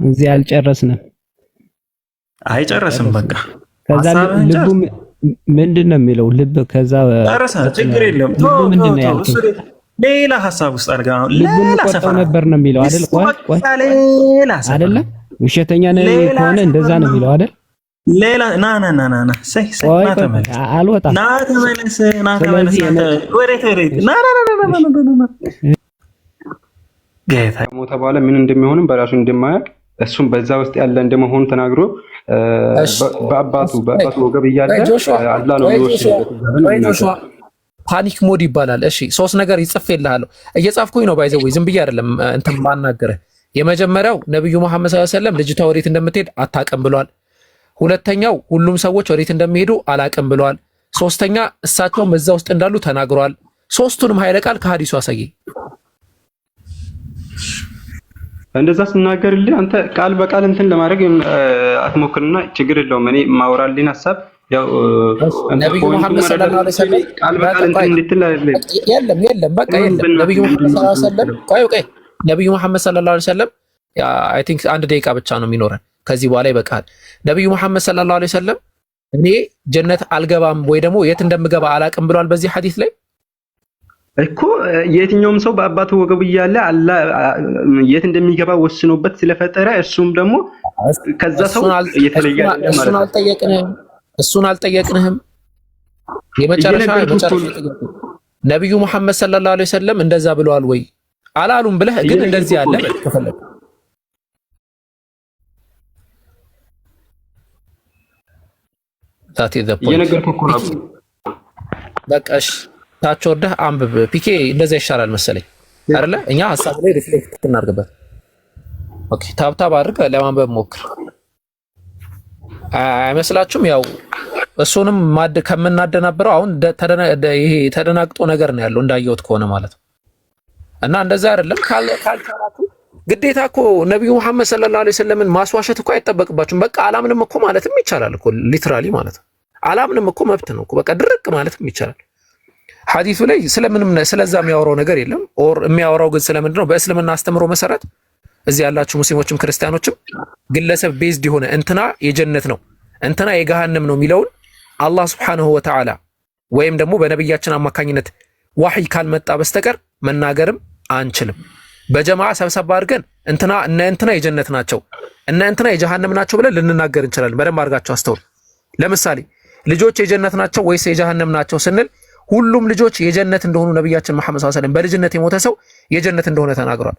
እዚህ አልጨረስንም። አይጨረስም በቃ ከዛ ልቡ ምንድነው የሚለው? ልብ ከዛ ጨረሰ። ችግር የለም ምንድነው ያልከው? ሌላ ሐሳብ ውስጥ አድርጋ ነው ሌላ ሰፈር ነበር ነው የሚለው አይደል? ቆይ አይደለ? ውሸተኛ ነው ከሆነ እንደዛ ነው የሚለው አይደል? ሌላ ና ሰይ ና ተመለስ። አልወጣም። ና ተመለስ። ጌታ ሞተ በኋላ ምን እንደሚሆንም በራሱ እንደማያውቅ እሱም በዛ ውስጥ ያለ እንደመሆኑ ተናግሮ በአባቱ ወገብ እያለ አላህ ነው የሚወስደው። ፓኒክ ሞድ ይባላል። እሺ 3 ነገር ይጽፍልሃለሁ። እየጻፍኩኝ ነው ባይዘው ዝም ብዬ አይደለም እንትን ማናገርህ። የመጀመሪያው ነብዩ መሐመድ ሰለላሁ ዐለይሂ ወሰለም ልጅቷ ወዴት እንደምትሄድ አታውቅም ብሏል። ሁለተኛው ሁሉም ሰዎች ወዴት እንደሚሄዱ አላውቅም ብሏል። ሶስተኛ እሳቸውም እዛ ውስጥ እንዳሉ ተናግሯል። ሶስቱንም ኃይለ ቃል ከሐዲሱ አሳየኝ። እንደዛ ስናገርልህ አንተ ቃል በቃል እንትን ለማድረግ አትሞክርና ችግር የለውም። እኔ ማወራልኝ ሐሳብ ያው ነብዩ መሐመድ ሰለላሁ ዐለይሂ ወሰለም ቃል በቃል እንትን እንድትል የለም በቃ የለም። ነብዩ መሐመድ ሰለላሁ ዐለይሂ ወሰለም ቆይ ነብዩ መሐመድ ሰለላሁ ዐለይሂ ወሰለም አይ ቲንክ 1 ደቂቃ ብቻ ነው የሚኖረን፣ ከዚህ በኋላ ይበቃል። ነብዩ መሐመድ ሰለላሁ ዐለይሂ ወሰለም እኔ ጀነት አልገባም ወይ ደግሞ የት እንደምገባ አላቅም ብሏል በዚህ ሐዲስ ላይ እኮ። የትኛውም ሰው በአባቱ ወገብ እያለ አላህ የት እንደሚገባ ወስኖበት ስለፈጠረ እሱም ደግሞ ከዛ ሰው የተለየ ማለት ነው። እሱን አልጠየቅንህም። የመጨረሻ ነብዩ መሐመድ ሰለላሁ ዐለይሂ ወሰለም እንደዛ ብለዋል ወይ አላሉም ብለህ ግን እንደዚህ ያለ ከፈለክ ታቲ የነገርኩህ እኮ ነው። በቃሽ ታች ወርደህ አንብብ። ፒኬ እንደዛ ይሻላል መሰለኝ አይደለ? እኛ ሐሳብ ላይ ሪፍሌክት እናድርግበት። ኦኬ ታብታብ አድርግ ለማንበብ ሞክር። አይመስላችሁም? ያው እሱንም ከምናደናብረው አሁን ይሄ ተደናግጦ ነገር ነው ያለው እንዳየሁት ከሆነ ማለት ነው። እና እንደዛ አይደለም ካልቻላችሁ ግዴታ እኮ ነብዩ መሐመድ ሰለላሁ ዐለይሂ ወሰለምን ማስዋሸት እኮ አይጠበቅባችሁም። በቃ አላምንም እኮ ማለትም ይቻላል እኮ ሊትራሊ ማለት ነው። አላምንም እኮ መብት ነው እኮ በቃ ድርቅ ማለትም ይቻላል። ሐዲሱ ላይ ስለምንም ስለዛ የሚያወራው ነገር የለም። ኦር የሚያወራው ግን ስለምንድን ነው? በእስልምና አስተምሮ መሰረት እዚህ ያላችሁ ሙስሊሞችም ክርስቲያኖችም ግለሰብ ቤዝድ የሆነ እንትና የጀነት ነው እንትና የገሃነም ነው የሚለውን አላህ ሱብሓነሁ ወተዓላ ወይም ደግሞ በነብያችን አማካኝነት ዋህይ ካልመጣ በስተቀር መናገርም አንችልም። በጀማዓ ሰብሰብ አድርገን እንትና የጀነት ናቸው እንትና የጀሃነም ናቸው ብለን ልንናገር እንችላለን። በደንብ አድርጋችሁ አስተውሉ። ለምሳሌ ልጆች የጀነት ናቸው ወይስ የጀሃነም ናቸው ስንል ሁሉም ልጆች የጀነት እንደሆኑ ነብያችን መሐመድ ሰለላሁ ዐለይሂ ወሰለም በልጅነት የሞተ ሰው የጀነት እንደሆነ ተናግሯል።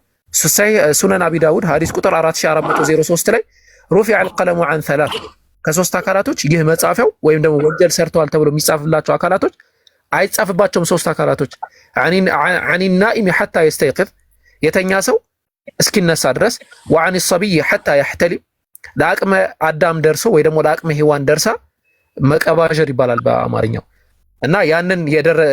ሱነን አቢ ዳውድ ሐዲስ ቁጥር 4403 ላይ ሩፊዐ አልቀለሙ ዐን ሰላስ ከሶስት አካላቶች ይህ መጻፊያው ወይም ደግሞ ወንጀል ሰርተዋል ተብሎ የሚጻፍላቸው አካላቶች አይጻፍባቸውም። ሶስት አካላቶች ዐኒ ናኢም ሐታ የስተይቅዝ የተኛ ሰው እስኪነሳ ድረስ፣ ወዐኒ ሰቢይ ሐታ የሕተሊም ለአቅመ አዳም ደርሶ ወይ ደግሞ ለአቅመ ሔዋን ደርሳ መቀባዠር ይባላል በአማርኛው እና ያንን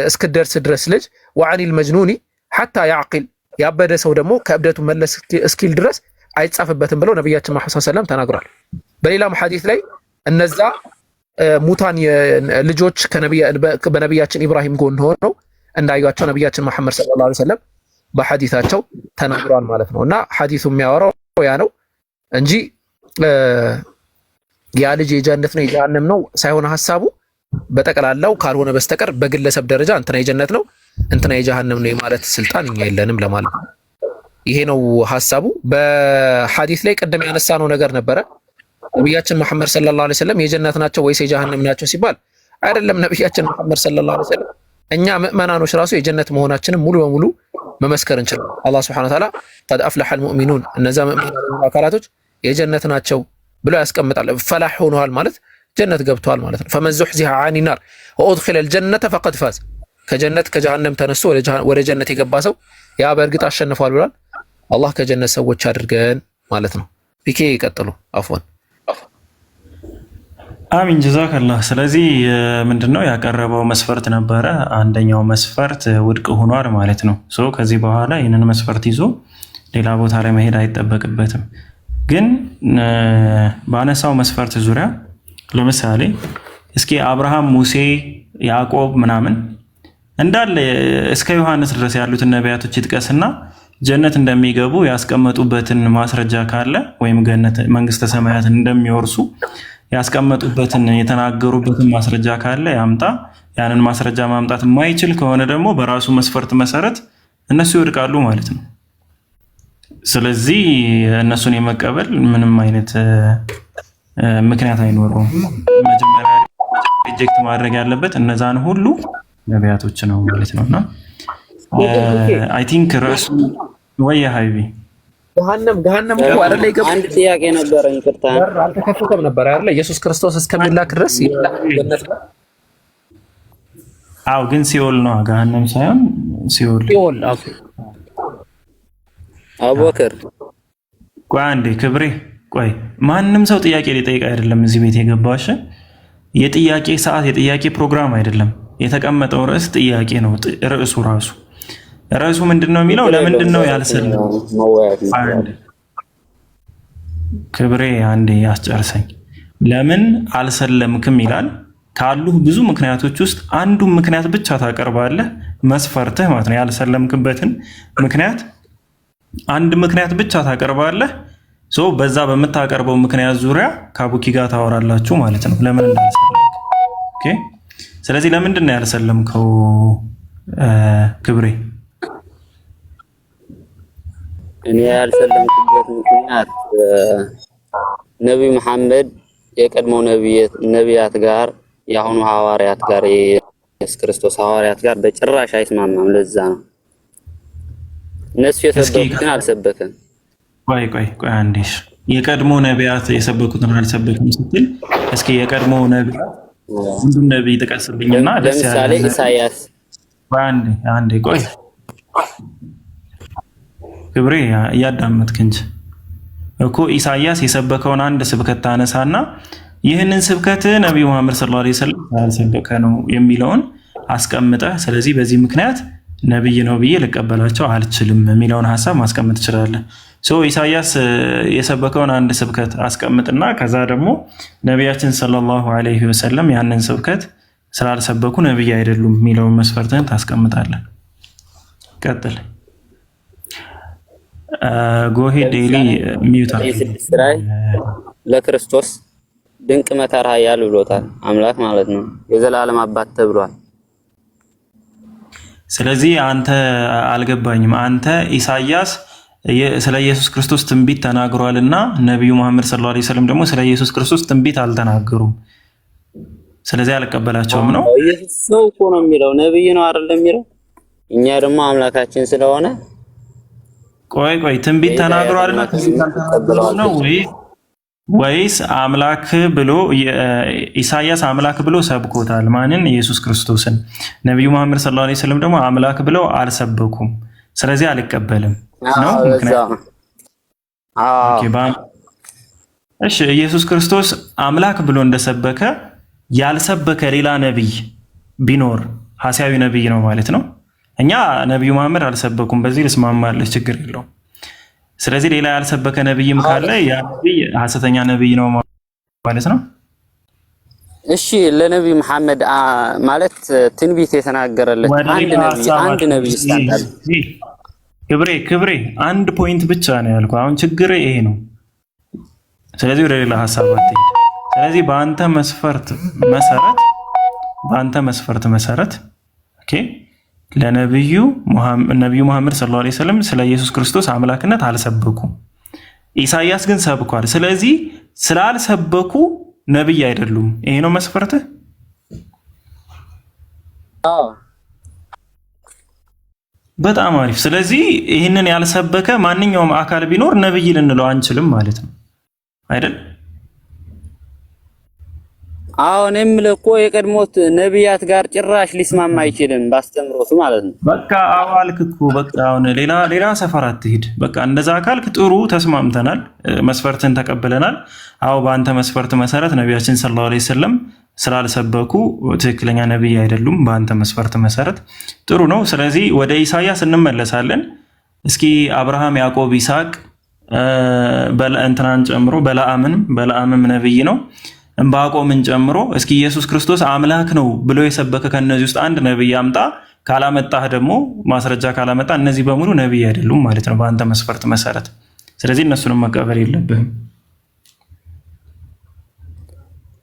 እስክደርስ ድረስ ልጅ፣ ወዐኒል መጅኑኒ ሐታ ያዕቂል ያበደ ሰው ደግሞ ከእብደቱ መለስ እስኪል ድረስ አይጻፍበትም ብለው ነብያችን መሐመድ ሰለላሁ ዐለይሂ ወሰለም ተናግሯል። በሌላም ሐዲስ ላይ እነዛ ሙታን ልጆች በነብያችን ኢብራሂም ጎን ሆነው እንዳዩአቸው ነብያችን መሐመድ ሰለላሁ ዐለይሂ ወሰለም በሐዲሳቸው ተናግሯል ማለት ነው። እና ሐዲሱ የሚያወራው ያ ነው እንጂ ያ ልጅ የጀነት ነው የጀሃነም ነው ሳይሆን ሐሳቡ በጠቅላላው ካልሆነ በስተቀር በግለሰብ ደረጃ እንትና የጀነት ነው እንትና የጀሃነም ነው ማለት ስልጣን እኛ የለንም ለማለት ነው። ይሄ ነው ሐሳቡ። በሐዲስ ላይ ቀደም ያነሳነው ነገር ነበረ። ነብያችን መሐመድ ሰለላሁ ዐለይሂ ወሰለም የጀነት ናቸው ወይስ የጀሃነም ናቸው ሲባል አይደለም ነብያችን መሐመድ ሰለላሁ ዐለይሂ ወሰለም እኛ ምእመናኖች ራሱ የጀነት መሆናችንን ሙሉ በሙሉ መመስከር እንችላለን። አላህ ሱብሓነሁ ወተዓላ ቀድ አፍለሐል ሙእሚኑን እነዛ ምእመናን አካላቶች የጀነት ናቸው ብሎ ያስቀምጣል። ፈላህ ሆነዋል ማለት ጀነት ገብተዋል ማለት ነው። ፈመን ዙሕዚሀ ዐኒ ናር ወኡድኺለል ጀነተ ፈቀድ ፋዝ ከጀነት ከጀሃነም ተነስቶ ወደ ጀነት የገባ ሰው ያ በእርግጥ አሸንፏል ብሏል። አላህ ከጀነት ሰዎች አድርገን ማለት ነው። ፒኬ ይቀጥሉ። አፍዋን አሚን ጀዛከላህ። ስለዚህ ምንድነው ያቀረበው መስፈርት ነበረ። አንደኛው መስፈርት ውድቅ ሆኗል ማለት ነው። ከዚህ በኋላ ይህንን መስፈርት ይዞ ሌላ ቦታ ላይ መሄድ አይጠበቅበትም። ግን ባነሳው መስፈርት ዙሪያ ለምሳሌ እስኪ አብርሃም፣ ሙሴ፣ ያዕቆብ ምናምን እንዳለ እስከ ዮሐንስ ድረስ ያሉትን ነቢያቶች ይጥቀስና ጀነት እንደሚገቡ ያስቀመጡበትን ማስረጃ ካለ ወይም ገነት መንግስተ ሰማያትን እንደሚወርሱ ያስቀመጡበትን የተናገሩበትን ማስረጃ ካለ ያምጣ። ያንን ማስረጃ ማምጣት የማይችል ከሆነ ደግሞ በራሱ መስፈርት መሰረት እነሱ ይወድቃሉ ማለት ነው። ስለዚህ እነሱን የመቀበል ምንም አይነት ምክንያት አይኖረውም። መጀመሪያ ሪጀክት ማድረግ ያለበት እነዛን ሁሉ ነቢያቶች ነው ማለት ነውና አይ ቲንክ ራሱ ወይ ሀይቢ ገሃነም እኮ አይደለ ይገባ። አንድ ጥያቄ ነበረኝ። ይቅርታ አልተከፈተም ነበር አይደለ? ኢየሱስ ክርስቶስ እስከሚላክ ድረስ ገነት ነው። አው ግን ሲኦል ነው፣ ገሃነም ሳይሆን ሲኦል። ኦኬ አቡበከር ቆይ አንዴ ክብሬ፣ ቆይ ማንም ሰው ጥያቄ ሊጠይቅ አይደለም እዚህ ቤት የገባሽ። የጥያቄ ሰዓት የጥያቄ ፕሮግራም አይደለም። የተቀመጠው ርዕስ ጥያቄ ነው። ርዕሱ ምንድነው የሚለው? ለምንድን ነው ያልሰለም? ክብሬ አንዴ ያስጨርሰኝ። ለምን አልሰለምክም ይላል። ካሉ ብዙ ምክንያቶች ውስጥ አንዱ ምክንያት ብቻ ታቀርባለህ፣ መስፈርትህ ማለት ነው። ያልሰለምክበትን ምክንያት አንድ ምክንያት ብቻ ታቀርባለህ። በዛ በምታቀርበው ምክንያት ዙሪያ ከአቡኪ ጋር ታወራላችሁ ማለት ነው፣ ለምን እንዳልሰለምክ። ኦኬ። ስለዚህ ለምንድን ነው ያልሰለምከው ክብሬ? እኔ ያልሰለምኩበት ምክንያት ነብይ መሐመድ የቀድሞ ነቢያት ጋር የአሁኑ ሐዋርያት ጋር የኢየሱስ ክርስቶስ ሐዋርያት ጋር በጭራሽ አይስማማም። ለዛ ነው እነሱ የሰበኩትን አልሰበከም። ቆይ አንዴሽ የቀድሞ ነቢያት የሰበኩትን አልሰበከም ስትል እስኪ የቀድሞ ነቢያት ሁሉም ነቢይ ጥቀስልኝና ለምሳሌ ኢሳይያስ። አንዴ ቆይ ክብሬ እያዳመጥክ እንጂ እኮ ኢሳይያስ የሰበከውን አንድ ስብከት ታነሳና ይህንን ስብከት ነብዩ መሐመድ ሰለላሁ ዐለይሂ ወሰለም ያልሰበከ ነው የሚለውን አስቀምጠህ፣ ስለዚህ በዚህ ምክንያት ነብይ ነው ብዬ ልቀበላቸው አልችልም የሚለውን ሐሳብ ማስቀመጥ ትችላለህ። ኢሳይያስ የሰበከውን አንድ ስብከት አስቀምጥና ከዛ ደግሞ ነቢያችን ሰለላሁ ዐለይሂ ወሰለም ያንን ስብከት ስላልሰበኩ ነብይ አይደሉም የሚለውን መስፈርትን ታስቀምጣለህ። ቀጥል። ጎሄ ዴሊ ሚውታ ለክርስቶስ ድንቅ መካር ኃያል ብሎታል። አምላክ ማለት ነው፣ የዘላለም አባት ተብሏል። ስለዚህ አንተ አልገባኝም። አንተ ኢሳይያስ ስለ ኢየሱስ ክርስቶስ ትንቢት ተናግሯልና ነብዩ መሐመድ ሰለላሁ ዐለይሂ ወሰለም ደግሞ ስለ ኢየሱስ ክርስቶስ ትንቢት አልተናገሩም። ስለዚህ አልቀበላቸውም ነው። ኢየሱስ ሰው እኮ ነው የሚለው፣ ነብይ ነው አይደለም የሚለው። እኛ ደግሞ አምላካችን ስለሆነ ቆይ ትንቢት ተናግሯልና ትንቢት አልተናገሩም ነው ወይስ አምላክ ብሎ ኢሳይያስ አምላክ ብሎ ሰብኮታል? ማንን? ኢየሱስ ክርስቶስን። ነብዩ መሐመድ ሰለላሁ ዐለይሂ ወሰለም ደግሞ አምላክ ብለው አልሰበኩም። ስለዚህ አልቀበልም ነው ምክንያቱም። እሺ ኢየሱስ ክርስቶስ አምላክ ብሎ እንደሰበከ ያልሰበከ ሌላ ነብይ ቢኖር ሐሳዊ ነብይ ነው ማለት ነው። እኛ ነብዩ መሐመድ አልሰበኩም፣ በዚህ ልስማማለህ፣ ችግር የለውም። ስለዚህ ሌላ ያልሰበከ ነብይም ካለ ያ ነብይ ሐሰተኛ ነብይ ነው ማለት ነው። እሺ ለነብይ መሐመድ ማለት ትንቢት የተናገረለት አንድ ነብይ ይስታል። ክብሬ አንድ ፖይንት ብቻ ነው ያልኩህ። አሁን ችግር ይሄ ነው። ስለዚህ ወደ ሌላ ሐሳብ አትሄድ። ስለዚህ በአንተ መስፈርት መሰረት ኦኬ ለነብዩ መሐመድ ሰለላሁ ዐለይሂ ወሰለም ስለ ኢየሱስ ክርስቶስ አምላክነት አልሰበኩም። ኢሳይያስ ግን ሰብኳል። ስለዚህ ስላልሰበኩ ነብይ አይደሉም። ይሄ ነው መስፈርትህ? አዎ በጣም አሪፍ። ስለዚህ ይህንን ያልሰበከ ማንኛውም አካል ቢኖር ነብይ ልንለው አንችልም ማለት ነው አይደል? አሁን የምልህ እኮ የቀድሞት ነቢያት ጋር ጭራሽ ሊስማማ አይችልም ባስተምሮቱ ማለት ነው። በቃ አዋልክ እኮ በቃ አሁን ሌላ ሰፈር አትሂድ። በቃ እንደዛ ካልክ ጥሩ ተስማምተናል፣ መስፈርትን ተቀብለናል። አዎ በአንተ መስፈርት መሰረት ነቢያችን ሰለላሁ ዐለይሂ ወሰለም ስላልሰበኩ ትክክለኛ ነብይ አይደሉም። በአንተ መስፈርት መሰረት ጥሩ ነው። ስለዚህ ወደ ኢሳይያስ እንመለሳለን። እስኪ አብርሃም፣ ያዕቆብ፣ ይስሐቅ እንትናን ጨምሮ በለዓምም ነብይ ነው፣ ዕንባቆምን ጨምሮ እስኪ ኢየሱስ ክርስቶስ አምላክ ነው ብሎ የሰበከ ከነዚህ ውስጥ አንድ ነብይ አምጣ። ካላመጣህ ደግሞ ማስረጃ ካላመጣ እነዚህ በሙሉ ነብይ አይደሉም ማለት ነው በአንተ መስፈርት መሰረት። ስለዚህ እነሱንም መቀበል የለብህም።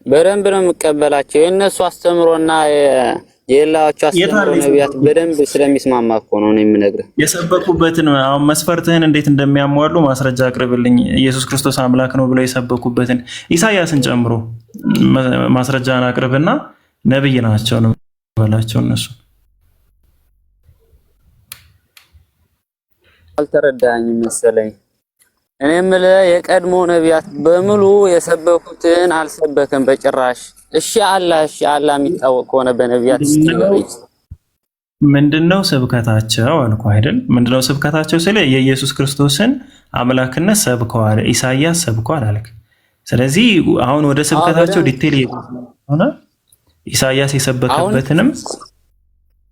በደንብ ነው የምቀበላቸው። የእነሱ አስተምሮና የሌላቸው አስተምሮ ነቢያት በደንብ ስለሚስማማ እኮ ነው የምነግርህ። የሰበኩበትን አሁን መስፈርትህን እንዴት እንደሚያሟሉ ማስረጃ አቅርብልኝ። ኢየሱስ ክርስቶስ አምላክ ነው ብለው የሰበኩበትን ኢሳያስን ጨምሮ ማስረጃን አቅርብና ነብይ ናቸው ነው በላቸው። እነሱ አልተረዳኝም መሰለኝ። እኔ የምልህ የቀድሞ ነቢያት በሙሉ የሰበኩትን አልሰበከም በጭራሽ። እሺ አላህ የሚታወቅ ከሆነ በነቢያት ስትገኝ ምንድነው ስብከታቸው አልኩ አይደል? ምንድነው ስብከታቸው ስለ የኢየሱስ ክርስቶስን አምላክነት ሰብከዋል። ኢሳያስ ሰብከዋል አልክ። ስለዚህ አሁን ወደ ስብከታቸው ዲቴል ሆነ ኢሳያስ የሰበከበትንም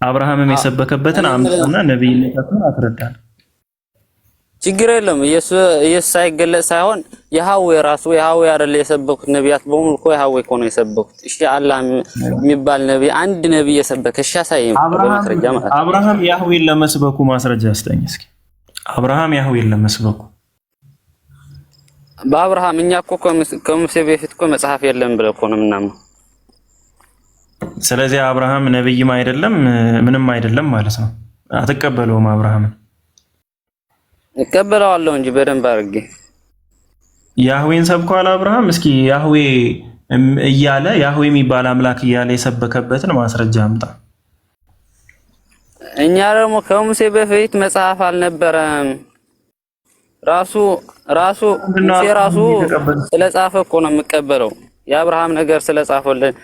አብርሃምም የሰበከበትን አምጣና ነብይነቱን አትረዳል። ችግር የለም። ኢየሱስ ሳይገለጽ ሳይሆን የሃዌ ራሱ የሃዌ አይደል የሰበኩት ነቢያት በሙሉ እኮ የሃዌ እኮ ነው የሰበኩት። እሺ አላህ የሚባል ነብይ አንድ ነብይ የሰበከ እሺ ሳይም በማስረጃ ማለት አብርሃም ያህዌን ለመስበኩ ማስረጃ አስጠኝ እስኪ። አብርሃም ያህዌን ለመስበኩ በአብርሃም እኛ እኮ ከሙሴ በፊት እኮ መጽሐፍ የለም ብለው እኮ ነው የምናምነው። ስለዚህ አብርሃም ነብይም አይደለም ምንም አይደለም ማለት ነው። አትቀበለውም አብርሃምን? እቀበለዋለሁ እንጂ በደንብ አድርጌ። ያህዌን ሰብከዋል አብርሃም? እስኪ ያህዌ እያለ ያህዌ የሚባል አምላክ እያለ የሰበከበትን ማስረጃ አምጣ። እኛ ደግሞ ከሙሴ በፊት መጽሐፍ አልነበረም። ራሱ ሙሴ ራሱ ስለጻፈ እኮ ነው የምቀበለው። የአብርሃም ነገር ስለጻፈልን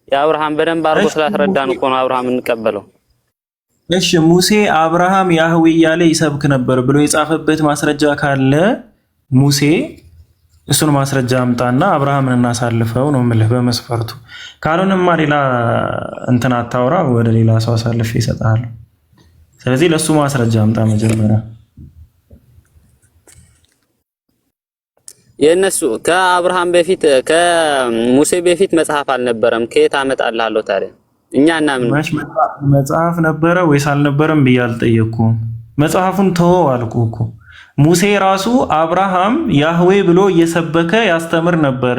የአብርሃም በደንብ አድርጎ ስላስረዳን እኮ ነው አብርሃም እንቀበለው። እሺ ሙሴ አብርሃም ያህዌ እያለ ይሰብክ ነበር ብሎ የጻፈበት ማስረጃ ካለ ሙሴ እሱን ማስረጃ አምጣና አብርሃምን እናሳልፈው ነው የምልህ በመስፈርቱ። ካልሆነማ ሌላ እንትን አታውራ፣ ወደ ሌላ ሰው አሳልፌ ይሰጣል። ስለዚህ ለሱ ማስረጃ አምጣ መጀመሪያ። የነሱ ከአብርሃም በፊት ከሙሴ በፊት መጽሐፍ አልነበረም። ከየት አመጣልሃለሁ ታዲያ? እኛ እናምን መጽሐፍ ነበረ ወይስ አልነበረም ብዬ አልጠየቅኩም። መጽሐፉን ተወው አልኩ እኮ። ሙሴ ራሱ አብርሃም ያህዌ ብሎ እየሰበከ ያስተምር ነበር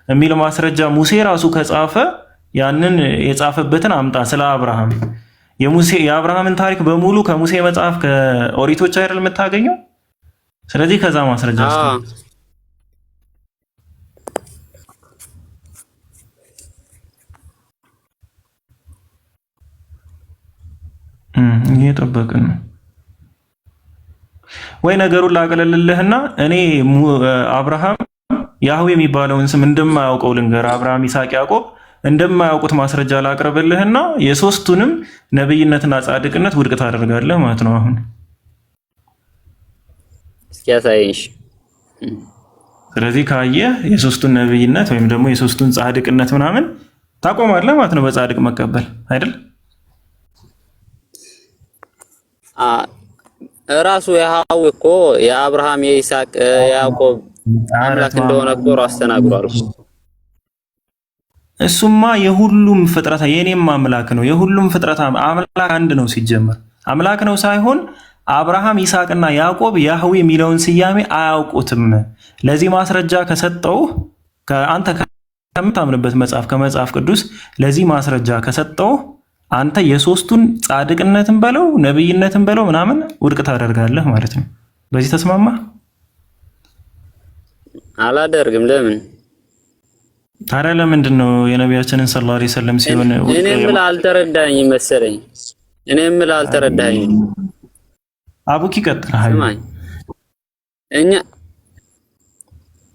የሚል ማስረጃ ሙሴ ራሱ ከጻፈ ያንን የጻፈበትን አምጣ። ስለ አብርሃም የአብርሃምን ታሪክ በሙሉ ከሙሴ መጽሐፍ ከኦሪቶች አይደል የምታገኘው? ስለዚህ ከዛ ማስረጃ እየጠበቅን ነው ወይ? ነገሩን ላቀለልልህና እኔ አብርሃም ያህዌ የሚባለውን ስም እንደማያውቀው ልንገር። አብርሃም፣ ይስሐቅ፣ ያዕቆብ እንደማያውቁት ማስረጃ ላቅርብልህና የሶስቱንም ነብይነትና ጻድቅነት ውድቅ ታደርጋለህ ማለት ነው። አሁን እስኪ ያሳይሽ። ስለዚህ ካየህ የሶስቱን ነብይነት ወይም ደግሞ የሶስቱን ጻድቅነት ምናምን ታቆማለህ ማለት ነው። በጻድቅ መቀበል አይደል? ራሱ የሃዌ እኮ የአብርሃም የይስሐቅ የያዕቆብ አምላክ እንደሆነ እኮ ራሱ ተናግሯል። እሱማ የሁሉም ፍጥረት የኔም አምላክ ነው። የሁሉም ፍጥረት አምላክ አንድ ነው። ሲጀመር አምላክ ነው ሳይሆን አብርሃም ይስሐቅና ያዕቆብ ያህዌ የሚለውን ስያሜ አያውቁትም። ለዚህ ማስረጃ ከሰጠው አንተ ከምታምንበት መጽሐፍ ከመጽሐፍ ቅዱስ ለዚህ ማስረጃ ከሰጠው አንተ የሶስቱን ጻድቅነትን በለው ነብይነትን በለው ምናምን ውድቅ ታደርጋለህ ማለት ነው። በዚህ ተስማማ? አላደርግም። ለምን ታዲያ? ለምንድን ነው የነቢያችንን ሰለላሁ ዐለይሂ ወሰለም ሲሆን እኔ ምን አልተረዳኝ መሰለኝ። እኔ ምን አልተረዳኝ። አቡኪ ቀጥልሃል። እኛ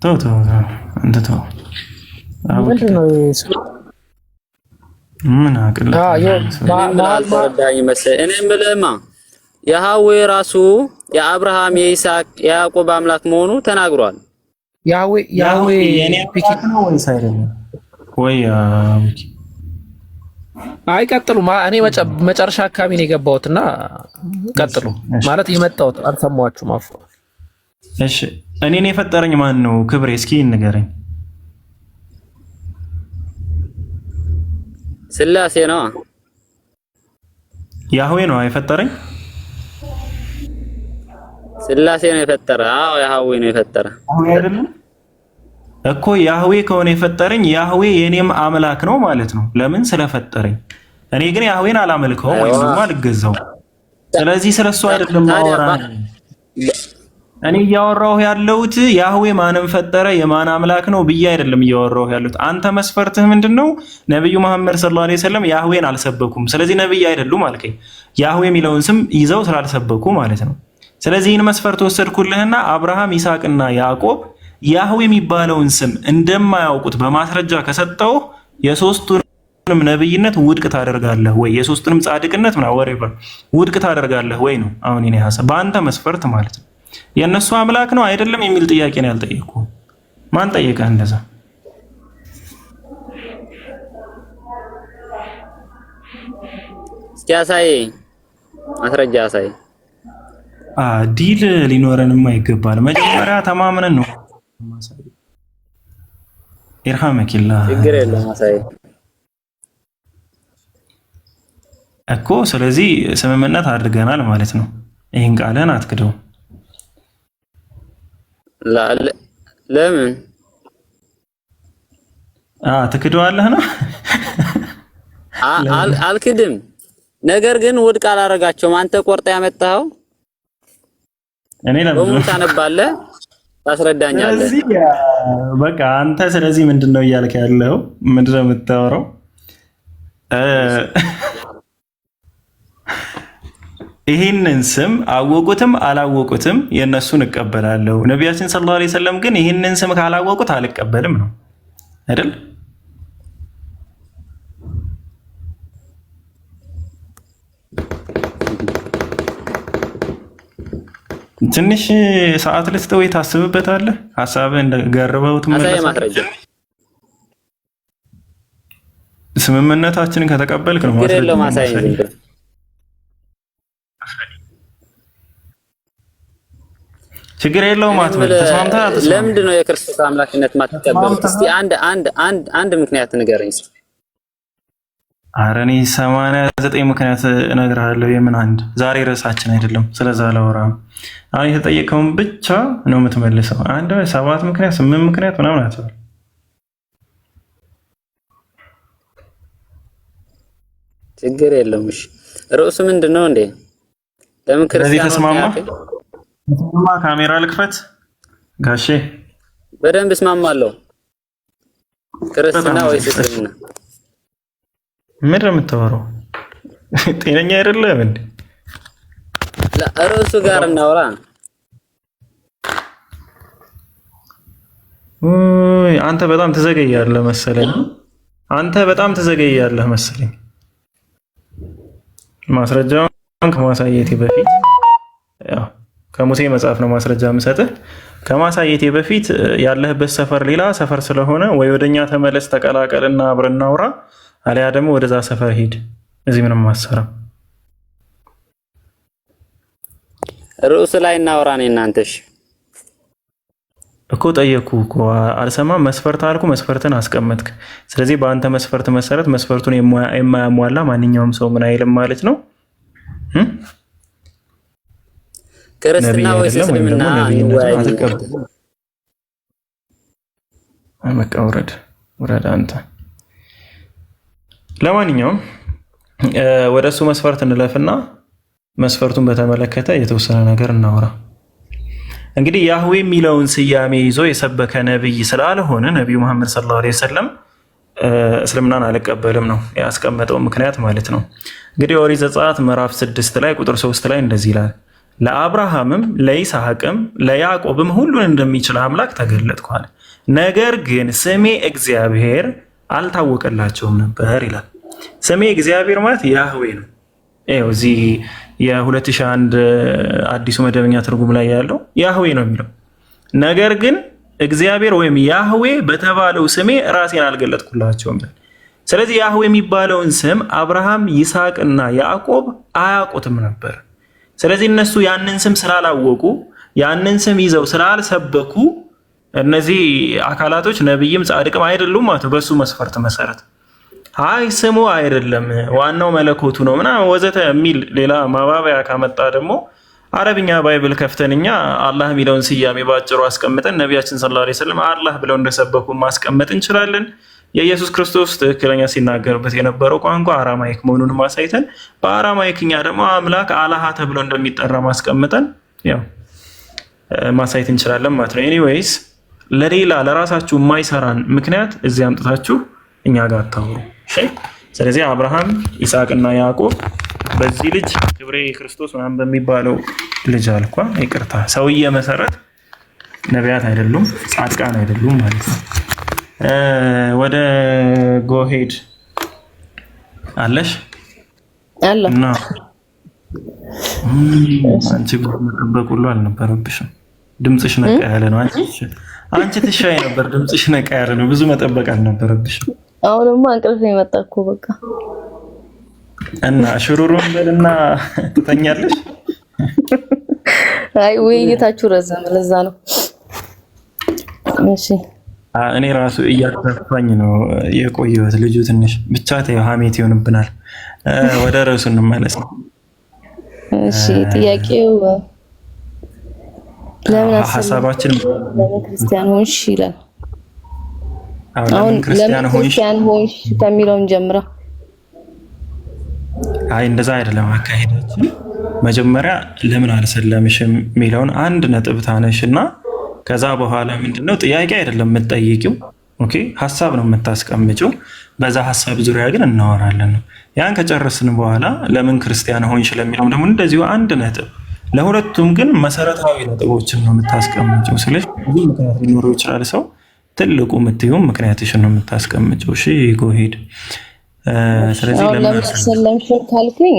ተው አንተ ተው። አቡኪ ምን አቅል አልተረዳኝ መሰለኝ። እኔ የምልህማ ያህዌ ራሱ የአብርሃም የይስሐቅ የያዕቆብ አምላክ መሆኑ ተናግሯል። ያህዌ የኔ አምላክ ነው ወይስ አይደለም? ወይ አይ ቀጥሉ። እኔ መጨረሻ አካባቢ ነው የገባሁትና ቀጥሉ ማለት የመጣሁት አልሰማችሁም። አፉ እሺ፣ እኔን የፈጠረኝ ማን ነው? ክብሬ እስኪ ንገረኝ። ስላሴ ነው። ያህዌ ነው የፈጠረኝ። ስላሴ ነው የፈጠረ። አዎ ያህዌ ነው የፈጠረ። ያህዌ አይደለም እኮ ያህዌ ከሆነ የፈጠረኝ ያህዌ የኔም አምላክ ነው ማለት ነው። ለምን ስለፈጠረኝ። እኔ ግን ያህዌን አላመልከውም ወይም ደግሞ አልገዛውም። ስለዚህ ስለሱ አይደለም ማወራ። እኔ እያወራሁ ያለሁት ያህዌ ማንም ፈጠረ የማን አምላክ ነው ብዬ አይደለም እያወራሁ ያለሁት። አንተ መስፈርትህ ምንድነው? ነብዩ መሐመድ ሰለላሁ ዐለይሂ ወሰለም ያህዌን አልሰበኩም፣ ስለዚህ ነብይ አይደሉም አልከኝ። ያህዌ የሚለውን ስም ይዘው ስላልሰበኩ ማለት ነው። ስለዚህ ይህን መስፈርት ወሰድኩልህና አብርሃም፣ ይስሐቅና ያዕቆብ ያህዌ የሚባለውን ስም እንደማያውቁት በማስረጃ ከሰጠው የሶስቱንም ነብይነት ውድቅ ታደርጋለህ ወይ? የሶስቱንም ጻድቅነት ምናምን ወሬቨር ውድቅ ታደርጋለህ ወይ ነው አሁን የኔ ሐሳብ በአንተ መስፈርት ማለት ነው። የእነሱ አምላክ ነው አይደለም የሚል ጥያቄ ነው ያልጠየቅኩህ። ማን ጠየቀህ እንደዛ? እስኪ አሳይ፣ ማስረጃ አሳይ። ዲል ሊኖረንም ይገባል። መጀመሪያ ተማምነን ነው ኢርሃመኪላ ችግር የለም አሳይ እኮ። ስለዚህ ስምምነት አድርገናል ማለት ነው። ይህን ቃልህን አትክደው። ለምን ትክደዋለህ ነው? አልክድም። ነገር ግን ውድቅ አላረጋቸውም። አንተ ቆርጣ ያመጣኸው እኔ ለምን ታነባለህ? ታስረዳኛለህ። ስለዚህ በቃ አንተ ስለዚህ ምንድነው እያልክ ያለው? ምንድነው የምታወራው? ይህንን ስም አወቁትም አላወቁትም የእነሱን እቀበላለሁ። ነቢያችን ሰለላሁ ዐለይሂ ወሰለም ግን ይህንን ስም ካላወቁት አልቀበልም ነው አይደል? ትንሽ ሰዓት ልስጠው፣ ታስብበታለህ። ሀሳብህ እንደገረበው ትመለሳለህ። ስምምነታችንን ከተቀበልክ ነው ማስረጃ። ችግር የለውም አትበል። ተስማምተሃል? ለምንድን ነው የክርስቶስ አምላክነት ማትቀበሉት? እስቲ አንድ ምክንያት ንገረኝ። ኧረ እኔ 89 ምክንያት እነግርሃለሁ። የምን አንድ? ዛሬ ርዕሳችን አይደለም፣ ስለዛ አላወራም። አሁን የተጠየቀውን ብቻ ነው የምትመልሰው። 7 ምክንያት 8 ምክንያት ምናምን አትበል። ችግር የለውም። እሺ ርዕሱ ምንድን ነው እንዴ? ለምን ክርስቲያኖች ተስማማ? ካሜራ ልክፈት ጋሼ። በደንብ እስማማለሁ። ክርስትና ወይስ እስልምና? ምንድን ነው የምታወራው? ጤነኛ አይደለም እንዴ? ርዕሱ ጋር እናውራ። አንተ በጣም ትዘገያለህ መሰለኝ። ማስረጃውን ከማሳየቴ በፊት ያው ከሙሴ መጽሐፍ ነው ማስረጃ የምሰጥህ። ከማሳየቴ በፊት ያለህበት ሰፈር ሌላ ሰፈር ስለሆነ ወይ ወደኛ ተመለስ፣ ተቀላቀልና አብረን እናውራ፣ አሊያ ደግሞ ወደዛ ሰፈር ሂድ። እዚህ ምንም አሰራም። ርዕሱ ላይ እናውራ ነው እናንተሽ እኮ ጠየቅኩ እኮ አልሰማም። መስፈርት አልኩ፣ መስፈርትን አስቀመጥክ። ስለዚህ በአንተ መስፈርት መሰረት መስፈርቱን የማያሟላ ማንኛውም ሰው ምን አይልም ማለት ነው። ክርስትና ወይስ እስልምና? በቃ ውረድ አንተ። ለማንኛውም ወደ እሱ መስፈርት እንለፍና መስፈርቱን በተመለከተ የተወሰነ ነገር እናወራ። እንግዲህ ያህዌ የሚለውን ስያሜ ይዞ የሰበከ ነብይ ስላልሆነ ነቢዩ መሐመድ ሰለላሁ ዐለይሂ ወሰለም እስልምናን አልቀበልም ነው ያስቀመጠው ምክንያት ማለት ነው። እንግዲህ ኦሪት ዘጸአት ምዕራፍ 6 ላይ ቁጥር 3 ላይ እንደዚህ ይላል፣ ለአብርሃምም ለይስሐቅም ለያዕቆብም ሁሉን እንደሚችል አምላክ ተገለጥኳል፣ ነገር ግን ስሜ እግዚአብሔር አልታወቀላቸውም ነበር ይላል። ስሜ እግዚአብሔር ማለት ያህዌ ነው። ይኸው እዚህ የ2001 አዲሱ መደበኛ ትርጉም ላይ ያለው ያህዌ ነው የሚለው። ነገር ግን እግዚአብሔር ወይም ያህዌ በተባለው ስሜ ራሴን አልገለጥኩላቸውም። ስለዚህ ያህዌ የሚባለውን ስም አብርሃም፣ ይስሐቅ እና ያዕቆብ አያውቁትም ነበር። ስለዚህ እነሱ ያንን ስም ስላላወቁ ያንን ስም ይዘው ስላልሰበኩ እነዚህ አካላቶች ነብይም ጻድቅም አይደሉም ማለት ነው በሱ መስፈርት መሰረት። አይ ስሙ አይደለም ዋናው መለኮቱ ነው ምናምን ወዘተ የሚል ሌላ ማባበያ ካመጣ ደግሞ አረብኛ ባይብል ከፍተንኛ አላህ የሚለውን ስያሜ ባጭሩ አስቀምጠን ነቢያችን ሰለላሁ ዐለይሂ ወሰለም አላህ ብለው እንደሰበኩ ማስቀመጥ እንችላለን። የኢየሱስ ክርስቶስ ትክክለኛ ሲናገርበት የነበረው ቋንቋ አራማይክ መሆኑን ማሳይተን በአራማይክኛ ደግሞ አምላክ አላሃ ተብሎ እንደሚጠራ ማስቀምጠን ያው ማሳየት እንችላለን ማለት ነው። ኤኒዌይስ ለሌላ ለራሳችሁ የማይሰራን ምክንያት እዚህ አምጥታችሁ እኛ ጋር አታውሩ። ስለዚህ አብርሃም ይስሐቅና ያዕቆብ በዚህ ልጅ ክብሬ ክርስቶስ ምናምን በሚባለው ልጅ አልኳ ይቅርታ ሰውዬ መሰረት ነቢያት አይደሉም ጻድቃን አይደሉም ማለት ነው። ወደ ጎሄድ አለሽ አለ እና አንቺ መጠበቅ ሁሉ አልነበረብሽም። ድምፅሽ ነቃ ያለ ነው። አንቺ ትሻይ ነበር። ድምፅሽ ነቃ ያለ ነው። ብዙ መጠበቅ አልነበረብሽም። አሁንማ እንቅልፍ የመጣ እኮ በቃ እና ሽሩሩን በልና ትተኛለሽ። አይ ውይይታችሁ ረዘመ፣ ለዛ ነው። እሺ እኔ ራሱ እያተፋኝ ነው የቆየሁት። ልጁ ትንሽ ብቻ ተይው ሀሜት ይሆንብናል። ወደ ርዕሱ እንመለስ። እሺ ጥያቄው ለምን ሐሳባችን ክርስቲያን ሆንሽ ይላል። አሁን ክርስቲያን ሆንሽ ከሚለውን ጀምራ። አይ እንደዛ አይደለም አካሄዳችን። መጀመሪያ ለምን አልሰለምሽም የሚለውን አንድ ነጥብ ታነሽና ከዛ በኋላ ምንድነው ጥያቄ አይደለም የምትጠይቂው፣ ኦኬ ሐሳብ ነው የምታስቀምጪው። በዛ ሐሳብ ዙሪያ ግን እናወራለን ነው። ያን ከጨረስን በኋላ ለምን ክርስቲያን ሆንሽ ለሚለው ደግሞ እንደዚሁ አንድ ነጥብ፣ ለሁለቱም ግን መሰረታዊ ነጥቦችን ነው የምታስቀምጪው። ስለዚህ ብዙ ምክንያት ሊኖረው ይችላል ሰው፣ ትልቁ የምትይው ምክንያትሽን ነው የምታስቀምጪው። እሺ ጎሄድ። ስለዚህ ለምን አልሰለምሽም ካልኩኝ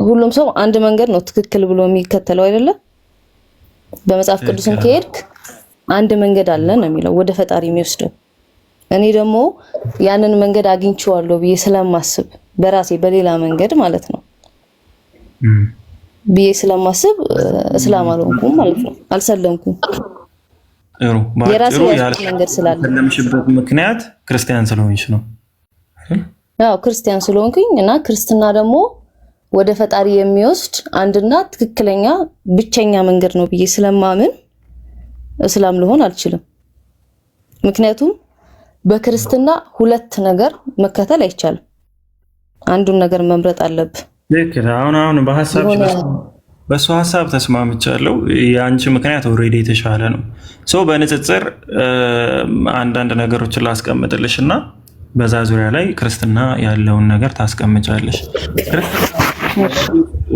ሁሉም ሰው አንድ መንገድ ነው ትክክል ብሎ የሚከተለው አይደለም። በመጽሐፍ ቅዱስም ከሄድክ አንድ መንገድ አለ ነው የሚለው ወደ ፈጣሪ የሚወስደው። እኔ ደግሞ ያንን መንገድ አግኝቼዋለሁ ብዬ ስለማስብ በራሴ በሌላ መንገድ ማለት ነው ብዬ ስለማስብ እስላም አልሆንኩም ማለት ነው፣ አልሰለምኩም። ጥሩ ባጭሩ ያልሰለምሽበት ምክንያት ክርስቲያን ስለሆንሽ ነው። አዎ ክርስቲያን ስለሆንኩኝ እና ክርስትና ደግሞ ወደ ፈጣሪ የሚወስድ አንድና ትክክለኛ ብቸኛ መንገድ ነው ብዬ ስለማምን እስላም ልሆን አልችልም። ምክንያቱም በክርስትና ሁለት ነገር መከተል አይቻልም። አንዱን ነገር መምረጥ አለብህ። ልክ አሁን በሐሳብሽ በሱ ሐሳብ ተስማምቻለሁ። የአንቺ ምክንያት ኦልሬዲ የተሻለ ነው። ሰው በንጽጽር አንዳንድ ነገሮችን ላስቀምጥልሽና በዛ ዙሪያ ላይ ክርስትና ያለውን ነገር ታስቀምጫለሽ።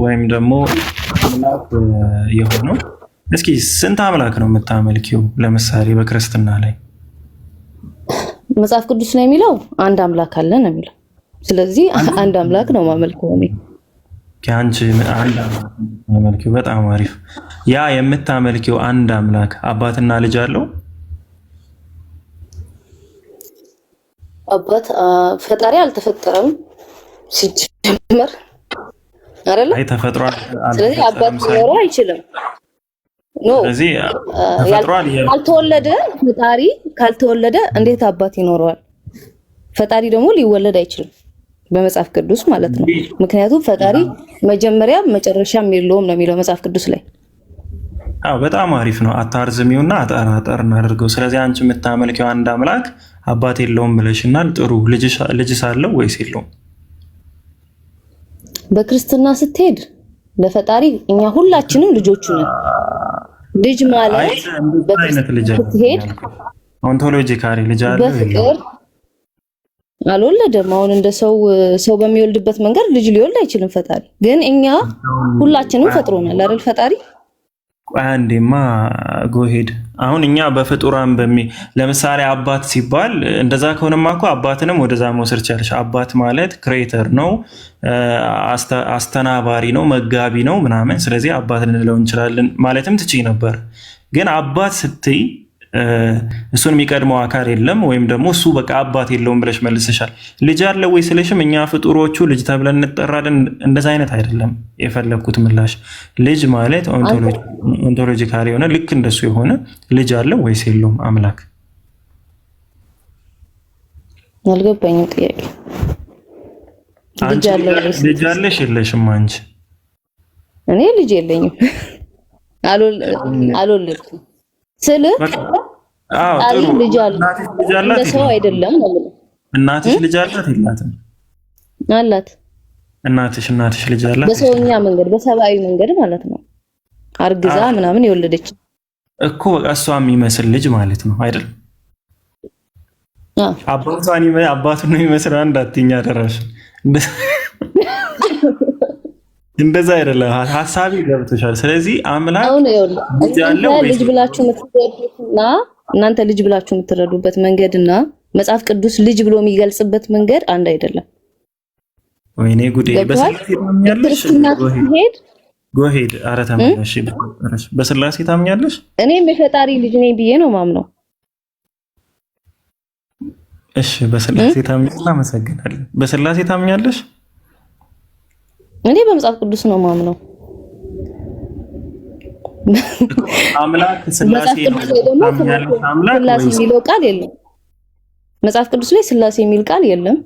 ወይም ደግሞ አምላክ የሆነው እስኪ ስንት አምላክ ነው የምታመልኪው? ለምሳሌ በክርስትና ላይ መጽሐፍ ቅዱስ ላይ የሚለው አንድ አምላክ አለ ነው የሚለው። ስለዚህ አንድ አምላክ ነው ማመልከው እኔ። ከአንቺ አንድ አምላክ ማመልኪው በጣም አሪፍ። ያ የምታመልኪው አንድ አምላክ አባትና ልጅ አለው? አባት ፈጣሪ አልተፈጠረም ሲጀመር አይደለ? አይ ተፈጥሯል። ስለዚህ አባት ሊኖረው አይችልም። ስለዚህ ተፈጥሯል። ካልተወለደ ፈጣሪ ካልተወለደ እንዴት አባት ይኖረዋል? ፈጣሪ ደግሞ ሊወለድ አይችልም በመጽሐፍ ቅዱስ ማለት ነው። ምክንያቱም ፈጣሪ መጀመሪያ መጨረሻም የለውም ነው የሚለው መጽሐፍ ቅዱስ ላይ። አዎ በጣም አሪፍ ነው። አታርዝሚውና አጠር እናድርገው። ስለዚህ አንቺ የምታመልኪው አንድ አምላክ አባት የለውም ብለሽናል። ጥሩ ልጅስ አለው ወይስ የለውም? በክርስትና ስትሄድ ለፈጣሪ እኛ ሁላችንም ልጆቹ ነን። ልጅ ማለት ስትሄድ ኦንቶሎጂካሊ ልጅ አለው በፍቅር አልወለደም። አሁን እንደ ሰው በሚወልድበት መንገድ ልጅ ሊወልድ አይችልም ፈጣሪ። ግን እኛ ሁላችንም ፈጥሮናል አይደል ፈጣሪ። አንዴማ ጎሄድ አሁን እኛ በፍጡራን ለምሳሌ አባት ሲባል እንደዛ ከሆነማ እኮ አባትንም ወደዛ መውሰድ ቻለሽ። አባት ማለት ክሬተር ነው፣ አስተናባሪ ነው፣ መጋቢ ነው ምናምን። ስለዚህ አባት ልንለው እንችላለን ማለትም ትችይ ነበር። ግን አባት ስትይ እሱን የሚቀድመው አካል የለም ወይም ደግሞ እሱ በቃ አባት የለውም ብለሽ መልሰሻል። ልጅ አለ ወይ ስለሽም እኛ ፍጡሮቹ ልጅ ተብለን እንጠራለን። እንደዛ አይነት አይደለም የፈለግኩት ምላሽ። ልጅ ማለት ኦንቶሎጂካሊ የሆነ ልክ እንደሱ የሆነ ልጅ አለ ወይስ የለውም አምላክ? አልገባኝም ጥያቄ። ልጅ አለሽ የለሽም አንቺ? እኔ ልጅ የለኝም አልወለድኩም ስለ ጥሩ ልጅ አለ ለሰው አይደለም ማለት ነው። እናትሽ ልጅ አላት የላትም? አላት። እናትሽ ልጅ አላት በሰውኛ መንገድ በሰብአዊ መንገድ ማለት ነው። አርግዛ ምናምን የወለደች እኮ በቃ እሷ የሚመስል ልጅ ማለት ነው አይደል? አባቱን ነው የሚመስለው። አንድ አትኛ ደረሽ እንደዛ አይደለም። ሐሳቢ ገብቶሻል። ስለዚህ አምላክ ልጅ ብላችሁ የምትረዱትና እናንተ ልጅ ብላችሁ የምትረዱበት መንገድና መጽሐፍ ቅዱስ ልጅ ብሎ የሚገልጽበት መንገድ አንድ አይደለም። ወይኔ ጉዴ! ጎሄድ ኧረ ተመለሽ። በስላሴ ታምኛለሽ? እኔም የፈጣሪ ልጅ ነኝ ብዬ ነው ማምነው። እሺ በስላሴ ታምኛለሽ? አመሰግናለሁ። በስላሴ ታምኛለሽ? እኔ በመጽሐፍ ቅዱስ ነው ማምነው። አምላክ ስላሴ ነው ታምኛለሽ? ስላሴ የሚለው ቃል የለም መጽሐፍ ቅዱስ ላይ። ስላሴ የሚል ቃል የለም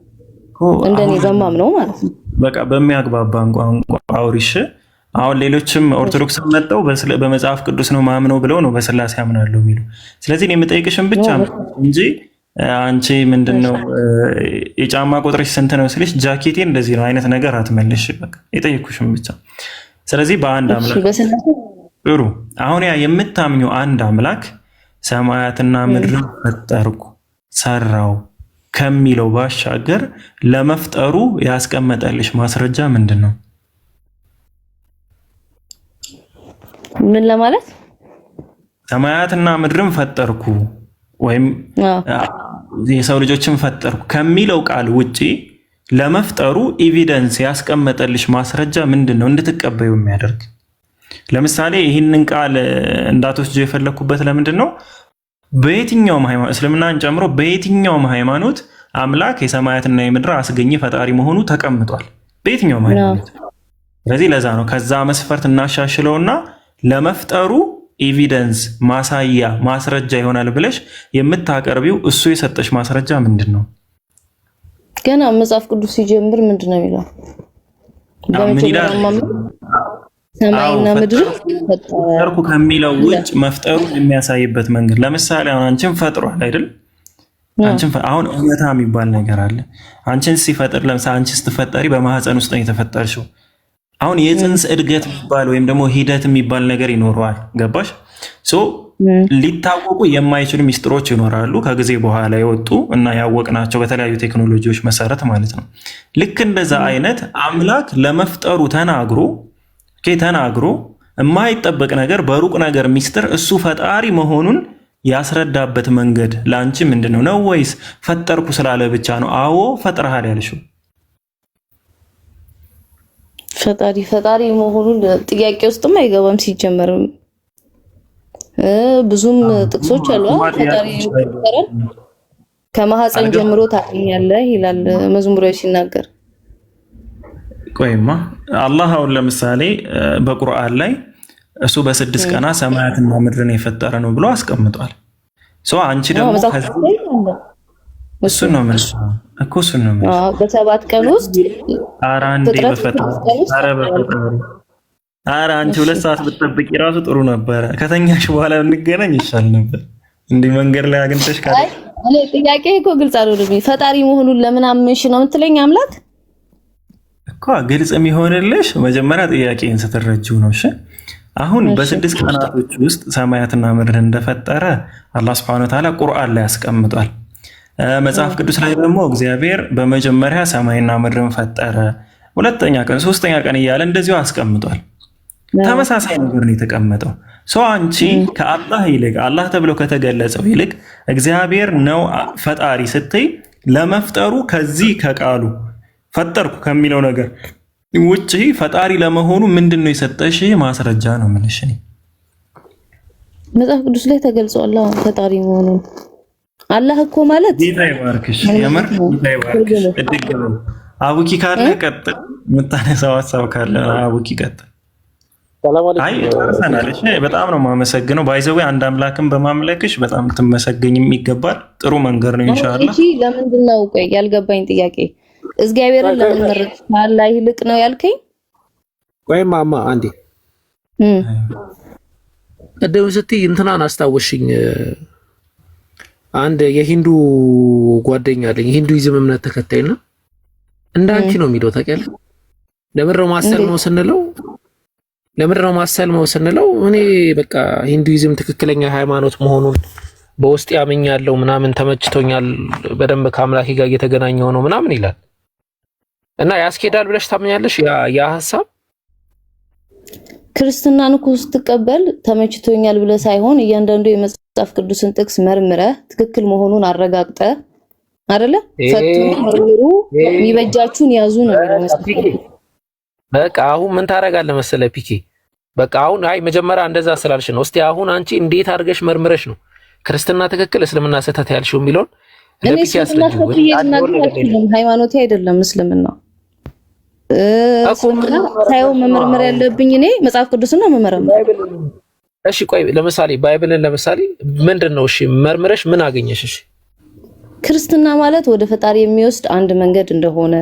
እንደኔ በማምነው ማለት ነው። በቃ በሚያግባባን ቋንቋ አውሪሽ። አሁን ሌሎችም ኦርቶዶክስ መጣው በመጽሐፍ ቅዱስ ነው ማምነው ብለው ነው በስላሴ አምናለሁ የሚሉ። ስለዚህ እኔ የምጠይቅሽን ብቻ እንጂ አንቺ ምንድነው የጫማ ቁጥርሽ ስንት ነው ስልሽ ጃኬቴ እንደዚህ ነው አይነት ነገር አትመልሽ። በቃ የጠየኩሽን ብቻ። ስለዚህ በአንድ አምላክ ጥሩ። አሁን ያ የምታምኙ አንድ አምላክ ሰማያትና ምድርን ፈጠርኩ ሰራው ከሚለው ባሻገር ለመፍጠሩ ያስቀመጠልሽ ማስረጃ ምንድን ነው? ምን ለማለት? ሰማያትና ምድርን ፈጠርኩ ወይም የሰው ልጆችን ፈጠርኩ ከሚለው ቃል ውጪ ለመፍጠሩ ኤቪደንስ ያስቀመጠልሽ ማስረጃ ምንድን ነው እንድትቀበዩ የሚያደርግ? ለምሳሌ ይህንን ቃል እንዳትወስጂ የፈለኩበት ለምንድን ነው? በየትኛውም ሃይማኖት እስልምናን ጨምሮ በየትኛውም ሃይማኖት አምላክ የሰማያትና የምድር አስገኝ ፈጣሪ መሆኑ ተቀምጧል፣ በየትኛውም ሃይማኖት። ስለዚህ ለዛ ነው ከዛ መስፈርት እናሻሽለውና ለመፍጠሩ ኤቪደንስ ማሳያ ማስረጃ ይሆናል ብለሽ የምታቀርቢው እሱ የሰጠሽ ማስረጃ ምንድን ነው? ገና መጽሐፍ ቅዱስ ሲጀምር ምንድን ነው የሚለው? ሰማይና ምድር ፈጠርኩ ከሚለው ውጭ መፍጠሩ የሚያሳይበት መንገድ። ለምሳሌ አሁን አንቺን ፈጥሯል አይደል? አሁን እውነታ የሚባል ነገር አለ። አንቺን ሲፈጥር ለምሳሌ አንቺ ስትፈጠሪ በማህፀን ውስጥ ነው የተፈጠርሽው። አሁን የፅንስ እድገት የሚባል ወይም ደግሞ ሂደት የሚባል ነገር ይኖረዋል። ገባሽ? ሊታወቁ የማይችሉ ሚስጥሮች ይኖራሉ ከጊዜ በኋላ የወጡ እና ያወቅናቸው በተለያዩ ቴክኖሎጂዎች መሰረት ማለት ነው። ልክ እንደዛ አይነት አምላክ ለመፍጠሩ ተናግሮ የማይጠበቅ ነገር በሩቅ ነገር ሚስጥር እሱ ፈጣሪ መሆኑን ያስረዳበት መንገድ ለአንቺ ምንድን ነው? ነው ወይስ ፈጠርኩ ስላለ ብቻ ነው? አዎ ፈጥረሃል ያልሽው ፈጣሪ መሆኑን ጥያቄ ውስጥም አይገባም። ሲጀመርም ብዙም ጥቅሶች አሉ። ፈጣሪ ይፈጠራል ከማህፀን ጀምሮ ታገኛለህ ይላል መዝሙራዊ ሲናገር። ቆይማ አላህ አሁን ለምሳሌ በቁርአን ላይ እሱ በ6 ቀናት ሰማያትና ምድርን የፈጠረ ነው ብሎ አስቀምጧል። አንቺ ደግሞ እሱን ነው ማለት እኮ እሱን ነው ማለት በ7 ቀን ውስጥ አንቺ 2 ሰዓት ብትጠብቂ ራሱ ጥሩ ነበረ። ከተኛሽ በኋላ እንገናኝ ይሻል ነበር። እንዲህ መንገድ ላይ አግኝተሽ ካለ እኔ ጥያቄ እኮ ግልጽ አልሆነልኝም። ፈጣሪ መሆኑን ለምን አምንሽ ነው የምትለኝ? አምላክ እኮ ግልጽ የሚሆንልሽ መጀመሪያ ጥያቄን ስትረጂው ነው። እሺ አሁን በ6 ቀናቶች ውስጥ ሰማያትና ምድርን እንደፈጠረ አላህ Subhanahu Wa Ta'ala ቁርአን ላይ ያስቀምጧል። መጽሐፍ ቅዱስ ላይ ደግሞ እግዚአብሔር በመጀመሪያ ሰማይና ምድርን ፈጠረ፣ ሁለተኛ ቀን፣ ሶስተኛ ቀን እያለ እንደዚሁ አስቀምጧል። ተመሳሳይ ነገር ነው የተቀመጠው። አንቺ ከአላህ ይልቅ አላህ ተብሎ ከተገለጸው ይልቅ እግዚአብሔር ነው ፈጣሪ ስትይ ለመፍጠሩ ከዚህ ከቃሉ ፈጠርኩ ከሚለው ነገር ውጪ ፈጣሪ ለመሆኑ ምንድነው የሰጠሽ ማስረጃ ነው የምልሽ። መጽሐፍ ቅዱስ ላይ ተገልጿል ፈጣሪ መሆኑን። አላህ እኮ ማለት ጌታ ይባርክሽ፣ የምር ጌታ ይባርክሽ። እድገው አቡኪ ካለ ቀጥል፣ የምታነሳው ሐሳብ ካለ አቡኪ ቀጥል። አይ ጨርሰናል። እሺ በጣም ነው የማመሰግነው። ባይዘዌ አንድ አምላክን በማምለክሽ በጣም ትመሰገኝም ይገባል። ጥሩ መንገድ ነው ኢንሻአላህ። እሺ ለምንድን ነው ቆይ ያልገባኝ ጥያቄ እግዚአብሔርን ለምን መረጥ አላህ ይልቅ ነው ያልከኝ? ቆይ ማማ አንዴ ቅድም ስትይ እንትናን አስታወሽኝ። አንድ የሂንዱ ጓደኛ አለኝ ሂንዱይዝም እምነት ተከታይና እንዳንቺ ነው የሚለው ታውቂያለሽ። ለምንድነው ማሰልመው ስንለው እኔ በቃ ሂንዱይዝም ትክክለኛ ሃይማኖት መሆኑን በውስጥ ያመኛለው ምናምን ተመችቶኛል፣ በደንብ ከአምላኬ ጋር እየተገናኘው ነው ምናምን ይላል። እና ያስኬዳል ብለሽ ታምኛለሽ? ያ ሐሳብ ክርስትናን እኮ ስትቀበል ተመችቶኛል ብለህ ሳይሆን እያንዳንዱ የመጽሐፍ ቅዱስን ጥቅስ መርምረህ ትክክል መሆኑን አረጋግጠ አይደለ? ፈትኑ፣ መርምሩ፣ የሚበጃችሁን ያዙ ነው የሚለው መጽሐፍ። በቃ አሁን ምን ታረጋለህ መሰለህ ፒኬ? በቃ አሁን አይ መጀመሪያ እንደዛ ስላልሽ ነው። እስቲ አሁን አንቺ እንዴት አድርገሽ መርምረሽ ነው ክርስትና ትክክል እስልምና ስህተት ያልሽው የሚለውን ለፒኬ ያስረጅው። ሃይማኖቴ አይደለም እስልምና ሳይሆን መመርመር ያለብኝ እኔ መጽሐፍ ቅዱስን ነው መመርመር። እሺ ቆይ ለምሳሌ ባይብልን ለምሳሌ ምንድነው እሺ መርምረሽ ምን አገኘሽ? እሺ ክርስትና ማለት ወደ ፈጣሪ የሚወስድ አንድ መንገድ እንደሆነ፣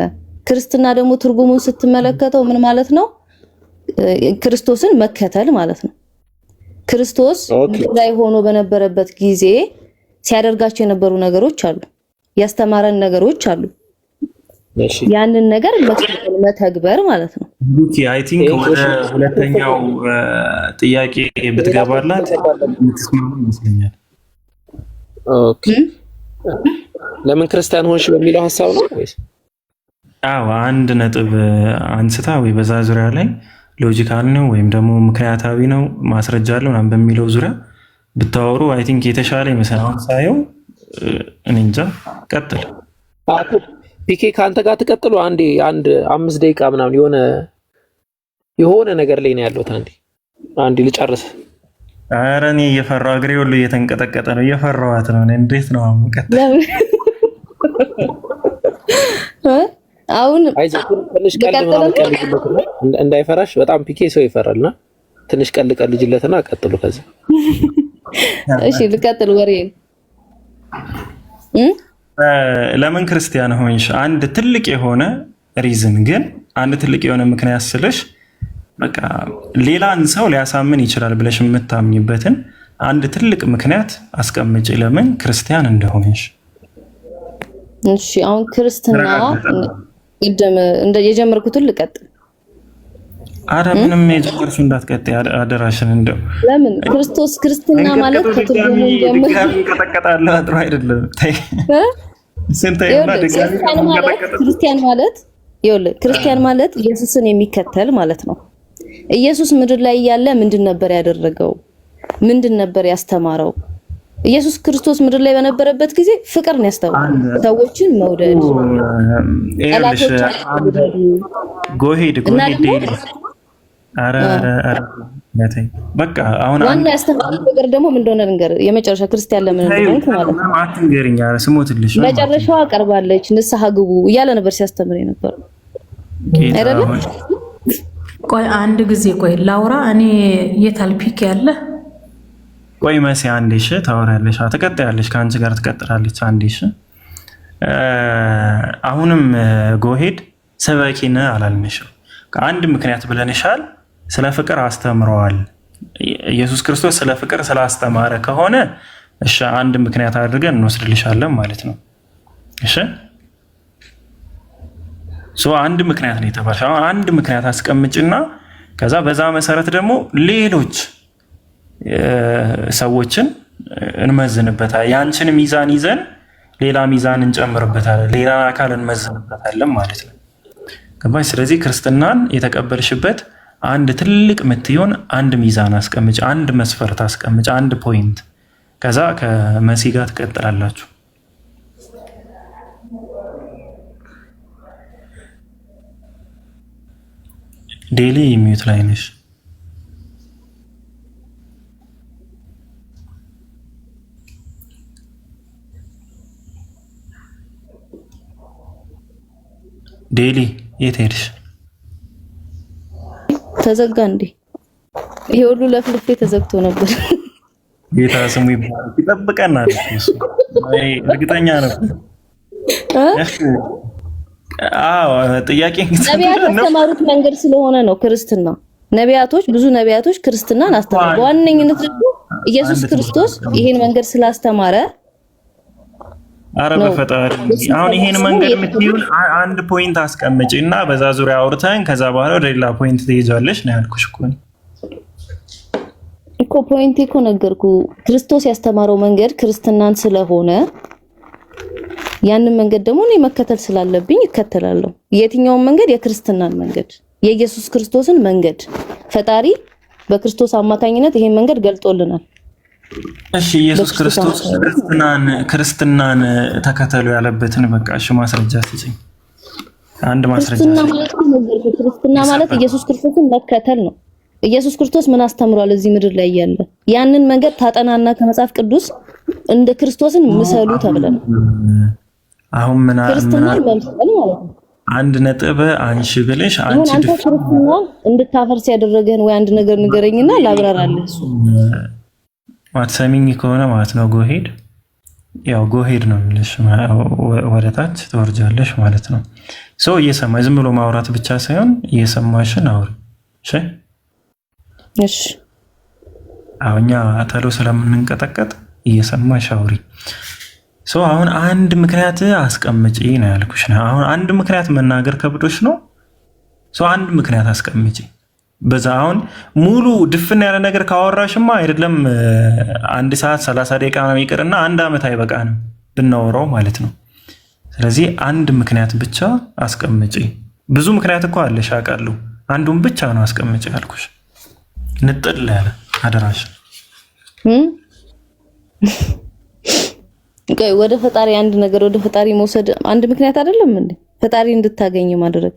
ክርስትና ደግሞ ትርጉሙን ስትመለከተው ምን ማለት ነው? ክርስቶስን መከተል ማለት ነው። ክርስቶስ ላይ ሆኖ በነበረበት ጊዜ ሲያደርጋቸው የነበሩ ነገሮች አሉ፣ ያስተማረን ነገሮች አሉ። ያንን ነገር መተግበር ማለት ነው። ሉኪ አይ ቲንክ ወደ ሁለተኛው ጥያቄ ብትገባላት የምትስማሙ ይመስለኛል። ኦኬ ለምን ክርስቲያን ሆንሽ በሚለው ሐሳብ ነው ወይስ? አዎ አንድ ነጥብ አንስታ ወይ በዛ ዙሪያ ላይ ሎጂካል ነው ወይም ደግሞ ምክንያታዊ ነው ማስረጃ አለው ምናምን በሚለው ዙሪያ ብታወሩ አይ ቲንክ የተሻለ ይመስላል። አሁን ሳየው እኔ እንጃ። ቀጥል ፒኬ ከአንተ ጋር ተቀጥሎ አንድ 5 ደቂቃ ምናምን የሆነ ነገር ላይ ነው ያለሁት። አንዴ ልጨርስ። ኧረ እኔ እየፈራሁ እግሬ ሁሉ እየተንቀጠቀጠ ነው። እየፈራኋት ነው። እንዴት ነው ቀጥል። አሁን ትንሽ ቀልጅለትና እንዳይፈራሽ በጣም ፒኬ ሰው ይፈራልና ትንሽ ቀልጅለትና ቀጥሉ። ከዛ እሺ ልቀጥል ወሬ ለምን ክርስቲያን ሆንሽ? አንድ ትልቅ የሆነ ሪዝን ግን አንድ ትልቅ የሆነ ምክንያት ስልሽ በቃ ሌላን ሰው ሊያሳምን ይችላል ብለሽ የምታምኝበትን አንድ ትልቅ ምክንያት አስቀምጪ ለምን ክርስቲያን እንደሆንሽ። እሺ አሁን ክርስትና የጀመርኩትን ልቀጥል። አረ ምንም የጀመርሽው እንዳትቀጥይ አደራሽን። እንደው ለምን ክርስትና ማለት ከትርጉሙ ጀምሮ ከተቀጣለ አጥሮ አይደለም። ክርስቲያን ማለት ኢየሱስን የሚከተል ማለት ነው። ኢየሱስ ምድር ላይ ያለ ምንድን ነበር ያደረገው? ምንድን ነበር ያስተማረው? ኢየሱስ ክርስቶስ ምድር ላይ በነበረበት ጊዜ ፍቅር ነው ያስተማረው። ሰዎችን መውደድ፣ ጎሄድ በቃ አሁን ዋና ያስተማረው ነገር ደግሞ ምን እንደሆነ ልንገር። የመጨረሻ ክርስቲያን ለምን እንደሆንኩ ማለት ነው። አትንገሪኝ፣ ኧረ ስሞትልሽ። መጨረሻዋ ቀርባለች ንስሐ ግቡ እያለ ነበር ሲያስተምር የነበረው አይደለም? ቆይ አንድ ጊዜ ቆይ ላውራ። እኔ የታል ፒክ ያለ? ቆይ መሲ አንዴ እሺ፣ ታወራለሽ፣ ትቀጥያለሽ፣ ከአንቺ ጋር ትቀጥላለች። አንዴ እሺ። አሁንም ጎሄድ ሰበኪነ አላልንሽም። ከአንድ ምክንያት ብለንሻል። ስለ ፍቅር አስተምረዋል። ኢየሱስ ክርስቶስ ስለ ፍቅር ስላስተማረ ከሆነ እሺ አንድ ምክንያት አድርገን እንወስድልሻለን ማለት ነው። እሺ አንድ ምክንያት ነው የተባልሽ። አሁን አንድ ምክንያት አስቀምጭና ከዛ በዛ መሰረት ደግሞ ሌሎች ሰዎችን እንመዝንበታለን። ያንቺን ሚዛን ይዘን ሌላ ሚዛን እንጨምርበታለን፣ ሌላ አካል እንመዝንበታለን ማለት ነው። ገባሽ? ስለዚህ ክርስትናን የተቀበልሽበት አንድ ትልቅ ምትሆን አንድ ሚዛን አስቀምጭ፣ አንድ መስፈርት አስቀምጭ፣ አንድ ፖይንት። ከዛ ከመሲ ጋር ትቀጥላላችሁ። ዴሊ ሚዩት ላይ ነሽ። ዴሊ የት ሄድሽ? ተዘጋ እንዴ? ይሄ ሁሉ ለፍልፌ ተዘግቶ ነበር። ጌታ ስሙ ይባረክ። ይጠብቀናል እሱ። እርግጠኛ ነው። አዎ ጥያቄ ነቢያት ያስተማሩት መንገድ ስለሆነ ነው ክርስትና። ነቢያቶች ብዙ ነቢያቶች ክርስትናን አስተማሩ። በዋነኝነት ደግሞ ኢየሱስ ክርስቶስ ይሄን መንገድ ስላስተማረ አረ በፈጣሪ አሁን ይሄን መንገድ የምትይውን አንድ ፖይንት አስቀምጪና በዛ ዙሪያ አውርተን ከዛ በኋላ ወደ ሌላ ፖይንት ትይዛለሽ ነው ያልኩሽ እኮ ፖይንት እኮ ነገርኩ። ክርስቶስ ያስተማረው መንገድ ክርስትናን ስለሆነ ያንን መንገድ ደግሞ እኔ መከተል ስላለብኝ እከተላለሁ። የትኛውን መንገድ? የክርስትናን መንገድ፣ የኢየሱስ ክርስቶስን መንገድ። ፈጣሪ በክርስቶስ አማካኝነት ይሄን መንገድ ገልጦልናል። እሺ ኢየሱስ ክርስቶስ ክርስትናን ተከተሉ ያለበትን በቃ እሺ ማስረጃ ስጪኝ። አንድ ማስረጃ። ክርስትና ማለት ኢየሱስ ክርስቶስን መከተል ነው። ኢየሱስ ክርስቶስ ምን አስተምሯል እዚህ ምድር ላይ ያለ ያንን መንገድ ታጠናና ከመጽሐፍ ቅዱስ እንደ ክርስቶስን ምሰሉ ተብለን አሁን ምን ክርስትናን መምሰል ማለት ነው። አንድ ነጥብ አንሺ ብለሽ አንቺ ክርስትና እንድታፈርስ ያደረገን ወይ አንድ ነገር ንገረኝና ላብራራለህ። እሱ ማትሰሚኝ ከሆነ ማለት ነው ጎሄድ ያው ጎሄድ ነው የሚልሽ ወደታች ትወርጃለሽ ማለት ነው። ሰው እየሰማ ዝም ብሎ ማውራት ብቻ ሳይሆን እየሰማሽን አውሪ። እሺ አሁኛ ተሎ ስለምንንቀጠቀጥ እየሰማሽ አውሪ። ሰው አሁን አንድ ምክንያት አስቀምጪ ነው ያልኩሽ ነው። አሁን አንድ ምክንያት መናገር ከብዶሽ ነው። ሰው አንድ ምክንያት አስቀምጪ። በዛ አሁን ሙሉ ድፍን ያለ ነገር ካወራሽማ አይደለም 1 ሰዓት 30 ደቂቃ ነው ይቅርና 1 ዓመት አይበቃንም ብናወራው ማለት ነው። ስለዚህ አንድ ምክንያት ብቻ አስቀምጪ። ብዙ ምክንያት እኮ አለሽ አውቃለሁ። አንዱን ብቻ ነው አስቀምጪ ያልኩሽ። ንጥል ያለ አደራሽ። ወደ ፈጣሪ አንድ ነገር ወደ ፈጣሪ መውሰድ አንድ ምክንያት አይደለም እንዴ? ፈጣሪ እንድታገኝ ማድረግ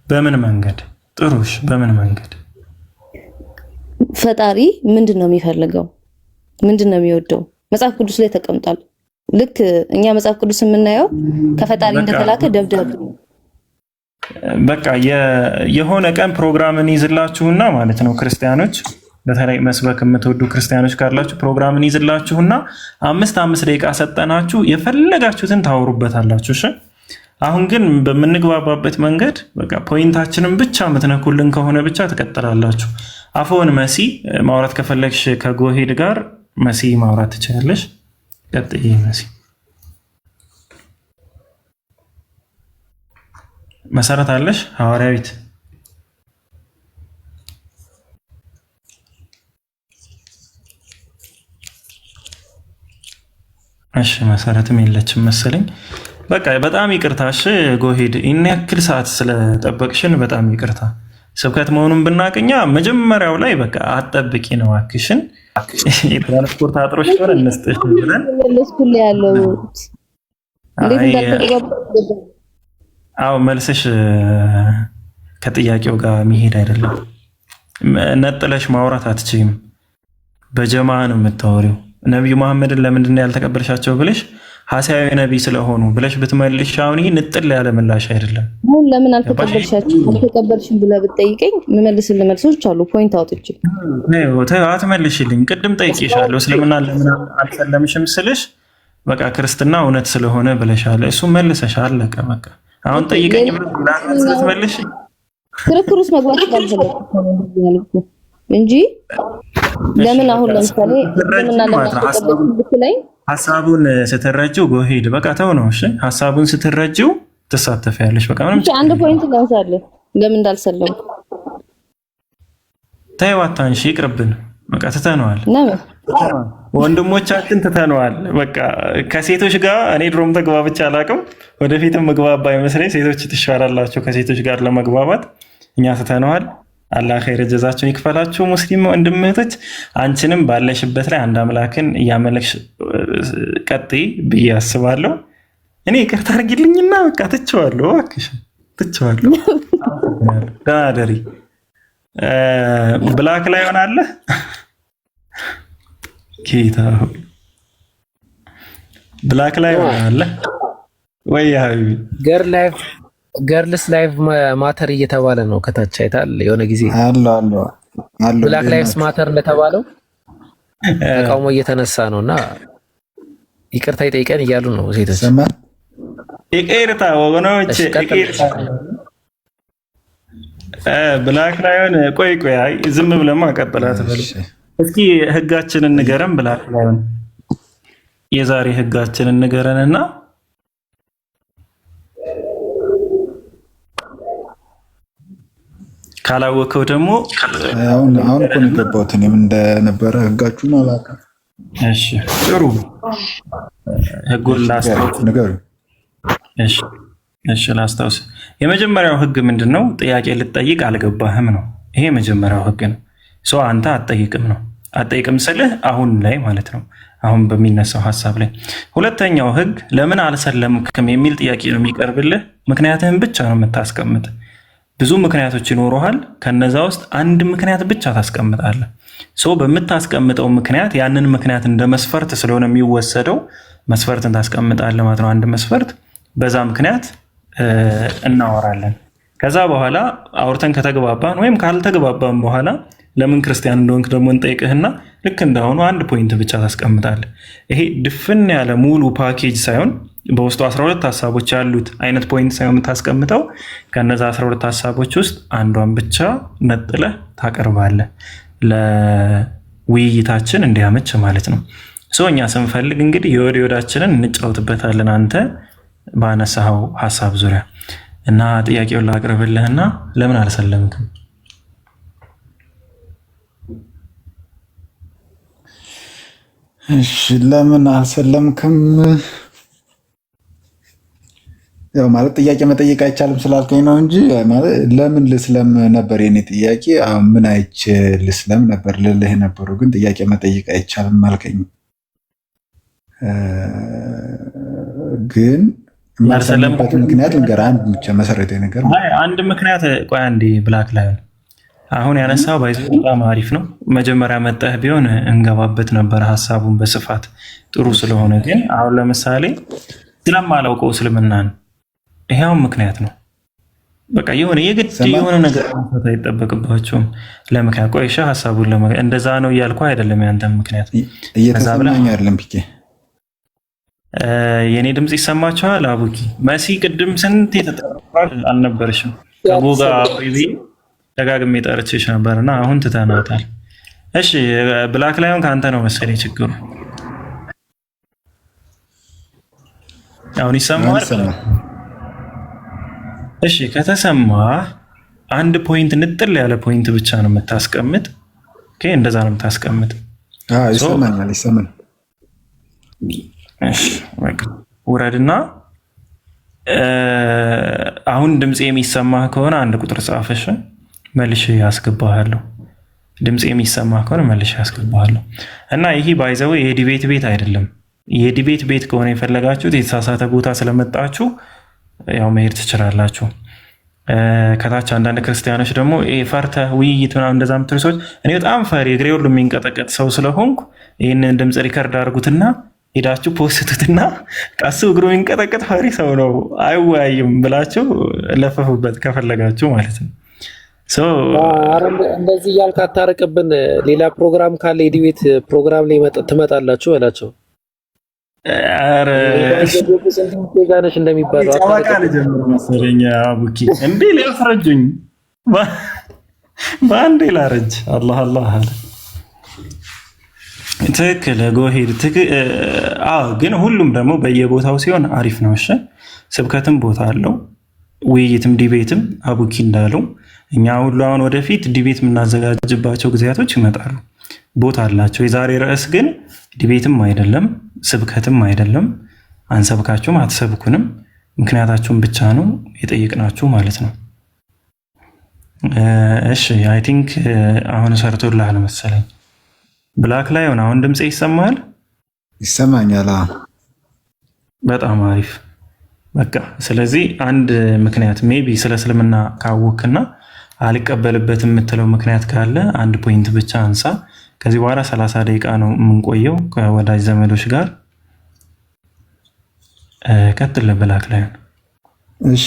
በምን መንገድ? ጥሩሽ በምን መንገድ? ፈጣሪ ምንድነው የሚፈልገው? ምንድነው የሚወደው? መጽሐፍ ቅዱስ ላይ ተቀምጧል። ልክ እኛ መጽሐፍ ቅዱስ የምናየው ከፈጣሪ እንደተላከ ደብዳቤ። በቃ የሆነ ቀን ፕሮግራምን ይዝላችሁና ማለት ነው ክርስቲያኖች፣ በተለይ መስበክ የምትወዱ ክርስቲያኖች ካላችሁ ፕሮግራምን ይዝላችሁና 5 ደቂቃ ሰጠናችሁ የፈለጋችሁትን ታወሩበታላችሁ። እሺ አሁን ግን በምንግባባበት መንገድ በቃ ፖይንታችንን ብቻ የምትነኩልን ከሆነ ብቻ ትቀጥላላችሁ። አፎን መሲ ማውራት ከፈለግሽ ከጎሄድ ጋር መሲ ማውራት ትችላለሽ። ቀጥይ መሲ። መሰረት አለሽ ሐዋርያዊት? እሺ መሰረትም የለችም መሰለኝ። በቃ በጣም ይቅርታ። እሺ ጎሄድ ይህን ያክል ሰዓት ስለጠበቅሽን በጣም ይቅርታ። ስብከት መሆኑን ብናቅኛ መጀመሪያው ላይ በቃ አጠብቂ ነው አክሽን የትራንስፖርት አጥሮች ሆነ እንስጥሽ ብለን አዎ መልስሽ ከጥያቄው ጋር የሚሄድ አይደለም። ነጥለሽ ማውራት አትችይም። በጀማ ነው የምታወሪው። ነቢዩ መሐመድን ለምንድን ነው ያልተቀበልሻቸው ብለሽ ሐሳዊ ነቢይ ስለሆኑ ብለሽ ብትመልሽ አሁን ይሄ ንጥል ያለ ምላሽ አይደለም። አሁን ለምን አልተቀበልሽም ብለህ ብትጠይቀኝ የምመልስልህ መልሶች አሉ። ፖይንት አውጥቼ አትመልሽልኝ። ቅድም ጠይቄሻለሁ እስልምና ለምን አልሰለምሽም ስልሽ በቃ ክርስትና እውነት ስለሆነ ብለሻል። እሱ መልሰሽ አለቀ በቃ። አሁን ጠይቀኝ ብለሽ ክርክር ውስጥ መግባት ስላልፈለኩ እንጂ ለምን አሁን ለምሳሌ ሀሳቡን ስትረጂው ጎሄድ በቃ ተው ነው። እሺ ሀሳቡን ስትረጂው ትሳተፊያለሽ። በቃ ምንም አንድ ፖይንት ላንሳለህ ለምን እንዳልሰለምኩ ተይው አታንሺ፣ ይቅርብን በቃ ትተነዋል። ወንድሞቻችን ትተነዋል። በቃ ከሴቶች ጋር እኔ ድሮም ተግባብቼ አላውቅም፣ ወደፊትም መግባባ አይመስለኝ። ሴቶች ትሻላላችሁ ከሴቶች ጋር ለመግባባት፣ እኛ ትተነዋል። አላህ ኸይር ጀዛችሁን ይክፈላችሁ ሙስሊም ወንድም እህቶች። አንቺንም ባለሽበት ላይ አንድ አምላክን እያመለክሽ ቀጥይ ብዬ አስባለሁ። እኔ ይቅርታ አድርጊልኝና በቃ ትቼዋለሁ፣ እባክሽ ትቼዋለሁ። ደህና ደሪ። ብላክ ላይ ሆናለህ ጌታ ብላክ ላይ ሆናለህ ወይ ሀቢቢ? ገር ላይፍ ገርልስ ላይቭ ማተር እየተባለ ነው ከታች አይታል። የሆነ ጊዜ አሎ ብላክ ላይቭስ ማተር እንደተባለው ተቃውሞ እየተነሳ ነውና ይቅርታ ይጠይቀን እያሉ ነው ሴቶች። ይቅርታ ወገኖች፣ ይቅርታ ብላክ ላይሆን ቆይ ዝም ብለማ ቀጥላት በል። እስኪ ህጋችንን ንገረን ብላክ ላይሆን የዛሬ ህጋችንን ንገረንና ካላወቀው ደግሞ አሁን እኮ ነው የገባሁት እኔም እንደነበረ ህጋችሁን አላውቅም። እሺ ጥሩ ህጉን ላስታውስ ንገሩ። እሺ ላስታውስ። የመጀመሪያው ህግ ምንድነው? ጥያቄ ልትጠይቅ አልገባህም ነው። ይሄ የመጀመሪያው ህግ ነው። ሰው አንተ አትጠይቅም ነው። አትጠይቅም ስልህ አሁን ላይ ማለት ነው፣ አሁን በሚነሳው ሐሳብ ላይ። ሁለተኛው ህግ ለምን አልሰለምክም የሚል ጥያቄ ነው የሚቀርብልህ። ምክንያትህን ብቻ ነው የምታስቀምጥ። ብዙ ምክንያቶች ይኖሩሃል። ከነዛ ውስጥ አንድ ምክንያት ብቻ ታስቀምጣለህ። ሰው በምታስቀምጠው ምክንያት ያንን ምክንያት እንደ መስፈርት ስለሆነ የሚወሰደው መስፈርትን ታስቀምጣለህ ማለት ነው። አንድ መስፈርት፣ በዛ ምክንያት እናወራለን። ከዛ በኋላ አውርተን ከተግባባን ወይም ካልተግባባን በኋላ ለምን ክርስቲያን እንደሆንክ ደግሞ እንጠይቅህና ልክ እንዳሁኑ አንድ ፖይንት ብቻ ታስቀምጣለህ። ይሄ ድፍን ያለ ሙሉ ፓኬጅ ሳይሆን በውስጡ 12 ሀሳቦች ያሉት አይነት ፖይንት ሳይሆን የምታስቀምጠው ከነዛ 12 ሀሳቦች ውስጥ አንዷን ብቻ ነጥለህ ታቀርባለህ፣ ለውይይታችን እንዲያመች ማለት ነው። እኛ ስንፈልግ እንግዲህ የወደ ወዳችንን እንጫወትበታለን አንተ ባነሳው ሀሳብ ዙሪያ እና ጥያቄውን ላቅርብልህና ለምን አልሰለምክም? እሺ ለምን አልሰለምክም? ያው ማለት ጥያቄ መጠየቅ አይቻልም ስላልከኝ ነው እንጂ ማለት ለምን ልስለም ነበር የኔ ጥያቄ። ምን አይቼ ልስለም ነበር ልልህ ነበረው፣ ግን ጥያቄ መጠየቅ አይቻልም አልከኝ። ግን ማልሰለምበት ምክንያት ልንገርህ፣ አንድ ብቻ መሰረታዊ ነገር። አንድ ምክንያት ቆይ አንዴ ብላክ ላይ አሁን ያነሳው ባይዘ በጣም አሪፍ ነው። መጀመሪያ መጣህ ቢሆን እንገባበት ነበር ሀሳቡን በስፋት ጥሩ ስለሆነ። ግን አሁን ለምሳሌ ስለማላውቀው እስልምና ነው፣ ይሄው ምክንያት ነው። በቃ የሆነ የግድ የሆነ ነገር ማንሳት አይጠበቅባቸውም። ለምክንያት ቆይሻ ሀሳቡን እንደዛ ነው እያልኩ አይደለም። ያንተ ምክንያት እየተሰማኝ አይደለም። ፒኬ የኔ ድምጽ ይሰማችኋል? አቡኪ መሲ ቅድም ስንት የተጠራል አልነበረሽም? ከቦጋ ወይዚ ደጋግሜ ጠርቼሽ ነበርና አሁን ትተናታል። እሺ ብላክ ላይሆን ከአንተ ነው መሰለኝ ችግሩ። አሁን ይሰማል? እሺ ከተሰማ አንድ ፖይንት ንጥል ያለ ፖይንት ብቻ ነው የምታስቀምጥ። ኦኬ እንደዛ ነው የምታስቀምጥ። ይሰማኛል፣ ይሰማል። እሺ በቃ ውረድና አሁን ድምጽ የሚሰማህ ከሆነ አንድ ቁጥር ጻፈሽ፣ መልሼ ያስገባሃለሁ። ድምጽ የሚሰማህ ከሆነ መልሼ ያስገባሃለሁ። እና ይሄ ባይዘው የዲቤት ቤት አይደለም። የዲቤት ቤት ከሆነ የፈለጋችሁት የተሳሳተ ቦታ ስለመጣችሁ ያው መሄድ ትችላላችሁ። ከታች አንዳንድ ክርስቲያኖች ደግሞ ፈርተህ ውይይት ምናምን እንደዛ የምትሉ ሰዎች፣ እኔ በጣም ፈሪ እግሬ ሁሉ የሚንቀጠቀጥ ሰው ስለሆንኩ ይህንን ድምፅ ሪከርድ አድርጉትና ሄዳችሁ ፖስቱትና ቀሱ እግሩ የሚንቀጠቀጥ ፈሪ ሰው ነው አይወያይም ብላችሁ ለፈፉበት ከፈለጋችሁ ማለት ነው። እንደዚህ እያልክ አታርቅብን። ሌላ ፕሮግራም ካለ የዲቤት ፕሮግራም ላይ ትመጣላችሁ በላቸው። ጋነሽ እንደሚባለው መሰለኝ አቡኪ እንዴ ሊያስረጁኝ በአንዴ ላረጅ። አላህ አላህ አለ። ትክክል ጎሄድ። ግን ሁሉም ደግሞ በየቦታው ሲሆን አሪፍ ነው። እሺ ስብከትም ቦታ አለው፣ ውይይትም ዲቤትም አቡኪ እንዳለው እኛ ሁሉ አሁን ወደፊት ዲቤት የምናዘጋጅባቸው ጊዜያቶች ይመጣሉ፣ ቦታ አላቸው። የዛሬ ርዕስ ግን ዲቤትም አይደለም ስብከትም አይደለም። አንሰብካችሁም አትሰብኩንም፣ ምክንያታችሁን ብቻ ነው የጠየቅናችሁ ማለት ነው። እሺ አይ ቲንክ አሁን ሰርቶልሃል መሰለኝ። ብላክ ላይ ሆነ አሁን ድምጽ ይሰማል? ይሰማኛል። በጣም አሪፍ። በቃ ስለዚህ አንድ ምክንያት ሜቢ ስለ እስልምና ካወክና አልቀበልበት የምትለው ምክንያት ካለ አንድ ፖይንት ብቻ አንሳ። ከዚህ በኋላ 30 ደቂቃ ነው የምንቆየው ከወዳጅ ዘመዶች ጋር። ቀጥል ብላክ ላይ። እሺ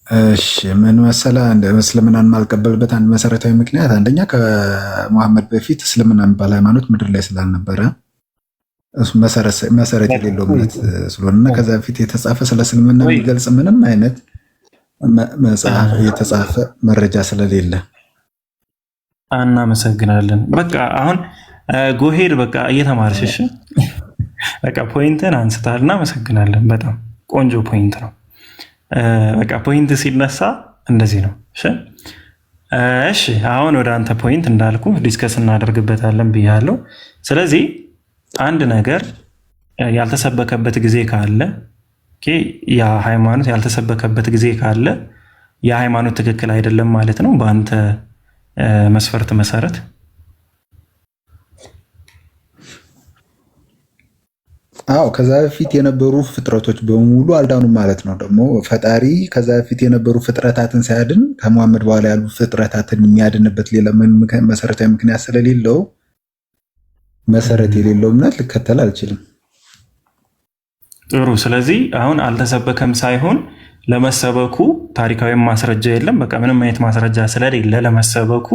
እሺ ምን መሰለህ፣ እስልምናን ማልቀበልበት አንድ መሰረታዊ ምክንያት አንደኛ ከሙሐመድ በፊት እስልምና የሚባል ሃይማኖት ምድር ላይ ስላልነበረ እሱ መሰረት የሌለው እምነት ስለሆነና ከዛ በፊት የተጻፈ ስለ እስልምና የሚገልጽ ምንም አይነት መጽሐፍ የተጻፈ መረጃ ስለሌለ። እናመሰግናለን። በቃ አሁን ጎሄድ በቃ እየተማርሽ በቃ ፖይንትን አንስታል። እናመሰግናለን። በጣም ቆንጆ ፖይንት ነው። በቃ ፖይንት ሲነሳ እንደዚህ ነው። እሺ አሁን ወደ አንተ ፖይንት እንዳልኩ ዲስከስ እናደርግበታለን ብያለሁ። ስለዚህ አንድ ነገር ያልተሰበከበት ጊዜ ካለ ያ ሃይማኖት ያልተሰበከበት ጊዜ ካለ ያ ሃይማኖት ትክክል አይደለም ማለት ነው በአንተ መስፈርት መሰረት። አዎ ከዛ በፊት የነበሩ ፍጥረቶች በሙሉ አልዳኑም ማለት ነው። ደግሞ ፈጣሪ ከዛ በፊት የነበሩ ፍጥረታትን ሳያድን ከሙሐመድ በኋላ ያሉ ፍጥረታትን የሚያድንበት ሌላ መሰረታዊ ምክንያት ስለሌለው መሰረት የሌለው እምነት ልከተል አልችልም። ጥሩ። ስለዚህ አሁን አልተሰበከም ሳይሆን ለመሰበኩ ታሪካዊ ማስረጃ የለም። በቃ ምንም አይነት ማስረጃ ስለሌለ ለመሰበኩ፣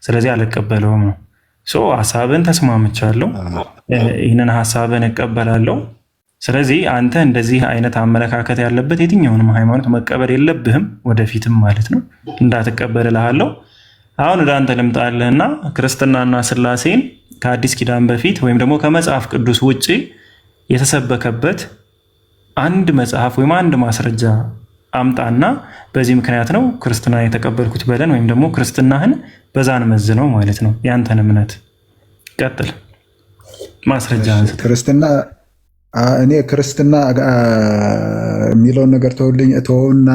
ስለዚህ አልቀበለውም ነው። ሀሳብን ተስማምቻለሁ። ይህንን ሀሳብን እቀበላለሁ። ስለዚህ አንተ እንደዚህ አይነት አመለካከት ያለበት የትኛውንም ሃይማኖት መቀበል የለብህም ወደፊትም ማለት ነው። እንዳትቀበል እልሃለሁ። አሁን ወደ አንተ ልምጣልህና ክርስትናና ስላሴን ከአዲስ ኪዳን በፊት ወይም ደግሞ ከመጽሐፍ ቅዱስ ውጭ የተሰበከበት አንድ መጽሐፍ ወይም አንድ ማስረጃ አምጣና በዚህ ምክንያት ነው ክርስትና የተቀበልኩት በለን፣ ወይም ደግሞ ክርስትናህን በዛን መዝነው ማለት ነው። ያንተን እምነት ቀጥል። ማስረጃ ክርስትና እኔ ክርስትና የሚለውን ነገር ተወውና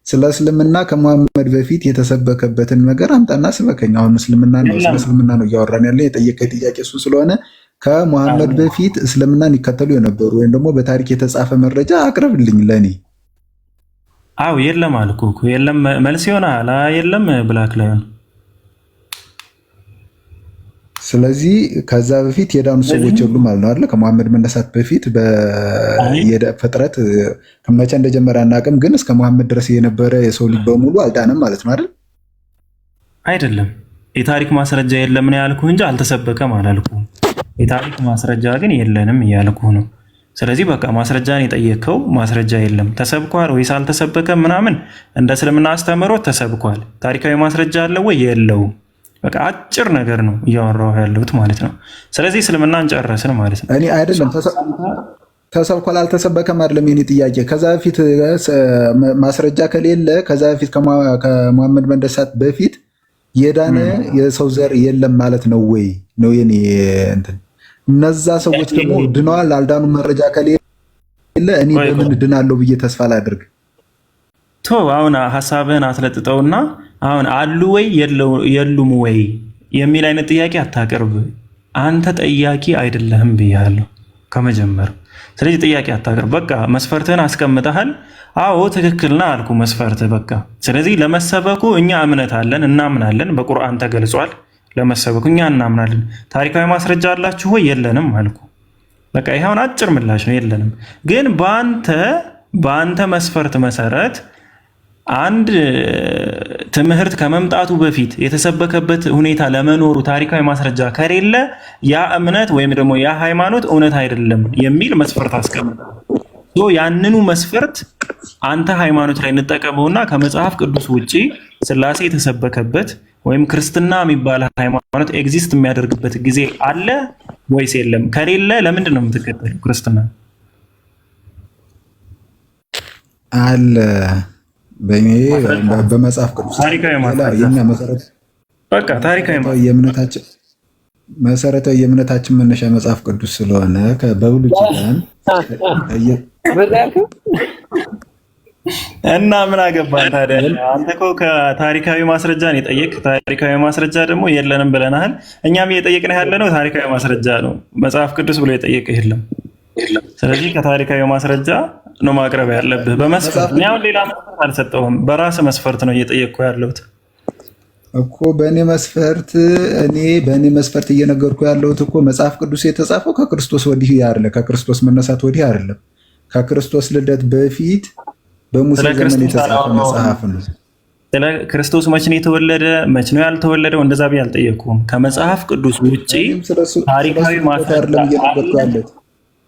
ስለ እስልምና ከሙሐመድ በፊት የተሰበከበትን ነገር አምጣና ስበከኝ። አሁን እስልምና ነው ስለ እስልምና ነው እያወራን ያለ። የጠየቀኝ ጥያቄ እሱ ስለሆነ ከሙሐመድ በፊት እስልምናን ይከተሉ የነበሩ ወይም ደግሞ በታሪክ የተጻፈ መረጃ አቅርብልኝ ለኔ። አው የለም አልኩህ እኮ የለም። መልስ ይሆናል የለም ብላክ ላይ ነው። ስለዚህ ከዛ በፊት የዳኑ ሰዎች ሁሉ ማለት ነው አይደል? ከሙሐመድ መነሳት በፊት በፍጥረት መቼ እንደጀመረ አናውቅም፣ ግን እስከ ሙሐመድ ድረስ የነበረ የሰው ልጅ በሙሉ አልዳነም ማለት ነው አይደል? አይደለም። የታሪክ ማስረጃ የለም ነው ያልኩህ እንጂ አልተሰበከም አላልኩህም። የታሪክ ማስረጃ ግን የለንም እያልኩህ ነው። ስለዚህ በቃ ማስረጃን የጠየቀው ማስረጃ የለም። ተሰብኳል ወይስ አልተሰበከም ምናምን እንደ እስልምና አስተምህሮት ተሰብኳል። ታሪካዊ ማስረጃ አለ ወይ? የለውም። በቃ አጭር ነገር ነው እያወራሁ ያለሁት ማለት ነው። ስለዚህ እስልምናን ጨረስን ማለት ነው። እኔ አይደለም ተሰብኳል አልተሰበከም አይደለም የኔ ጥያቄ። ከዛ በፊት ማስረጃ ከሌለ ከዛ በፊት ከሙሐመድ መነሳት በፊት የዳነ የሰው ዘር የለም ማለት ነው ወይ ነው የኔ እንትን። እነዛ ሰዎች ደግሞ ድነዋል አልዳኑ መረጃ ከሌለ እኔ በምን ድናለሁ ብዬ ተስፋ ላድርግ? አሁን ሀሳብህን አትለጥጠውና አሁን አሉ ወይ የሉም ወይ የሚል አይነት ጥያቄ አታቀርብ። አንተ ጠያቂ አይደለህም ብያለሁ ከመጀመሩ። ስለዚህ ጥያቄ አታቀርብ። በቃ መስፈርትህን አስቀምጠሃል። አዎ ትክክልና አልኩ መስፈርት በቃ። ስለዚህ ለመሰበኩ እኛ እምነት አለን፣ እናምናለን። በቁርአን ተገልጿል። ለመሰበኩ እኛ እናምናለን። ታሪካዊ ማስረጃ አላችሁ ወይ? የለንም አልኩ። በቃ ይሄውን አጭር ምላሽ ነው፣ የለንም። ግን በአንተ መስፈርት መሰረት አንድ ትምህርት ከመምጣቱ በፊት የተሰበከበት ሁኔታ ለመኖሩ ታሪካዊ ማስረጃ ከሌለ ያ እምነት ወይም ደግሞ ያ ሃይማኖት እውነት አይደለም የሚል መስፈርት አስቀምጠ። ያንኑ መስፈርት አንተ ሃይማኖት ላይ እንጠቀመውና ከመጽሐፍ ቅዱስ ውጪ ስላሴ የተሰበከበት ወይም ክርስትና የሚባል ሃይማኖት ኤግዚስት የሚያደርግበት ጊዜ አለ ወይስ የለም? ከሌለ ለምንድን ነው የምትከተለው ክርስትና? አለ በመጽሐፍ ቅዱስ የኛ መሰረታዊ የእምነታችን መነሻ መጽሐፍ ቅዱስ ስለሆነ በብሉይ ኪዳን እና ምን አገባን ታዲያ? አንተ እኮ ከታሪካዊ ማስረጃ ነው የጠየቅ። ታሪካዊ ማስረጃ ደግሞ የለንም ብለናል። እኛም እየጠየቅን ያለነው ታሪካዊ ማስረጃ ነው። መጽሐፍ ቅዱስ ብሎ የጠየቀ የለም። ስለዚህ ከታሪካዊ ማስረጃ ነው ማቅረብ ያለብህ በመስፈርት። እኔ አሁን ሌላ መስፈርት አልሰጠሁም፣ በራስ መስፈርት ነው እየጠየቅኩ ያለሁት እኮ። በእኔ መስፈርት እየነገርኩ ያለሁት እኮ መጽሐፍ ቅዱስ የተጻፈው ከክርስቶስ ወዲህ አይደለም፣ ከክርስቶስ መነሳት ወዲህ አይደለም። ከክርስቶስ ልደት በፊት በሙሴ ዘመን የተጻፈ መጽሐፍ ነው። ስለ ክርስቶስ መች ነው የተወለደ መች ነው ያልተወለደው እንደዛ ብዬ አልጠየኩም። ከመጽሐፍ ቅዱስ ውጪ ታሪካዊ ማስረጃ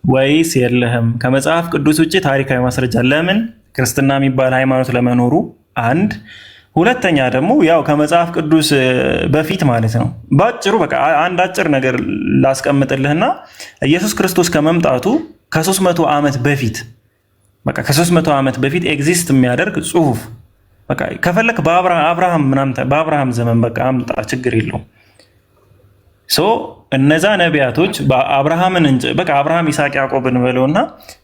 ወይስ የለህም? ከመጽሐፍ ቅዱስ ውጪ ታሪካዊ ማስረጃ ለምን ክርስትና የሚባል ሃይማኖት ለመኖሩ አንድ፣ ሁለተኛ ደግሞ ያው ከመጽሐፍ ቅዱስ በፊት ማለት ነው። ባጭሩ በቃ አንድ አጭር ነገር ላስቀምጥልህና ኢየሱስ ክርስቶስ ከመምጣቱ ከ300 ዓመት በፊት በቃ ከ300 ዓመት በፊት ኤግዚስት የሚያደርግ ጽሁፍ በቃ ከፈለክ በአብርሃም ዘመን በቃ አምጣ ችግር የለውም። እነዛ ነቢያቶች አብርሃም ይስሐቅ ያዕቆብን በለውና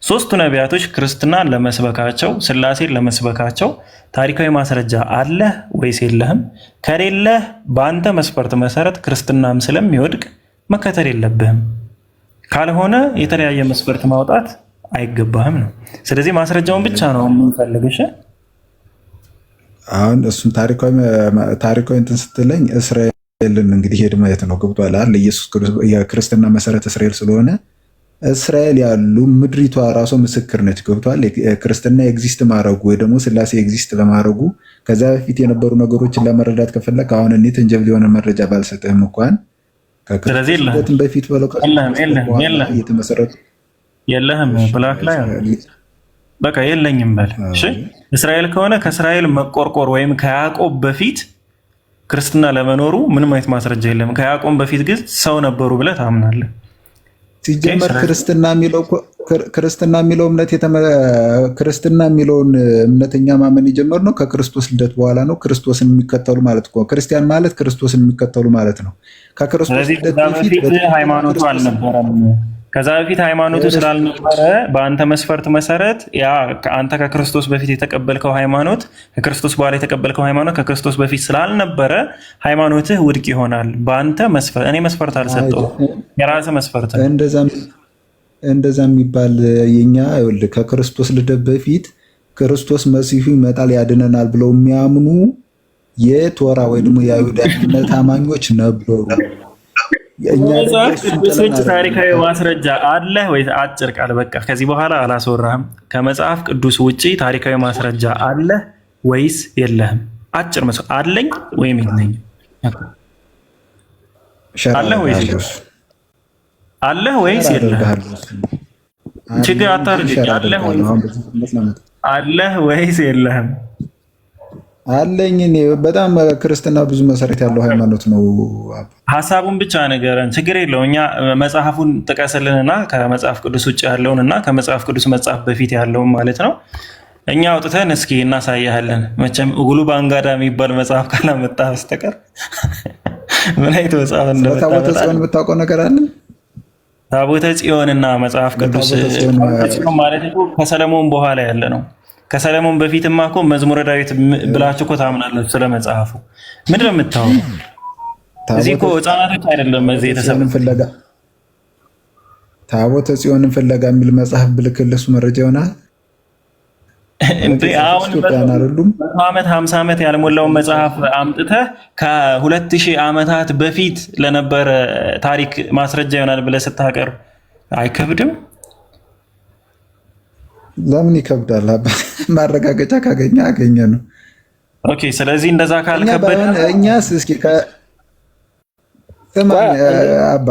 ሶስቱ ነቢያቶች ክርስትናን ለመስበካቸው ስላሴን ለመስበካቸው ታሪካዊ ማስረጃ አለህ ወይስ የለህም? ከሌለህ በአንተ መስፈርት መሰረት ክርስትናም ስለሚወድቅ መከተል የለብህም። ካልሆነ የተለያየ መስፈርት ማውጣት አይገባህም ነው። ስለዚህ ማስረጃውን ብቻ ነው የምንፈልግሽ። አሁን እሱን ታሪካዊ እንትን ስትለኝ እስራኤልን እንግዲህ ሄድ ማየት ነው። ገብቶሃል አይደል? ኢየሱስ የክርስትና መሰረት እስራኤል ስለሆነ እስራኤል ያሉ ምድሪቷ ራሷ ምስክር ነች። ገብቶሃል? ክርስትና ኤግዚስት ማድረጉ ወይ ደግሞ ስላሴ ኤግዚስት ለማድረጉ ከዛ በፊት የነበሩ ነገሮችን ለመረዳት ከፈለክ አሁን እኔ ተንጀብል የሆነ መረጃ ባልሰጥህም እንኳን ከክርስቶስን በፊት በለው የተመሰረቱ የለህም ብላክ ላይ በቃ የለኝም በል። እሺ እስራኤል ከሆነ ከእስራኤል መቆርቆር ወይም ከያዕቆብ በፊት ክርስትና ለመኖሩ ምንም አይነት ማስረጃ የለም። ከያዕቆብ በፊት ግን ሰው ነበሩ ብለህ ታምናለህ። ሲጀመር ክርስትና የሚለውን እምነተኛ ማመን የጀመርነው ከክርስቶስ ልደት በኋላ ነው። ክርስቶስን የሚከተሉ ማለት ነው። ክርስቲያን ማለት ክርስቶስን የሚከተሉ ማለት ነው። ከክርስቶስ ልደት በፊት ሃይማኖቱ አልነበረም። ከዛ በፊት ሃይማኖቱ ስላልነበረ በአንተ መስፈርት መሰረት ያ አንተ ከክርስቶስ በፊት የተቀበልከው ሃይማኖት ከክርስቶስ በኋላ የተቀበልከው ሃይማኖት ከክርስቶስ በፊት ስላልነበረ ሃይማኖትህ ውድቅ ይሆናል። በአንተ መስፈርት እኔ መስፈርት አልሰጠሁም፣ የራስህ መስፈርት ነው። እንደዛ የሚባል የኛ ይኸውልህ ከክርስቶስ ልደት በፊት ክርስቶስ መሲሁ ይመጣል ያድነናል ብለው የሚያምኑ የቶራ ወይ ደግሞ የአይሁዳዊነት አማኞች ነበሩ። ከመጽሐፍ ቅዱስ ውጭ ታሪካዊ ማስረጃ አለህ ወይ? አጭር ቃል በቃ ከዚህ በኋላ አላስወራህም። ከመጽሐፍ ቅዱስ ውጭ ታሪካዊ ማስረጃ አለህ ወይስ የለህም? አጭር መስሎ አለኝ ወይም የለኝም። አለህ ወይስ የለህም? ችግር አታርግ። አለህ ወይስ የለህም? አለኝ። እኔ በጣም ክርስትና ብዙ መሰረት ያለው ሃይማኖት ነው። ሀሳቡን ብቻ ንገረን፣ ችግር የለው። እኛ መጽሐፉን ጥቀስልንና ከመጽሐፍ ቅዱስ ውጭ ያለውን እና ከመጽሐፍ ቅዱስ መጽሐፍ በፊት ያለውን ማለት ነው እኛ አውጥተን እስኪ እናሳያለን። መቼም እጉሉ ባንጋዳ የሚባል መጽሐፍ ካላመጣ በስተቀር ምን አይነት መጽሐፍ ታቦተ ጽዮን የምታውቀው ነገር አለ? ታቦተ ጽዮንና መጽሐፍ ቅዱስ ማለት ከሰለሞን በኋላ ያለ ነው። ከሰለሞን በፊትማ እኮ መዝሙረ ዳዊት ብላችሁ እኮ ታምናላችሁ። ስለ መጽሐፉ ምንድን ነው የምታወራው? እዚህ እኮ ህፃናቶች አይደለም እዚህ የተሰብን ፍለጋ ታቦተ ጽዮንን ፍለጋ የሚል መጽሐፍ ብልክልህ እሱ መረጃ ይሆናል። አሁን ዓመት 50 ዓመት ያልሞላውን መጽሐፍ አምጥተህ ከ2000 ዓመታት በፊት ለነበረ ታሪክ ማስረጃ ይሆናል ብለህ ስታቀርብ አይከብድም? ለምን ይከብዳል? ማረጋገጫ ካገኘ አገኘ ነው። ኦኬ። ስለዚህ እንደዛ ካልከበደ እኛስ እስኪ አባ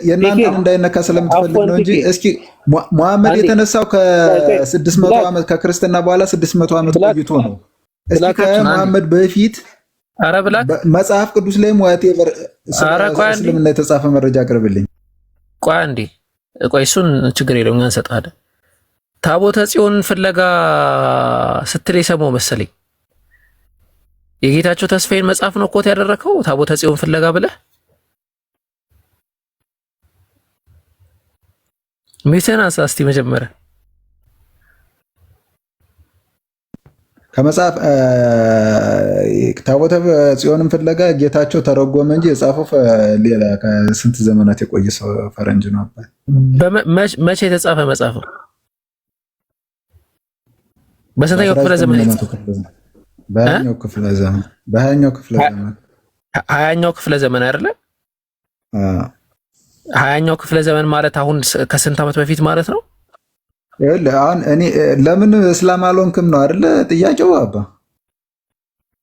የእናንተን እንዳይነካ ስለምትፈልግ ነው እንጂ እስኪ ሙሐመድ የተነሳው ከ600 ዓመት ከክርስትና በኋላ 600 ዓመት ቆይቶ ነው። እስኪ ከሙሐመድ በፊት መጽሐፍ ቅዱስ ላይ ዋቴቨር እስልምና የተጻፈ መረጃ አቅርብልኝ። ቆይ አንዴ ቆይ፣ እሱን ችግር የለውም እኛ እንሰጣለን። ታቦተ ጽዮን ፍለጋ ስትል የሰማው መሰለኝ የጌታቸው ተስፋዬን መጽሐፍ ነው ኮት ያደረከው ታቦተ ጽዮን ፍለጋ ብለህ ሚሰናስ እስቲ መጀመሪያ ከመጽሐፍ ታቦተ ጽዮንን ፍለጋ ጌታቸው ተረጎመ እንጂ የጻፈው ሌላ ከስንት ዘመናት የቆየ ሰው ፈረንጅ ነው። መቼ የተጻፈ መጽሐፍ ነው? በስንተኛው ክፍለ ዘመን? በሃያኛው ክፍለ ዘመን። ሃያኛው ክፍለ ዘመን አይደለ? ሃያኛው ክፍለ ዘመን ማለት አሁን ከስንት ዓመት በፊት ማለት ነው? አሁን እኔ ለምን እስላም አልሆንክም ነው አይደለ ጥያቄው? አባ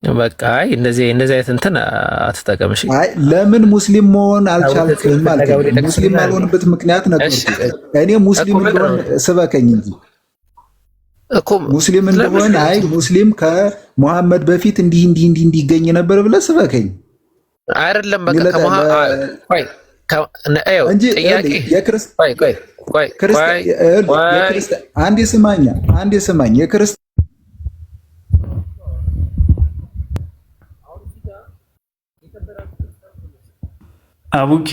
በቃ እንደዚህ አይነት እንትን አትጠቀም። እሺ አይ ለምን ሙስሊም መሆን አልቻልክም ማለት ነው። ሙስሊም አልሆንበት ምክንያት ነበር። እኔ ሙስሊም እንደሆን ስበከኝ እንጂ እኮ ሙስሊም እንደሆን አይ ሙስሊም ከሙሐመድ በፊት እንዲህ ይገኝ ነበር ብለህ ስበከኝ አይደለም። በቃ አንዴ ስማኝ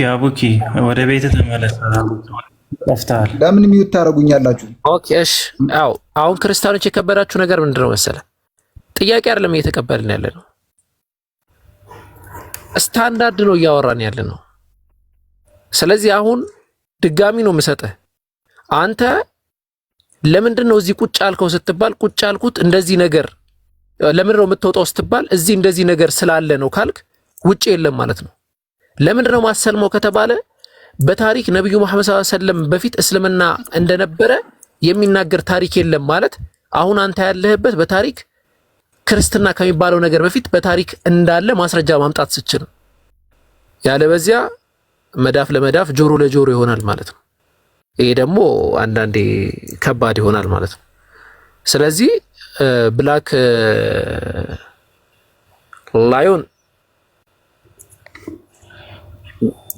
አቡኪ ወደ ቤት ተመለስ። ጠፍተሃል። ለምን ሚዩት ታደርጉኛላችሁ? ኦኬ እሺ። አሁን ክርስቲያኖች የከበዳችሁ ነገር ምንድነው መሰለ? ጥያቄ አይደለም እየተቀበልን ያለ ነው፣ ስታንዳርድ ነው እያወራን ያለ ነው። ስለዚህ አሁን ድጋሚ ነው የምሰጥህ። አንተ ለምንድን ነው እዚህ ቁጭ አልከው ስትባል ቁጭ አልኩት እንደዚህ ነገር ለምንድን ነው የምትወጣው ስትባል እዚህ እንደዚህ ነገር ስላለ ነው ካልክ ውጭ የለም ማለት ነው። ለምንድን ነው ማሰልመው ከተባለ በታሪክ ነብዩ መሐመድ ሰለላሁ ዐለይሂ ወሰለም በፊት እስልምና እንደነበረ የሚናገር ታሪክ የለም ማለት አሁን አንተ ያለህበት በታሪክ ክርስትና ከሚባለው ነገር በፊት በታሪክ እንዳለ ማስረጃ ማምጣት ስችል፣ ያለበዚያ መዳፍ ለመዳፍ ጆሮ ለጆሮ ይሆናል ማለት ነው። ይሄ ደግሞ አንዳንዴ ከባድ ይሆናል ማለት ነው። ስለዚህ ብላክ ላዮን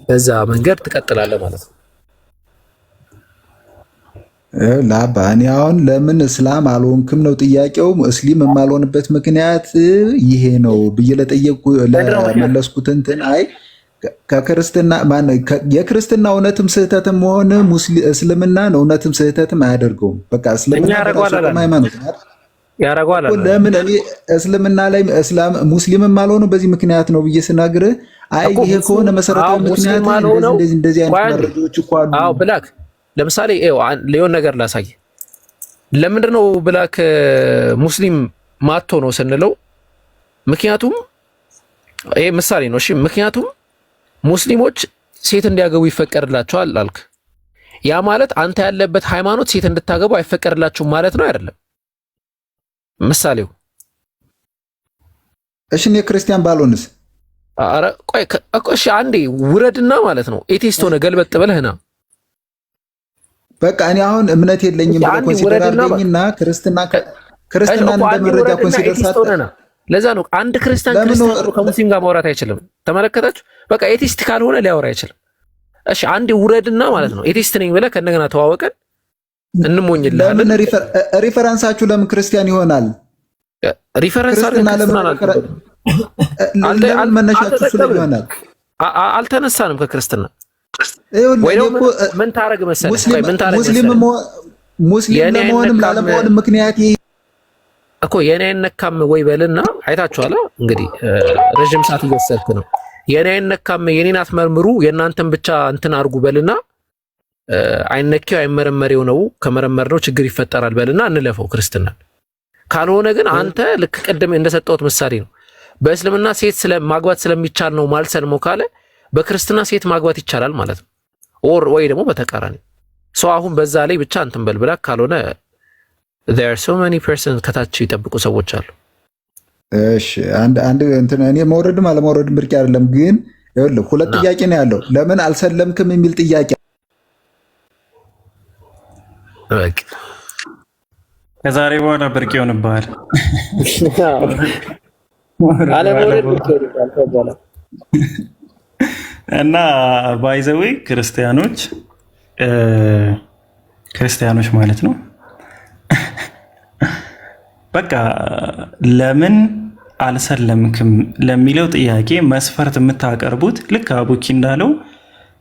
በዛ መንገድ ትቀጥላለህ ማለት ነው። ላባ እኔ አሁን ለምን እስላም አልሆንክም ነው ጥያቄው። ሙስሊም የማልሆንበት ምክንያት ይሄ ነው ብዬ ለመለስኩት እንትን አይ ከክርስትና ማን የክርስትና እውነትም ስህተትም ሆነ እስልምና እውነትም ስህተትም አያደርገውም። በቃ እስልምና ሃይማኖት ያረጋዋል። ለምን እኔ እስልምና ላይ ሙስሊም የማልሆነው በዚህ ምክንያት ነው ብዬ ስናገር አይ ይሄ ከሆነ መሰረታዊ ምክንያት እንደዚህ አይነት መረጃዎች እኮ አሉ። አዎ ብላክ ለምሳሌ ሊሆን ነገር ላሳይ። ለምንድን ነው ብላክ ሙስሊም ማቶ ነው ስንለው? ምክንያቱም ይሄ ምሳሌ ነው። እሺ ምክንያቱም ሙስሊሞች ሴት እንዲያገቡ ይፈቀድላቸዋል አልክ። ያ ማለት አንተ ያለበት ሃይማኖት ሴት እንድታገቡ አይፈቀድላችሁም ማለት ነው አይደለም? ምሳሌው እሺ እኔ ክርስቲያን ባልሆንስ? አረ ቆይ እሺ አንዴ ውረድና ማለት ነው ኤቲስት ሆነ ገልበጥ ብለህና በቃ እኔ አሁን እምነት የለኝም ብለህ ኮንሲደር አድርገኝና ክርስትና እንደ መረጃ ኮንሲደር ሳትሆነና ለዛ ነው አንድ ክርስቲያን ከሙስሊም ጋር ማውራት አይችልም። ተመለከታችሁ? በቃ ኤቲስት ካልሆነ ሊያወራ አይችልም። እሺ አንዴ ውረድና ማለት ነው ኤቲስት ነኝ ብለህ ከእንደገና ተዋወቀን እንሞኝልህ። ለምን ሪፈረንሳችሁ ለምን ክርስቲያን ይሆናል? ሪፈረንስ መነሻችሁ ስለሆነ ይሆናል። አልተነሳንም ከክርስትና ምን ታረግ መሰለህ? ሙስሊም ለመሆንም ላለመሆንም ምክንያት እኮ የኔ አይነካም ወይ በልና አይታችኋል። እንግዲህ ረጅም ሰዓት እየወሰድክ ነው። የኔ አይነካም የኔን አትመርምሩ የእናንተን ብቻ እንትን አድርጉ በልና አይነኪው አይመረመሪው ነው ከመረመርነው ችግር ይፈጠራል በልና እንለፈው ክርስትና። ካልሆነ ግን አንተ ልክ ቀደም እንደሰጠሁት ምሳሌ ነው። በእስልምና ሴት ማግባት ስለሚቻል ነው ማልሰልመው ካለ በክርስትና ሴት ማግባት ይቻላል ማለት ነው። ወይ ደግሞ በተቃራኒ ሰው አሁን በዛ ላይ ብቻ እንትን በልብላ ካልሆነ there are so many persons ከታች ይጠብቁ ሰዎች አሉ። እሺ አንድ እንትን እኔ መውረድም አለመውረድም ምርጫ አይደለም፣ ግን ይኸውልህ ሁለት ጥያቄ ነው ያለው። ለምን አልሰለምክም የሚል ጥያቄ በቃ ከዛሬ በኋላ ብርቅ ይሆንብሃል። እና ባይ ዘ ዌይ ክርስቲያኖች ማለት ነው በቃ ለምን አልሰለምክም ለሚለው ጥያቄ መስፈርት የምታቀርቡት ልክ አቡኪ እንዳለው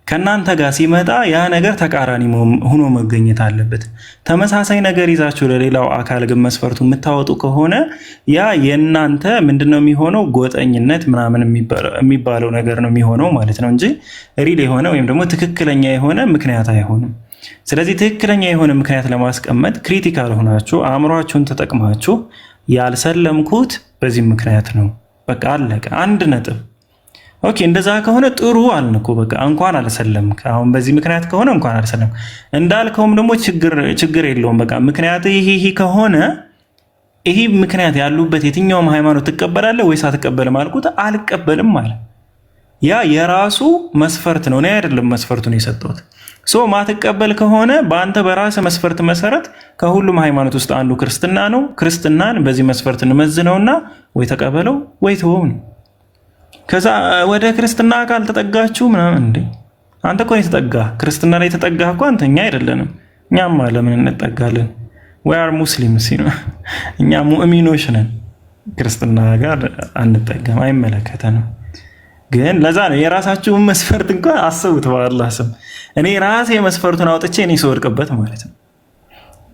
ከናንተ ጋር ሲመጣ ያ ነገር ተቃራኒ ሆኖ መገኘት አለበት። ተመሳሳይ ነገር ይዛችሁ ለሌላው አካል ግን መስፈርቱ የምታወጡ ከሆነ ያ የናንተ ምንድነው የሚሆነው? ጎጠኝነት ምናምን የሚባለው ነገር ነው የሚሆነው ማለት ነው እንጂ ሪል የሆነ ወይም ደግሞ ትክክለኛ የሆነ ምክንያት አይሆንም። ስለዚህ ትክክለኛ የሆነ ምክንያት ለማስቀመጥ ክሪቲካል ሆናችሁ አእምሯችሁን ተጠቅማችሁ ያልሰለምኩት በዚህ ምክንያት ነው፣ በቃ አለቀ፣ አንድ ነጥብ። ኦኬ እንደዛ ከሆነ ጥሩ አልን እኮ በቃ እንኳን አልሰለምክ። አሁን በዚህ ምክንያት ከሆነ እንኳን አልሰለምክ እንዳልከውም ደግሞ ችግር የለውም። በቃ ምክንያት ይሄ ከሆነ ይሄ ምክንያት ያሉበት የትኛውም ሃይማኖት ትቀበላለህ ወይስ አትቀበልም አልኩት። አልቀበልም ማለት ያ የራሱ መስፈርት ነው። እኔ አይደለም መስፈርቱን የሰጠሁት። ማትቀበል ከሆነ በአንተ በራስህ መስፈርት መሰረት ከሁሉም ሃይማኖት ውስጥ አንዱ ክርስትና ነው። ክርስትናን በዚህ መስፈርት እንመዝነውና ወይ ተቀበለው ወይ ተወው ነው። ከዛ ወደ ክርስትና ካልተጠጋችሁ ምናምን እንዴ አንተ እኮ የተጠጋ ክርስትና ላይ የተጠጋህ እኮ አንተ፣ እኛ አይደለንም። እኛማ ለምን እንጠጋለን? we are muslims እኛ ሙእሚኖች ነን። ክርስትና ጋር አንጠጋም፣ አይመለከተንም። ግን ለዛ ነው የራሳችሁን መስፈርት እንኳን አስቡት። በአላህ ስም እኔ ራሴ መስፈርቱን አውጥቼ እኔ ስወድቅበት ማለት ነው።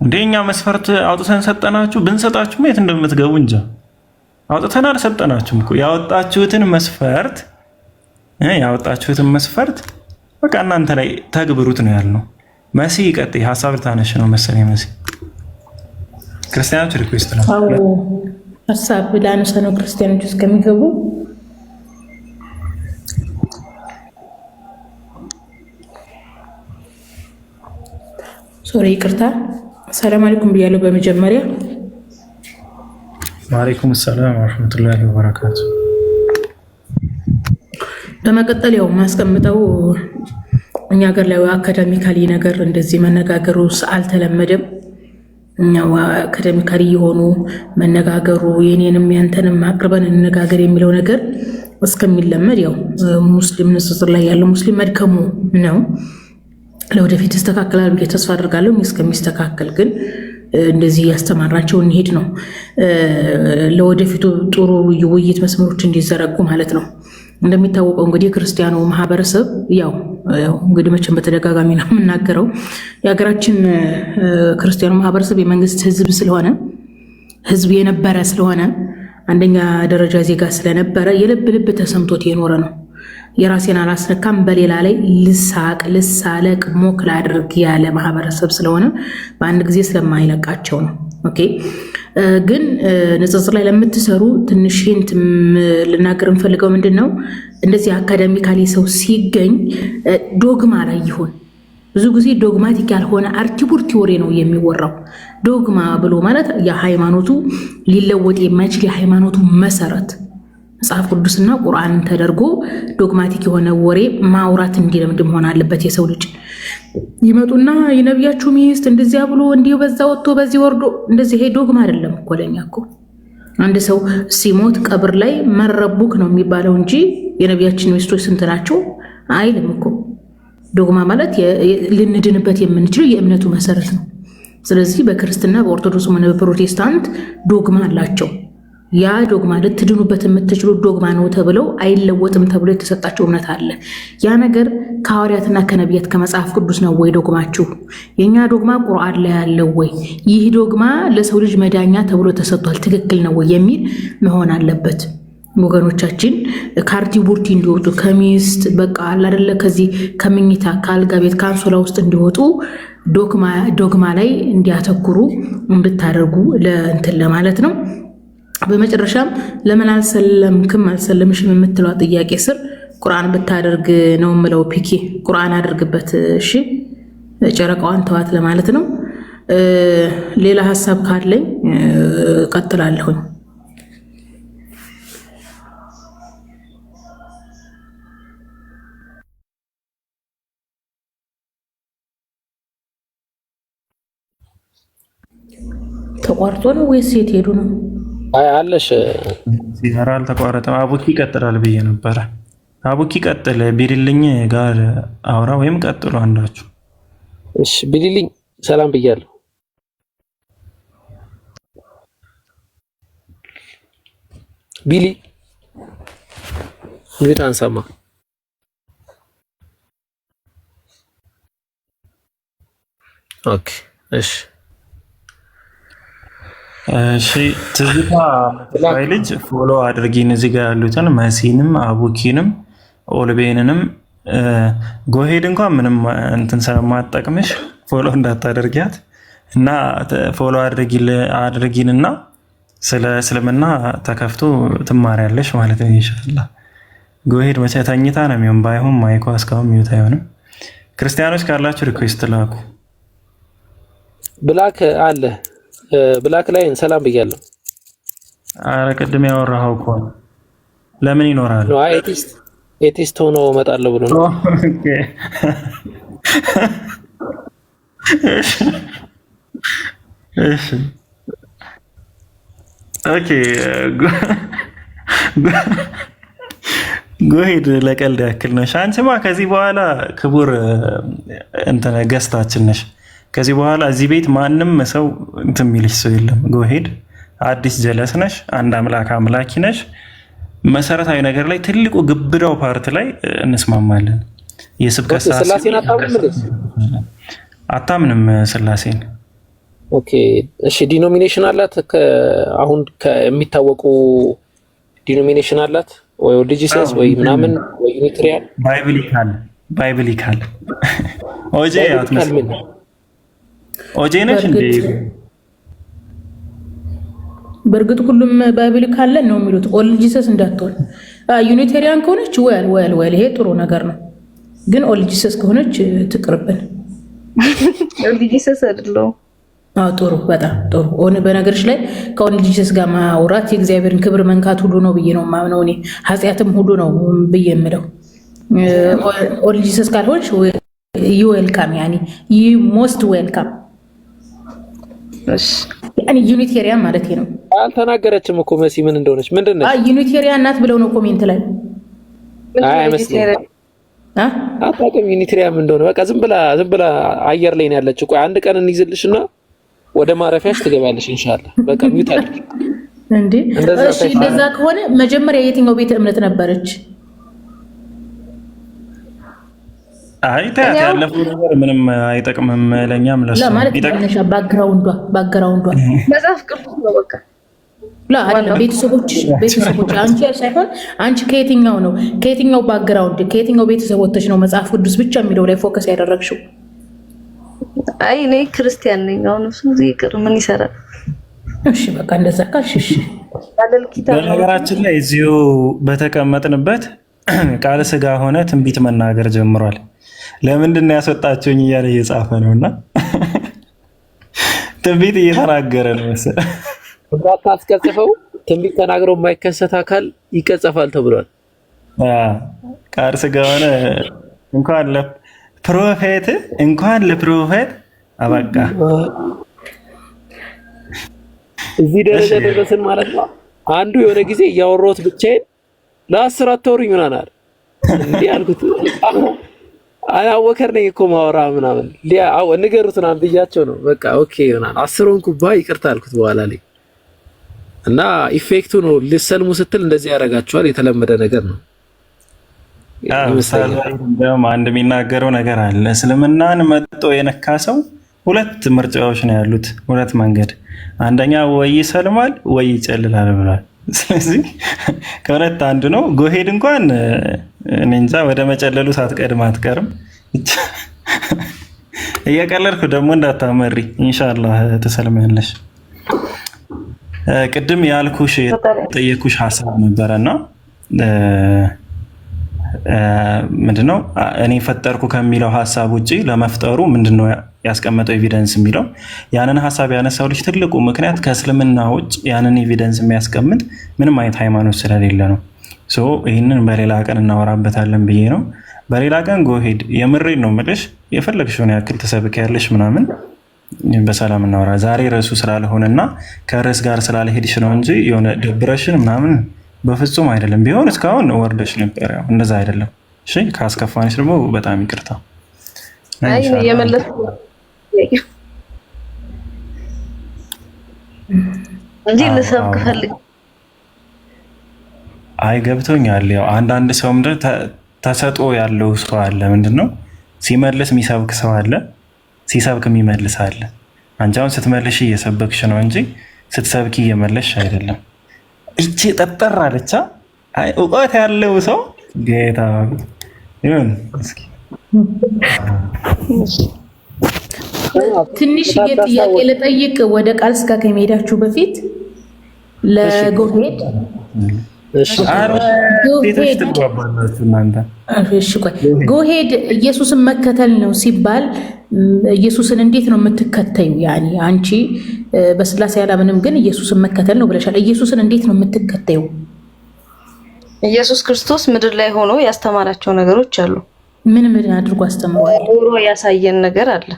እንደኛ መስፈርት አውጥተን ሰጠናችሁ፣ ብንሰጣችሁ የት እንደምትገቡ እንጃ። አውጥተን አልሰጠናችሁም እኮ ያወጣችሁትን መስፈርት በቃ እናንተ ላይ ተግብሩት ነው ያልነው። መሲ ቀጥይ፣ ሐሳብ ልታነሽ ነው መሰለኝ መሲ። ክርስቲያኖች ሪኩዌስት ነው ሐሳብ ላነሳ ነው ክርስቲያኖች እስከሚገቡ ሶሪ ይቅርታ። ሰላም አለይኩም ብያለሁ በመጀመሪያ። ወአለይኩም ሰላም ወራህመቱላሂ ወበረካቱ። በመቀጠል ያው ማስቀምጠው እኛ ሀገር ላይ አካዳሚካሊ ነገር እንደዚህ መነጋገሩ አልተለመደም። እኛው አካዳሚካሊ የሆኑ መነጋገሩ የኔንም ያንተንም አቅርበን እንነጋገር የሚለው ነገር እስከሚለመድ ያው ሙስሊም ንጽጽር ላይ ያለው ሙስሊም መድከሙ ነው። ለወደፊት ይስተካከላል ብዬ ተስፋ አድርጋለሁ። እስከሚስተካከል ግን እንደዚህ ያስተማራቸው እንሄድ ነው። ለወደፊቱ ጥሩ ውይይት መስመሮች እንዲዘረጉ ማለት ነው። እንደሚታወቀው እንግዲህ ክርስቲያኑ ማህበረሰብ ያው እንግዲህ መቼም በተደጋጋሚ ነው የምናገረው የሀገራችን ክርስቲያኑ ማህበረሰብ የመንግስት ህዝብ የነበረ ስለሆነ አንደኛ ደረጃ ዜጋ ስለነበረ የልብ ልብ ተሰምቶት የኖረ ነው። የራሴን አላስነካም በሌላ ላይ ልሳቅ ልሳለቅ ሞክል አድርግ ያለ ማህበረሰብ ስለሆነ በአንድ ጊዜ ስለማይለቃቸው ነው። ኦኬ ግን ንጽጽር ላይ ለምትሰሩ ትንሽ ሂንት ልናገር እንፈልገው ምንድነው እንደዚህ አካዳሚካሊ ሰው ሲገኝ ዶግማ ላይ ይሆን ብዙ ጊዜ ዶግማቲክ ያልሆነ አርቲቡርቲ ወሬ ነው የሚወራው። ዶግማ ብሎ ማለት የሃይማኖቱ ሊለወጥ የማይችል የሃይማኖቱ መሰረት መጽሐፍ ቅዱስና ቁርአን ተደርጎ ዶግማቲክ የሆነ ወሬ ማውራት እንዲለምድ መሆን አለበት። የሰው ልጅ ይመጡና የነቢያችሁ ሚስት እንደዚያ ብሎ እንዲሁ በዛ ወጥቶ በዚህ ወርዶ እንደዚህ ሄዶ ዶግማ አይደለም እኮ ለኛ እኮ አንድ ሰው ሲሞት ቀብር ላይ መረቡክ ነው የሚባለው እንጂ የነቢያችን ሚስቶች ስንት ናቸው አይልም እኮ። ዶግማ ማለት ልንድንበት የምንችለው የእምነቱ መሰረት ነው። ስለዚህ በክርስትና በኦርቶዶክስ ሆነ በፕሮቴስታንት ዶግማ አላቸው። ያ ዶግማ ልትድኑበት የምትችሉ ዶግማ ነው ተብለው አይለወጥም ተብሎ የተሰጣቸው እምነት አለ። ያ ነገር ከሐዋርያትና ከነቢያት ከመጽሐፍ ቅዱስ ነው ወይ ዶግማችሁ? የኛ ዶግማ ቁርአን ላይ ያለው ወይ? ይህ ዶግማ ለሰው ልጅ መዳኛ ተብሎ ተሰጥቷል፣ ትክክል ነው ወይ የሚል መሆን አለበት። ወገኖቻችን ካርቲ ቡርቲ እንዲወጡ ከሚስት በቃ አላደለ ከዚህ ከምኝታ ከአልጋ ቤት ከአንሶላ ውስጥ እንዲወጡ ዶግማ ላይ እንዲያተኩሩ እንድታደርጉ ለእንትን ለማለት ነው። በመጨረሻም ለምን አልሰለምሽም የምትለው ጥያቄ ስር ቁርአን ብታደርግ ነው የምለው። ፒኬ ቁርአን አድርግበት እሺ፣ ጨረቃዋን ተዋት ለማለት ነው። ሌላ ሀሳብ ካለኝ ቀጥላለሁኝ። ተቋርጦ ነው ወይስ የት ሄዱ ነው? አይ አለሽ ሲራ አልተቋረጠም። አቡኪ ይቀጥላል ብዬ ነበረ። አቡኪ ቀጥል፣ ቢልልኝ ጋር አውራ ወይም ቀጥሉ አንዳችሁ። እሺ ቢልልኝ ሰላም ብያለሁ። ቢሊ እንግዲህ አንሰማ። ኦኬ እሺ እሺ ትዝታ ላይ ልጅ ፎሎ አድርጊን። እዚህ ጋር ያሉትን መሲንም አቡኪንም ኦልቤንንም ጎሄድ እንኳን ምንም እንትን ስለማጠቅምሽ ፎሎ እንዳታደርጊያት እና ፎሎ አድርጊንና ስለ እስልምና ተከፍቶ ትማሪያለሽ ማለት ነው ኢንሻአላህ። ጎሄድ መቼ ተኝታ ነው የሚሆን? ባይሆን ማይኳ እስካሁን ሚዩት አይሆንም። ክርስቲያኖች ካላችሁ ሪኩዌስት ላኩ። ብላክ አለ ብላክ ላይ ሰላም ብያለሁ። አረ ቅድም ያወራኸው እኮ ለምን ይኖራል? ነው ኤቲስት ሆኖ እመጣለሁ ብሎ ነው። ኦኬ እሺ ኦኬ ጎሄድ ለቀልድ ያክል ነሽ። አንቺማ ከዚህ በኋላ ክቡር እንትን ገስታችን ነሽ። ከዚህ በኋላ እዚህ ቤት ማንም ሰው እንትን የሚልሽ ሰው የለም። ጎሄድ አዲስ ጀለስ ነሽ። አንድ አምላክ አምላኪ ነሽ። መሰረታዊ ነገር ላይ ትልቁ ግብዳው ፓርት ላይ እንስማማለን። የስብከት ስላሴን አታምንም? ስላሴን ኦኬ እሺ። ዲኖሚኔሽን አላት? አሁን ከሚታወቁ ዲኖሚኔሽን አላት ወይ ኦዲጂሰስ ወይ ምናምን ወይ ዩኒትሪያን? ባይብሊካል ኦጄ አትመስልም። ኦጄ ነሽ እንዴ? በእርግጥ ሁሉም ባይብሊካል ነው የሚሉት። ኦል ጂሰስ እንዳትሆን ዩኒቴሪያን ከሆነች ወል ይሄ ጥሩ ነገር ነው። ግን ኦል ጂሰስ ከሆነች ትቅርብን። ኦል ጂሰስ አይደለም። ጥሩ በጣም ጥሩ። በነገርሽ ላይ ከኦል ጂሰስ ጋር ማውራት የእግዚአብሔርን ክብር መንካት ሁሉ ነው ብዬ ነው ማምነው እኔ። ኃጢአትም ሁሉ ነው ብዬ የምለው። ኦል ጂሰስ ካልሆንሽ ዩ ዌልካም ያኒ ዩ ሞስት ዌልካም። እሺ ያኒ ዩኒቴሪያን ማለት ነው። አልተናገረችም እኮ መሲ ምን እንደሆነች ምንድነው? ዩኒቴሪያን ናት ብለው ነው ኮሜንት ላይ አይመስልም። አታውቅም ዩኒቴሪያን እንደሆነ። በቃ ዝም ብላ አየር ላይ ነው ያለችው። ቆይ አንድ ቀን እንይዝልሽና ወደ ማረፊያሽ ትገባለሽ ኢንሻአላህ። በቃ ሚውት አድርጊ እንዴ። እሺ እንደዛ ከሆነ መጀመሪያ የትኛው ቤተ እምነት ነበረች? አይ ታያት ያለፈው ነገር ምንም አይጠቅምም ለኛም ለማለት ነው። ባክግራውንዷ መጽሐፍ ቅዱስ ነው በቃ። አይደለም ቤተሰቦች አንቺ ሳይሆን አንቺ ከየትኛው ባክግራውንድ ከየትኛው ቤተሰቦች ነው መጽሐፍ ቅዱስ ብቻ የሚለው ላይ ፎከስ ያደረግሽው? አይ እኔ ክርስቲያን ነኝ። አሁን እሱ ይቅር ምን ይሰራል? እሺ በቃ እንደዛ ካልሽ በነገራችን ላይ እዚሁ በተቀመጥንበት ቃል ስጋ ሆነ ትንቢት መናገር ጀምሯል። ለምንድን ነው ያስወጣችሁኝ እያለ እየጻፈ ነውና ትንቢት እየተናገረ ነው መሰለኝ። ብራታ አስቀጽፈው ትንቢት ተናግሮ የማይከሰት አካል ይቀጸፋል ተብሏል። ቃል ስጋ ሆነ እንኳን ለፕሮፌት አበቃ። እዚህ ደረጃ ደረስን ማለት ነው። አንዱ የሆነ ጊዜ እያወራሁት ብቻዬን ለ10 አታወሩኝ ምናምን አለ። እንዴ አልኩት አወከር ነኝ እኮ ማወራ ምናምን ንገሩት ምናምን ብያቸው ነው። በቃ ኦኬ ምናምን 10 ኩባ ይቅርታ አልኩት በኋላ ላይ እና ኢፌክቱ ነው። ልሰልሙ ስትል እንደዚህ ያደርጋቸዋል። የተለመደ ነገር ነው። አንድ የሚናገረው ነገር አለ። እስልምናን መጥቶ የነካ ሰው ሁለት ምርጫዎች ነው ያሉት፣ ሁለት መንገድ። አንደኛ ወይ ይሰልማል ወይ ይጨልላል ብሏል። ስለዚህ ከሁለት አንዱ ነው። ጎሄድ እንኳን እኔ እንጃ ወደ መጨለሉ ሳትቀድም አትቀርም። እየቀለድኩ ደግሞ እንዳታመሪ ኢንሻአላህ ትሰልሚያለሽ። ቅድም ያልኩሽ የጠየኩሽ ሀሳብ ነበረና ምንድነው እኔ ፈጠርኩ ከሚለው ሀሳብ ውጪ ለመፍጠሩ ምንድነው ያስቀመጠው ኤቪደንስ የሚለው ያንን ሀሳብ ያነሳው ልጅ ትልቁ ምክንያት ከእስልምና ውጭ ያንን ኤቪደንስ የሚያስቀምጥ ምንም አይነት ሃይማኖት ስለሌለ ነው። ይህንን በሌላ ቀን እናወራበታለን ብዬ ነው። በሌላ ቀን ጎሄድ የምሬን ነው የምልሽ፣ የፈለግሽውን ያክል ትሰብኪያለሽ ምናምን በሰላም እናወራ። ዛሬ ርዕሱ ስላልሆነና ከርዕስ ጋር ስላልሄድሽ ነው እንጂ የሆነ ደብረሽን ምናምን በፍጹም አይደለም። ቢሆን እስካሁን ወርደሽ ነበር። ያው እንደዛ አይደለም። እሺ ካስከፋንሽ ደግሞ በጣም ይቅርታ። አይ የመለስ እንጂ ልሰብክ ፈልግ። አይ ገብቶኛል። ያው አንዳንድ ሰው ምንድን ተሰጥኦ ያለው ሰው አለ። ምንድነው ሲመልስ የሚሰብክ ሰው አለ፣ ሲሰብክ የሚመልስ አለ። አንቺ አሁን ስትመልሽ እየሰበክሽ ነው እንጂ ስትሰብኪ እየመለስሽ አይደለም። እቺ ጠጠር አለቻ። አይ እውቀት ያለው ሰው ጌታ ይሁን። እስኪ ትንሽ ጥያቄ ልጠይቅ ወደ ቃል ስጋ ከመሄዳችሁ በፊት ለጎሄድ ጎሄድ ኢየሱስን መከተል ነው ሲባል ኢየሱስን እንዴት ነው የምትከተዩ? ያኒ አንቺ በስላሴ አላምንም ግን ኢየሱስን መከተል ነው ብለሻል። ኢየሱስን እንዴት ነው የምትከተዩ? ኢየሱስ ክርስቶስ ምድር ላይ ሆኖ ያስተማራቸው ነገሮች አሉ። ምን አድርጎ አስተምሯል? ኑሮ ያሳየን ነገር አለ።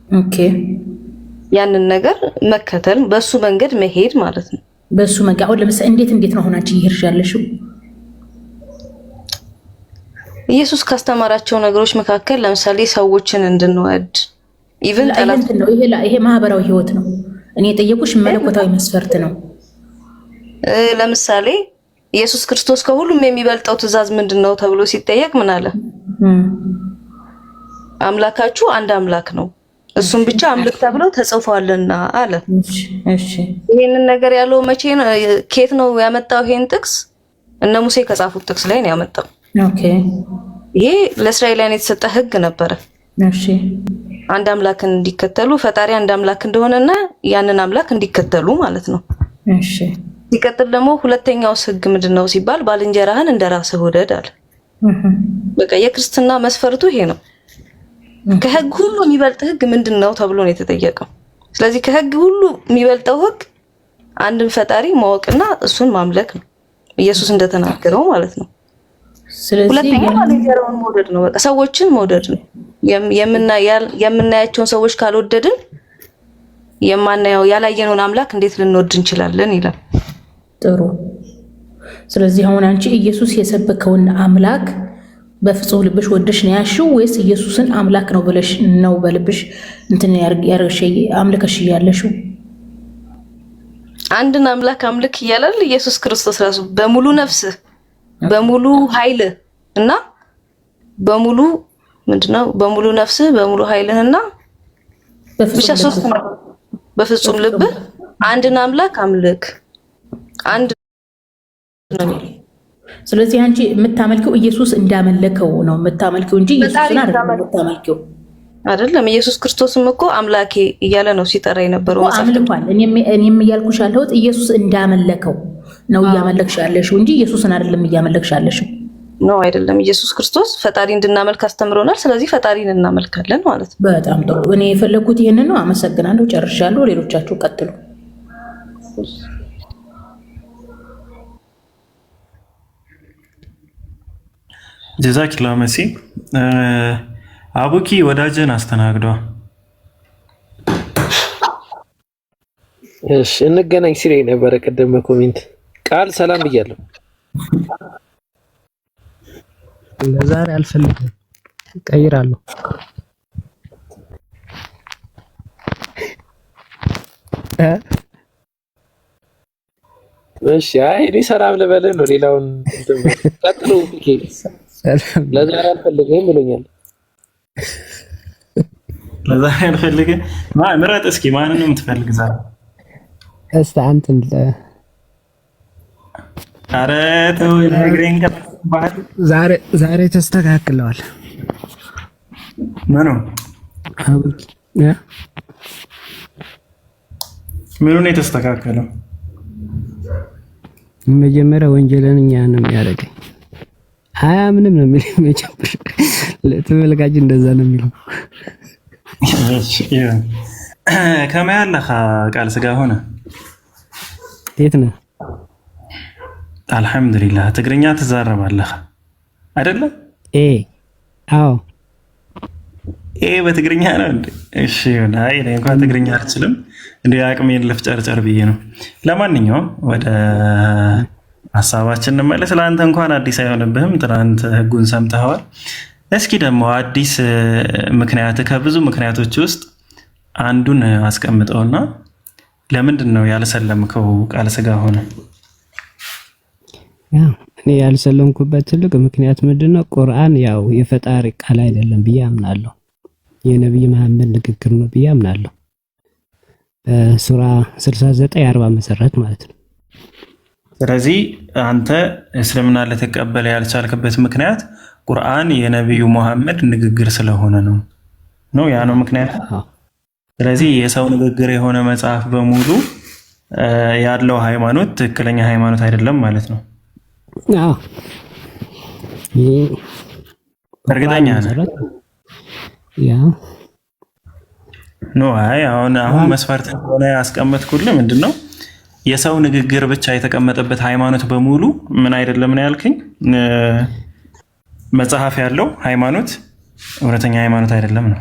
ኦኬ፣ ያንን ነገር መከተል በሱ መንገድ መሄድ ማለት ነው። በሱ መንገድ አሁን ለምሳሌ እንዴት ነው ሆናችሁ ይሄርሽ ያለሽው? ኢየሱስ ካስተማራቸው ነገሮች መካከል ለምሳሌ ሰዎችን እንድንወድ ኢቭን ጠላት ነው። ይሄ ማህበራዊ ህይወት ነው። እኔ የጠየቁሽ መለኮታዊ መስፈርት ነው። ለምሳሌ ኢየሱስ ክርስቶስ ከሁሉም የሚበልጠው ትእዛዝ ምንድነው ተብሎ ሲጠየቅ ምን አለ? አምላካችሁ አንድ አምላክ ነው፣ እሱም ብቻ አምልክ ተብሎ ተጽፏልና አለ። እሺ፣ ይሄንን ነገር ያለው መቼ ነው? ከየት ነው ያመጣው? ይሄን ጥቅስ እነ ሙሴ ከጻፉት ጥቅስ ላይ ነው ያመጣው። ኦኬ፣ ይሄ ለእስራኤላውያን የተሰጠ ህግ ነበረ። እሺ፣ አንድ አምላክን እንዲከተሉ ፈጣሪ አንድ አምላክ እንደሆነና ያንን አምላክ እንዲከተሉ ማለት ነው። እሺ፣ ሲቀጥል ደግሞ ሁለተኛው ህግ ምንድነው ሲባል ባልንጀራህን እንደራስህ ውደድ አለ። በቃ የክርስትና መስፈርቱ ይሄ ነው። ከህግ ሁሉ የሚበልጥ ህግ ምንድነው ተብሎ ነው የተጠየቀው። ስለዚህ ከህግ ሁሉ የሚበልጠው ህግ አንድን ፈጣሪ ማወቅና እሱን ማምለክ ነው፣ ኢየሱስ እንደተናገረው ማለት ነው። ስለዚህ ሁለተኛው ባልንጀራውን መውደድ ነው። በቃ ሰዎችን መውደድ ነው። የምናያቸውን ሰዎች ካልወደድን የማናየው ያላየነውን አምላክ እንዴት ልንወድ እንችላለን ይላል። ጥሩ። ስለዚህ አሁን አንቺ ኢየሱስ የሰበከውን አምላክ በፍጹም ልብሽ ወደሽ ነው ያልሽው ወይስ ኢየሱስን አምላክ ነው ብለሽ ነው በልብሽ እንትን ያርገሽ አምልከሽ ያለሽው? አንድን አምላክ አምልክ ይያላል ኢየሱስ ክርስቶስ ራሱ በሙሉ ነፍስህ፣ በሙሉ ኃይል እና በሙሉ ምንድነው በሙሉ ነፍስህ፣ በሙሉ ኃይልህና በፍጹም ልብህ አንድን አምላክ አምልክ። አንድ ነው። ስለዚህ አንቺ የምታመልከው ኢየሱስ እንዳመለከው ነው የምታመልከው እንጂ ኢየሱስን አይደለም የምታመልከው። አይደለም ኢየሱስ ክርስቶስም እኮ አምላኬ እያለ ነው ሲጠራ የነበረው አምልኳል። እኔም እያልኩሽ ያለሁት ኢየሱስ እንዳመለከው ነው እያመለክሽ ያለሽው እንጂ ኢየሱስን አይደለም እያመለክሽ ያለሽው። ነው አይደለም። ኢየሱስ ክርስቶስ ፈጣሪ እንድናመልክ አስተምሮናል። ስለዚህ ፈጣሪን እናመልካለን ማለት ነው። በጣም ጥሩ። እኔ የፈለኩት ይሄንን ነው። አመሰግናለሁ። ጨርሻለሁ። ሌሎቻችሁ ቀጥሉ። ጀዛኪላ መሲ። አቡኪ ወዳጅን አስተናግዷ። እሺ እንገናኝ ሲለኝ ነበረ ቅድም በኮሜንት ቃል ሰላም ብያለሁ። ለዛሬ አልፈልግም፣ ቀይራለሁ። እሺ አይ እኔ ሰላም ልበልህ ነው። ሌላውን ቀጥሉ። ለዛሬ አልፈልግም ብሎኛል። ለዛሬ አልፈልግም ምረጥ እስኪ ማንን ነው የምትፈልግ ዛሬ? እስቲ አንተን ኧረ ተው ነግሬን ዛሬ ተስተካክለዋል። ምኑ ምኑን የተስተካከለው? መጀመሪያ ወንጀለኛ ነው የሚያደርገኝ። ምንም ነው የሚለው መጨረሻ ለተመልካች እንደዛ ነው የሚለው። ከማያለህ ቃል ስጋ ሆነ የት ነው? አልሐምዱሊላህ። ትግርኛ ትዛረባለህ አይደለም? አዎ በትግርኛ ነው እንዴ? እሺ አይ እኔ እንኳን ትግርኛ አልችልም፣ እንደ አቅሜን ልፍጨርጨር ብዬ ነው። ለማንኛውም ወደ ሀሳባችን እንመለስ። ለአንተ እንኳን አዲስ አይሆንብህም፣ ትናንት ህጉን ሰምተኸዋል። እስኪ ደግሞ አዲስ ምክንያት ከብዙ ምክንያቶች ውስጥ አንዱን አስቀምጠውና ለምንድን ነው ያልሰለምከው ቃል ስጋ ሆነ? እኔ ያልሰለምኩበት ትልቅ ምክንያት ምንድነው? ቁርአን ያው የፈጣሪ ቃል አይደለም ብዬ አምናለሁ። የነብይ መሐመድ ንግግር ነው ብዬ አምናለሁ። ሱራ 69:40 መሰረት ማለት ነው። ስለዚህ አንተ እስልምና ልትቀበል ያልቻልክበት ምክንያት ቁርአን የነብዩ መሐመድ ንግግር ስለሆነ ነው ያ ነው ምክንያት። ስለዚህ የሰው ንግግር የሆነ መጽሐፍ በሙሉ ያለው ሃይማኖት ትክክለኛ ሃይማኖት አይደለም ማለት ነው። አዎ እርግጠኛ ነህ? ያ ኖ አይ አሁን መስፈርት ሆነ ያስቀመጥኩልህ ምንድነው የሰው ንግግር ብቻ የተቀመጠበት ሃይማኖት በሙሉ ምን አይደለም ነው ያልከኝ? መጽሐፍ ያለው ሃይማኖት እውነተኛ ሃይማኖት አይደለም ነው።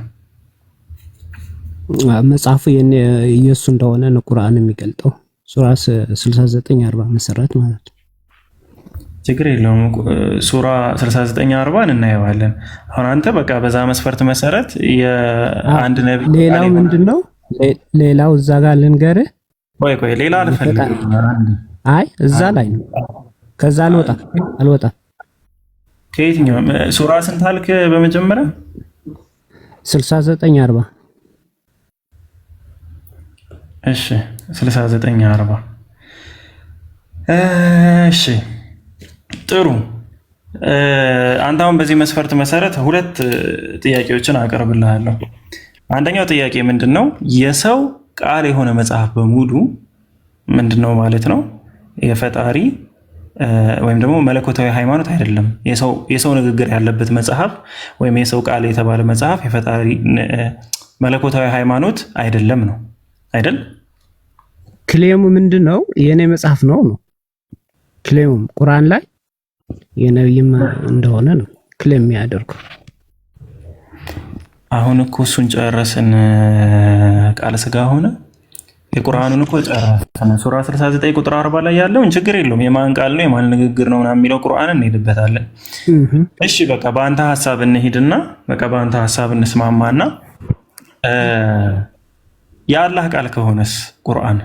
መጽሐፉ የኢየሱስ እንደሆነ ነው ቁርአን የሚገልጠው ሱራ 69:40 መሰረት ማለት ነው። ችግር የለውም። ሱራ 69:40 እናየዋለን። አሁን አንተ በቃ በዛ መስፈርት መሰረት የአንድ ነብይ ሌላው ምንድነው? ሌላው እዛ ጋር ልንገርህ። ቆይ ሌላ አልፈልግም። አይ እዛ ላይ ነው። ከዛ አልወጣም። ከየትኛው ሱራ ስንት አልክ? በመጀመሪያ 69:40 እሺ 69:40 እሺ ጥሩ። አንተ አሁን በዚህ መስፈርት መሰረት ሁለት ጥያቄዎችን አቀርብልሃለሁ። አንደኛው ጥያቄ ምንድነው? የሰው ቃል የሆነ መጽሐፍ በሙሉ ምንድነው ማለት ነው የፈጣሪ ወይም ደግሞ መለኮታዊ ሃይማኖት አይደለም። የሰው ንግግር ያለበት መጽሐፍ ወይም የሰው ቃል የተባለ መጽሐፍ የፈጣሪ መለኮታዊ ሃይማኖት አይደለም ነው አይደል? ክሌሙ ምንድነው? የኔ መጽሐፍ ነው ክሌሙ ቁርአን ላይ የነብይም እንደሆነ ነው ክሌም የሚያደርገው። አሁን እኮ እሱን ጨረስን። ቃል ስጋ ሆነ የቁርአኑን እኮ ጨረስን። ሱራ 69:40 ላይ ያለውን ችግር የለውም የማን ቃል ነው የማን ንግግር ነው ምናምን የሚለው ቁርአን እንሄድበታለን። እሺ በቃ በአንተ ሐሳብ እንሂድና በአንተ ሐሳብ እንስማማና የአላህ ቃል ከሆነስ ቁርአን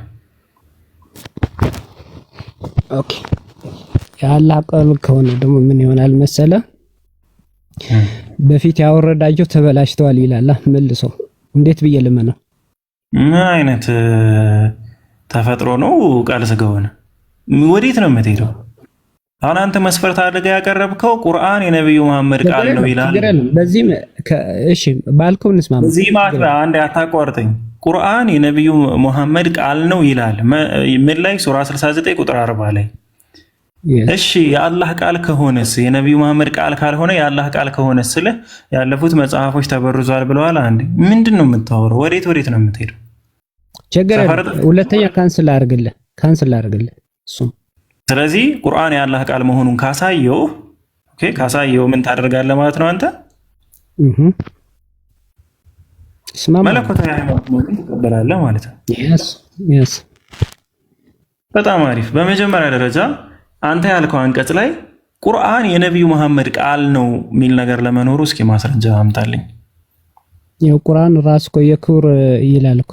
ኦኬ የአላህ ቃል ከሆነ ደግሞ ምን ይሆናል መሰለ? በፊት ያወረዳቸው ተበላሽተዋል ይላል። መልሶ እንዴት ብዬ ልመነው? ምን አይነት ተፈጥሮ ነው ቃል ስጋ ሆነ? ወዴት ነው የምትሄደው? አሁን አንተ መስፈርት አድርገህ ያቀረብከው ቁርአን የነብዩ መሐመድ ቃል ነው ይላል። በዚህ እሺ ባልከው እንስማማ። በዚህ ማለት አንድ አታቋርጠኝ። ቁርአን የነብዩ መሐመድ ቃል ነው ይላል። ምን ላይ? ሱራ 69:40 ላይ። እሺ የአላህ ቃል ከሆነስ የነብዩ መሐመድ ቃል ካልሆነ የአላህ ቃል ከሆነስ ስለ ያለፉት መጽሐፎች ተበርዟል ብለዋል። አንዴ ምንድነው የምታወራው? ወዴት ነው የምትሄደው? ችግር ሁለተኛ ካንስል አድርግልህ እሱም። ስለዚህ ቁርአን የአላህ ቃል መሆኑን ካሳየው ምን ታደርጋለህ ማለት ነው አንተ? መለኮታዊ ሃይማኖት መሆኑን ትቀበላለህ ማለት ነው። yes በጣም አሪፍ። በመጀመሪያ ደረጃ አንተ ያልከው አንቀጽ ላይ ቁርአን የነብዩ መሐመድ ቃል ነው የሚል ነገር ለመኖሩ እስኪ ማስረጃ አምጣልኝ። ያው ቁርአን ራሱ እኮ የክብር ይላል እኮ።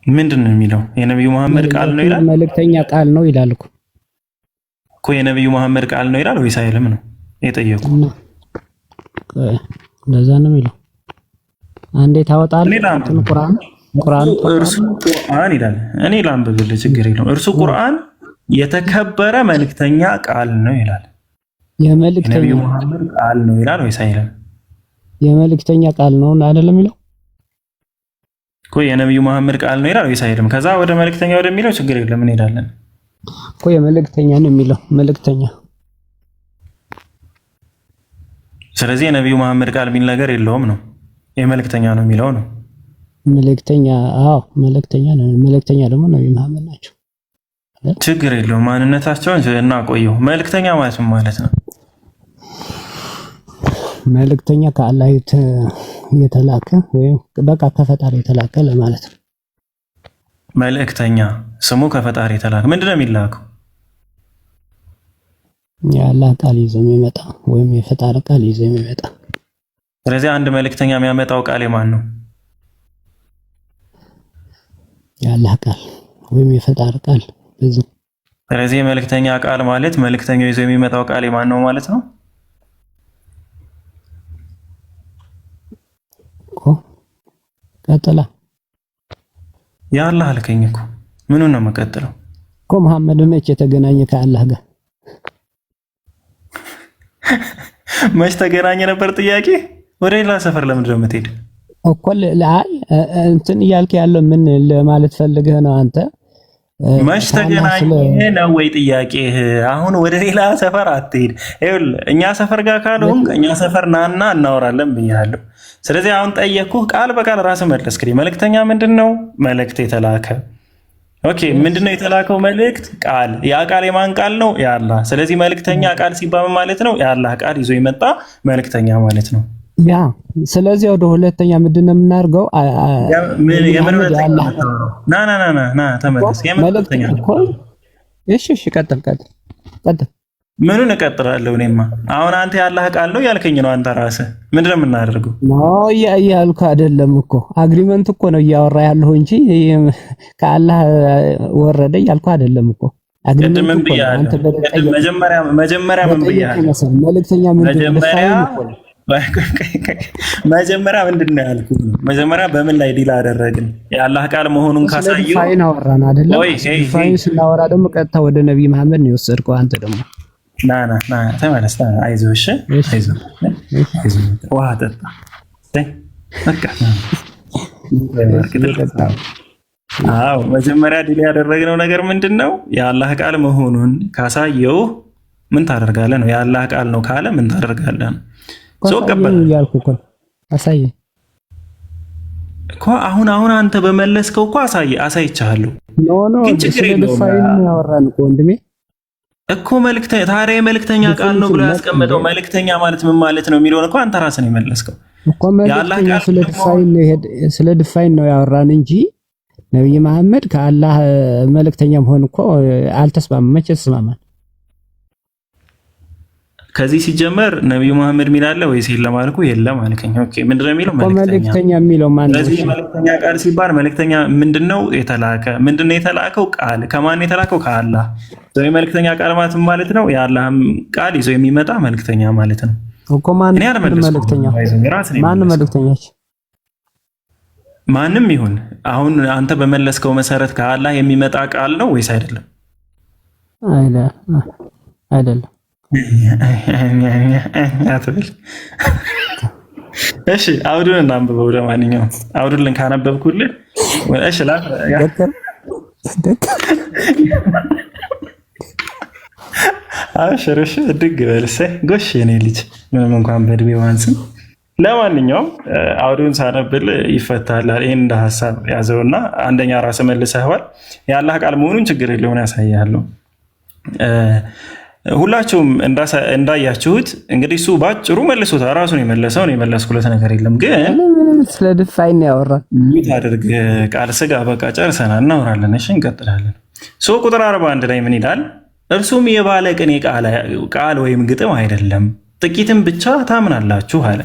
ምንድን ነው የሚለው? የነብዩ መሐመድ ቃል ነው ይላል። መልእክተኛ ቃል ነው ይላል እኮ የነብዩ መሐመድ ቃል ነው ይላል ወይስ አይልም ነው የጠየቁ? እንደዛ ነው የሚለው። አንዴ ታወጣለህ ቁርአን እርሱ ቁርአን ይላል። እኔ ላንብብልህ ችግር የለውም። እርሱ ቁርአን የተከበረ መልእክተኛ ቃል ነው ይላል። የነብዩ መሐመድ ቃል ነው ይላል ወይስ አይልም? የመልእክተኛ ቃል ነው አይደለም የሚለው እኮ የነብዩ መሐመድ ቃል ነው ይላል ወይስ አይልም? ከዛ ወደ መልእክተኛ ወደሚለው ችግር የለም እንሄዳለን እኮ። የመልእክተኛ ነው የሚለው መልእክተኛ። ስለዚህ የነብዩ መሐመድ ቃል የሚል ነገር የለውም ነው የመልእክተኛ ነው የሚለው ነው። መልእክተኛ መልእክተኛ ነው። መልእክተኛ ደግሞ ነብዩ መሐመድ ናቸው። ችግር የለውም ማንነታቸውን እናቆየው። መልእክተኛ ማለት ምን ማለት ነው? መልእክተኛ ከአላህ የተላከ ወይም በቃ ከፈጣሪ የተላከ ለማለት ነው። መልእክተኛ ስሙ ከፈጣሪ የተላከ ምንድነው የሚላከው? የአላህ ቃል ይዞ የሚመጣ ወይም የፈጣሪ ቃል ይዞ የሚመጣ። ስለዚህ አንድ መልእክተኛ የሚያመጣው ቃል የማን ነው? የአላህ ቃል ወይም የፈጣሪ ቃል። ስለዚህ የመልእክተኛ ቃል ማለት መልእክተኛው ይዞ የሚመጣው ቃል የማን ነው ማለት ነው? ቀጥላ የአላህ አልከኝ እኮ ምኑን ነው የምቀጥለው እኮ? መሐመድ መች የተገናኘ ከአላህ ጋር? መች ተገናኘ ነበር ጥያቄ። ወደ ሌላ ሰፈር ለምንድን ነው የምትሄድ እኮ? እንትን እያልክ ያለው ምን ለማለት ፈልገህ ነው አንተ? መች ተገናኘ ነው ወይ ጥያቄህ? አሁን ወደ ሌላ ሰፈር አትሄድ። ይኸውልህ እኛ ሰፈር ጋር ካልሆንክ እኛ ሰፈር ናና እናወራለን ብያለሁ። ስለዚህ አሁን ጠየቅኩህ፣ ቃል በቃል ራስህ መለስክልኝ። መልእክተኛ ምንድን ነው? መልእክት የተላከ ኦኬ። ምንድነው የተላከው መልእክት? ቃል። ያ ቃል የማን ቃል ነው? የአላህ። ስለዚህ መልእክተኛ ቃል ሲባል ማለት ነው የአላህ ቃል ይዞ የመጣ መልእክተኛ ማለት ነው። ያ ስለዚህ ወደ ሁለተኛ ምንድን ነው የምናደርገው? ተመለስ። እሺ ቀጥል። ምኑን እቀጥላለሁ? እኔማ አሁን አንተ ያላህ ቃል ነው ያልከኝ ነው። አንተ ራስህ ምንድን ነው የምናደርገው? እያልኩ አይደለም እኮ አግሪመንት እኮ ነው እያወራ ያለሁ እንጂ ከአላህ ወረደ እያልኩ አይደለም እኮ። ቅድም ምን ብያለሁ? መጀመሪያ ምን ብያለሁ? መልእክተኛ መጀመሪያ ምንድን ነው ያልኩት? መጀመሪያ በምን ላይ ዲል አደረግን? የአላህ ቃል መሆኑን ካሳየው ዲፋይን አወራን አይደለም? ዲፋይን ስናወራ ደግሞ ቀጥታ ወደ ነብይ መሐመድ ነው የወሰድከው አንተ ደግሞ። ና ተመለስ። አይዞህ፣ እሺ አይዞህ፣ ውሃ ጠጣ። አዎ መጀመሪያ ዲል ያደረግነው ነገር ምንድን ነው? የአላህ ቃል መሆኑን ካሳየው ምን ታደርጋለህ ነው። የአላህ ቃል ነው ካለ ምን ታደርጋለህ ነው። አሳየኝ እኮ አሁን አንተ በመለስከው እኮ አሳይቻለሁ። ግን ችግር የለውም ያወራን እኮ ወንድሜ እኮ ታዲያ የመልእክተኛ ቃል ነው ብሎ ያስቀመጠው መልእክተኛ ማለት ምን ማለት ነው የሚለውን እኮ አንተ ራስህ ነው የመለስከው እኮ። መልእክተኛ ስለ ዲፋይን ነው ያወራን እንጂ ነብይ መሐመድ ከአላህ መልእክተኛ መሆን እኮ አልተስማማም። መቼ ተስማማን? ከዚህ ሲጀመር ነብዩ መሐመድ ሚላለ ወይስ የለም አልኩ። የለም አልከኝ። ኦኬ ምንድነው የሚለው? መልእክተኛ የሚለው ማን ነው? ስለዚህ መልእክተኛ ቃል ሲባል መልእክተኛ ምንድነው? ምንድነው የተላከው? ቃል። ከማን የተላከው? ከአላህ። ስለዚህ መልእክተኛ ቃል ማለት ነው የአላህም ቃል ይዞ የሚመጣ መልእክተኛ ማለት ነው እኮ። ማን መልእክተኛ? ማን መልእክተኛች? ማንም ይሁን አሁን አንተ በመለስከው መሰረት ከአላህ የሚመጣ ቃል ነው ወይስ አይደለም? አይደለም። እሺ አውዱን እናንብበው። ለማንኛውም አውዱን ካነበብኩልህ እሺ አሽርሽ ድግ በልሰ ጎሽ የኔ ልጅ ምንም እንኳን በእድሜ ዋንስም። ለማንኛውም አውዱን ሳነብል ይፈታላል። ይህን እንደ ሀሳብ ያዘውና አንደኛ ራስ መልሰዋል። የአላህ ቃል መሆኑን ችግር የለውን ያሳያለሁ። ሁላችሁም እንዳያችሁት እንግዲህ እሱ ባጭሩ መልሶታል። ራሱን የመለሰውን የመለስኩለት ነገር የለም። ግን ስለ ዲፋይን ያወራል ሚት አድርግ ቃል ስጋ በቃ ጨርሰናል፣ እናወራለን። እሺ እንቀጥላለን። ቁጥር 41 ላይ ምን ይላል? እርሱም የባለቅኔ ቃል ወይም ግጥም አይደለም፣ ጥቂትም ብቻ ታምናላችሁ አለ።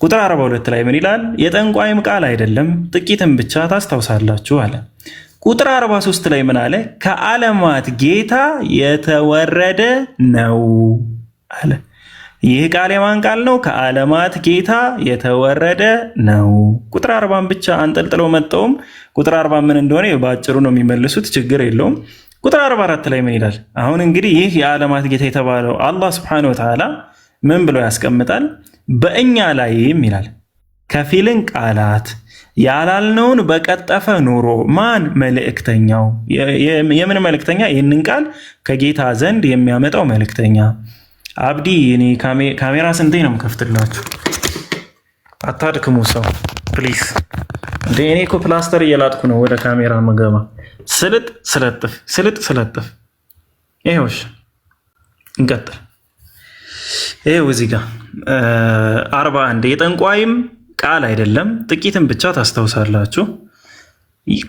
ቁጥር 42 ላይ ምን ይላል? የጠንቋይም ቃል አይደለም፣ ጥቂትም ብቻ ታስታውሳላችሁ አለ። ቁጥር 43 ላይ ምን አለ? ከዓለማት ጌታ የተወረደ ነው አለ። ይህ ቃል የማን ቃል ነው? ከዓለማት ጌታ የተወረደ ነው። ቁጥር 40 ብቻ አንጠልጥለው መጣውም። ቁጥር 40 ምን እንደሆነ በአጭሩ ነው የሚመልሱት፣ ችግር የለውም። ቁጥር 44 ላይ ምን ይላል? አሁን እንግዲህ ይህ የዓለማት ጌታ የተባለው አላህ ሱብሓነሁ ወተዓላ ምን ብሎ ያስቀምጣል? በእኛ ላይም ይላል ከፊልን ቃላት ያላልነውን በቀጠፈ ኑሮ። ማን? መልእክተኛው። የምን መልእክተኛ? ይህንን ቃል ከጌታ ዘንድ የሚያመጣው መልእክተኛ። አብዲ እኔ ካሜራ ስንቴ ነው የምከፍትላችሁ? አታድክሙ ሰው ፕሊስ። እኔ እኮ ፕላስተር እየላጥኩ ነው ወደ ካሜራ መገባ። ስልጥ ስለጥፍ። ይኸውሽ እንቀጥል። ይኸው እዚህ ጋር 41 የጠንቋይም ቃል አይደለም፣ ጥቂትም ብቻ ታስታውሳላችሁ።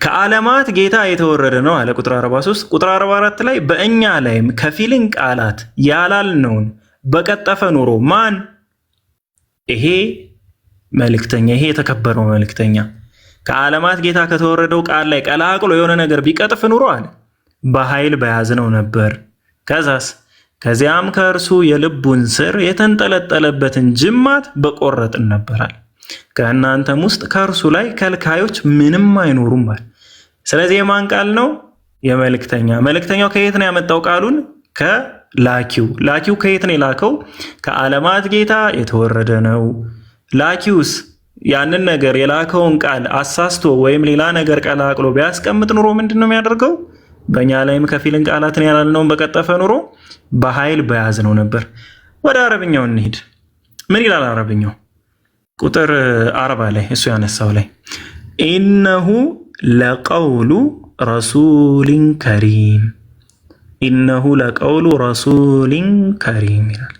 ከዓለማት ጌታ የተወረደ ነው አለ። ቁጥር 43 ቁጥር 44 ላይ በእኛ ላይም ከፊልን ቃላት ያላልነውን በቀጠፈ ኑሮ። ማን? ይሄ መልእክተኛ፣ ይሄ የተከበረው መልእክተኛ ከዓለማት ጌታ ከተወረደው ቃል ላይ ቀላቅሎ የሆነ ነገር ቢቀጥፍ ኑሮ አለ በኃይል በያዝነው ነበር። ከዚያም ከእርሱ የልቡን ስር የተንጠለጠለበትን ጅማት በቆረጥን ነበራል። ከእናንተም ውስጥ ከእርሱ ላይ ከልካዮች ምንም አይኖሩም አለ። ስለዚህ የማን ቃል ነው? የመልእክተኛ። መልእክተኛው ከየት ነው ያመጣው ቃሉን? ላኪው ከየት ነው የላከው? ከዓለማት ጌታ የተወረደ ነው። ላኪውስ ያንን ነገር የላከውን ቃል አሳስቶ ወይም ሌላ ነገር ቀላቅሎ ቢያስቀምጥ ኑሮ ምንድን ነው የሚያደርገው? በእኛ ላይም ከፊልን ቃላትን ያላልነውን በቀጠፈ ኑሮ በኃይል በያዝነው ነበር። ወደ አረብኛው እንሂድ። ምን ይላል አረብኛው? ቁጥር 40 ላይ እሱ ያነሳው ላይ ኢነሁ ለቀውሉ ረሱሊን ከሪም፣ ኢነሁ ለቀውሉ ረሱሊን ከሪም ይላል።